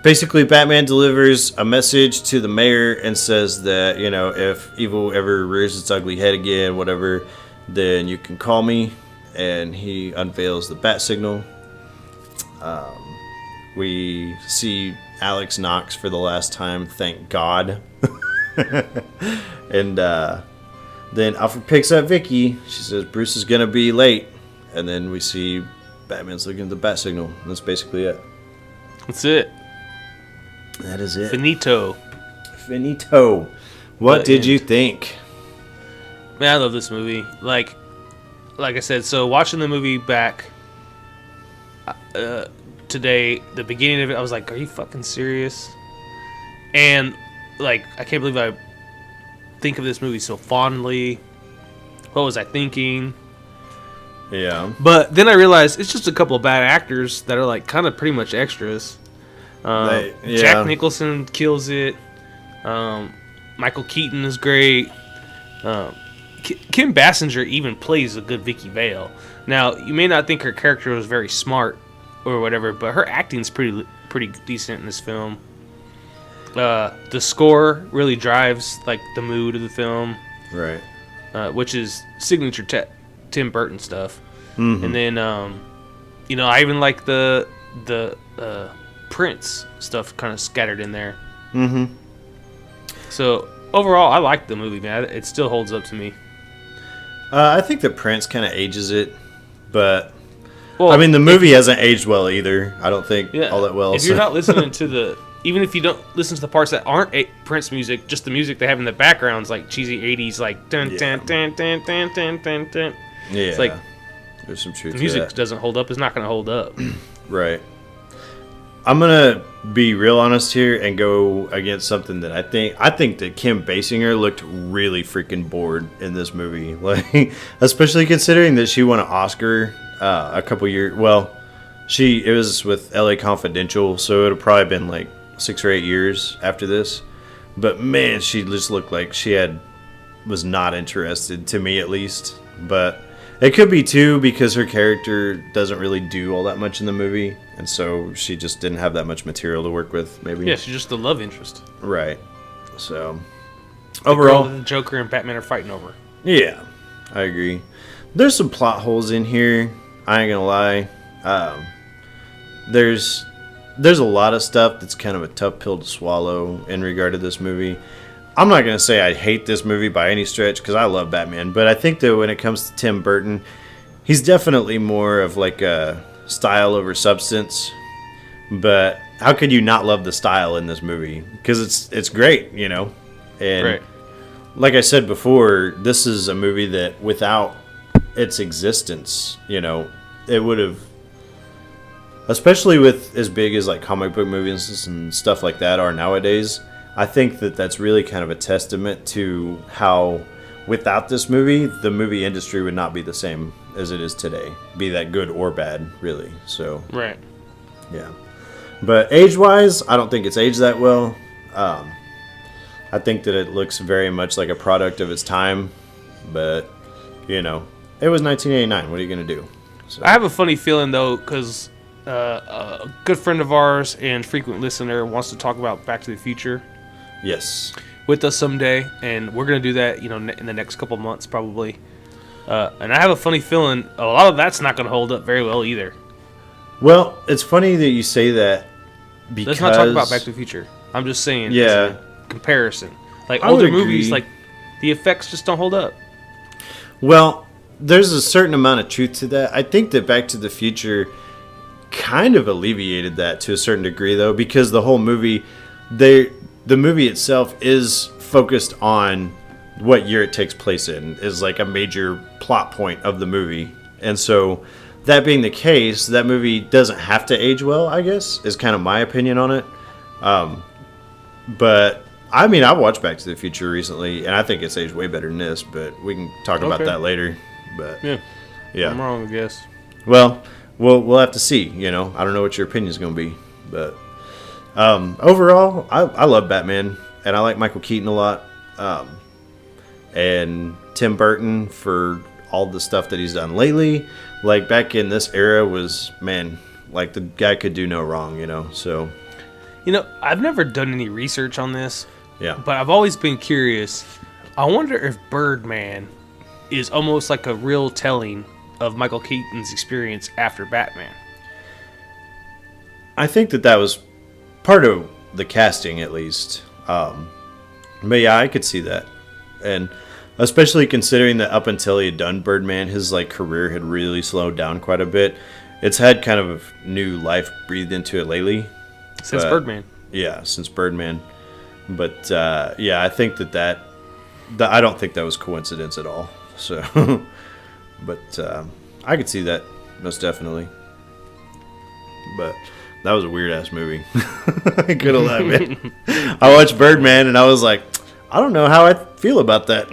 basically, Batman delivers a message to the mayor and says that, you know, if evil ever rears its ugly head again, whatever, then you can call me. And he unveils the bat signal. We see Alex Knox for the last time, thank God. And then Alfred picks up Vicky. She says Bruce is going to be late. And then we see Batman's looking at the bat signal. And that's basically it. That's it. That is it. Finito. What did you think? Man, I love this movie. Like I said, so watching the movie back today, the beginning of it, I was like, are you fucking serious? And, like, I can't believe I think of this movie so fondly. What was I thinking? Yeah. But then I realized it's just a couple of bad actors that are, like, kind of pretty much extras. Jack Nicholson kills it. Michael Keaton is great. Kim Basinger even plays a good Vicky Vale. Now, you may not think her character was very smart or whatever, but her acting's pretty decent in this film. The score really drives like the mood of the film, right? Which is signature Tim Burton stuff. Mm-hmm. And then, you know, I even like the Prince stuff kind of scattered in there. Mm-hmm. So overall, I like the movie, man. It still holds up to me. I think that Prince kind of ages it, but I mean the movie hasn't aged well either. I don't think all that well. If you're not listening to even if you don't listen to the parts that aren't Prince music, just the music they have in the backgrounds, like cheesy '80s, like dun dun dun dun dun dun dun dun. Yeah, it's like there's some truth. The music doesn't hold up. It's not going to hold up. Right. I'm gonna be real honest here and go against something that I think that Kim Basinger looked really freaking bored in this movie, like especially considering that she won an Oscar a couple years. Well, it was with L.A. Confidential, so it would have probably been like 6 or 8 years after this. But man, she just looked like she was not interested, to me at least. But it could be too because her character doesn't really do all that much in the movie, and so she just didn't have that much material to work with. Maybe. Yeah, she's just the love interest. Right. So overall, the Joker and Batman are fighting over. Yeah, I agree. There's some plot holes in here. I ain't gonna lie. There's a lot of stuff that's kind of a tough pill to swallow in regard to this movie. I'm not going to say I hate this movie by any stretch because I love Batman, but I think that when it comes to Tim Burton, he's definitely more of like a style over substance. But how could you not love the style in this movie? Because it's great, you know. And right. Like I said before, this is a movie that without its existence, you know, it would have, especially with as big as like comic book movies and stuff like that are nowadays, I think that that's really kind of a testament to how without this movie, the movie industry would not be the same as it is today, be that good or bad, really. So right. Yeah. But age-wise, I don't think it's aged that well. I think that it looks very much like a product of its time, but you know, it was 1989. What are you going to do? So. I have a funny feeling though, because a good friend of ours and frequent listener wants to talk about Back to the Future. Yes. With us someday, and we're going to do that, you know, in the next couple months probably. And I have a funny feeling a lot of that's not going to hold up very well either. Well, it's funny that you say that because... Let's not talk about Back to the Future. I'm just saying, yeah, as a comparison. Like older movies, like the effects just don't hold up. Well, there's a certain amount of truth to that. I think that Back to the Future kind of alleviated that to a certain degree, though, because the whole movie, the movie itself is focused on what year it takes place in is like a major plot point of the movie. And so that being the case, that movie doesn't have to age well, I guess, is kind of my opinion on it. But I mean, I watched Back to the Future recently, and I think it's aged way better than this, but we can talk about that later. But yeah. I'm wrong, I guess. Well, we'll have to see, you know. I don't know what your opinion is going to be, but overall, I love Batman, and I like Michael Keaton a lot. And Tim Burton for all the stuff that he's done lately. Like, back in this era was, man, like, the guy could do no wrong, you know, so. You know, I've never done any research on this. Yeah. But I've always been curious. I wonder if Birdman is almost like a real telling of Michael Keaton's experience after Batman. I think that was part of the casting, at least. But yeah, I could see that. And especially considering that up until he had done Birdman, his like career had really slowed down quite a bit. It's had kind of new life breathed into it lately. Since Birdman. Yeah, since Birdman. But yeah, I think that I don't think that was coincidence at all. So, but I could see that most definitely. But that was a weird ass movie. I could have laughed, man. I watched Birdman and I was like, I don't know how I feel about that.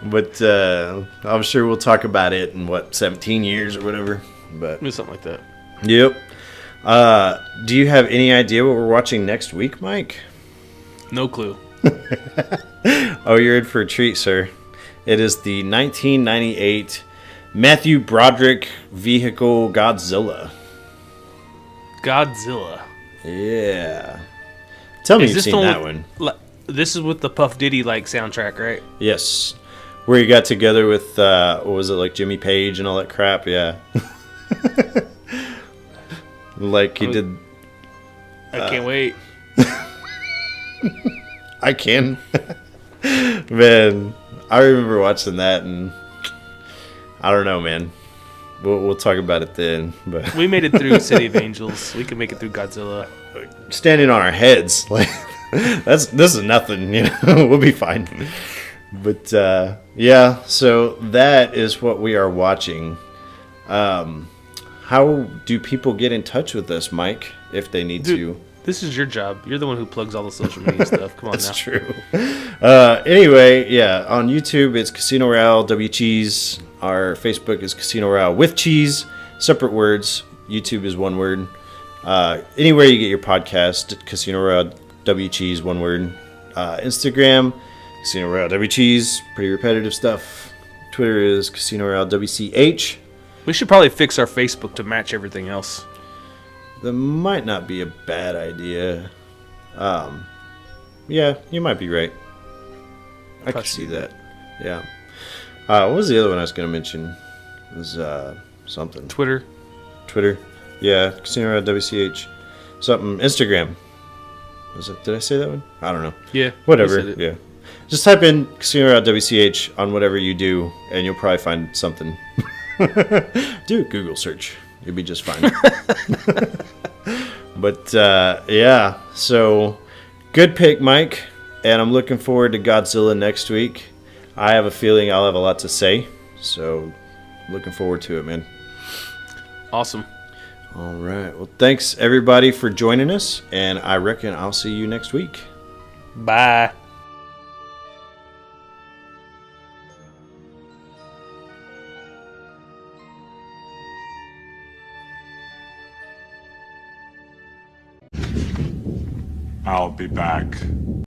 But I'm sure we'll talk about it in 17 years or whatever. But something like that. Yep. Do you have any idea what we're watching next week, Mike? No clue. Oh, you're in for a treat, sir. It is the 1998 Matthew Broderick vehicle Godzilla. Godzilla. Yeah. Tell me you've seen that one. This is with the Puff Diddy like soundtrack, right? Yes. Where he got together with, what was it, like Jimmy Page and all that crap? Yeah. Like he did. I can't wait. I can. Man, I remember watching that, and I don't know, man. We'll talk about it then. But we made it through City of Angels. We can make it through Godzilla. Standing on our heads, like this is nothing. You know, we'll be fine. But yeah, so that is what we are watching. How do people get in touch with us, Mike, if they need to? This is your job. You're the one who plugs all the social media stuff. Come on now. That's true. Anyway, yeah, on YouTube, it's Casino Royale WCheese. Our Facebook is Casino Royale with cheese. Separate words. YouTube is one word. Anywhere you get your podcast, Casino Royale WCheese, one word. Instagram, Casino Royale WCheese. Pretty repetitive stuff. Twitter is Casino Royale WCH. We should probably fix our Facebook to match everything else. That might not be a bad idea. Yeah, you might be right. I can see that. Yeah. What was the other one I was going to mention? It was something. Twitter. Yeah, Casino Royale WCH. Something. Instagram. Was it? Did I say that one? I don't know. Yeah. Whatever. Yeah. Just type in Casino Royale WCH on whatever you do, and you'll probably find something. Do a Google search. You'll be just fine. But yeah, so good pick, Mike. And I'm looking forward to Godzilla next week. I have a feeling I'll have a lot to say. So looking forward to it, man. Awesome. All right. Well, thanks everybody for joining us. And I reckon I'll see you next week. Bye. I'll be back.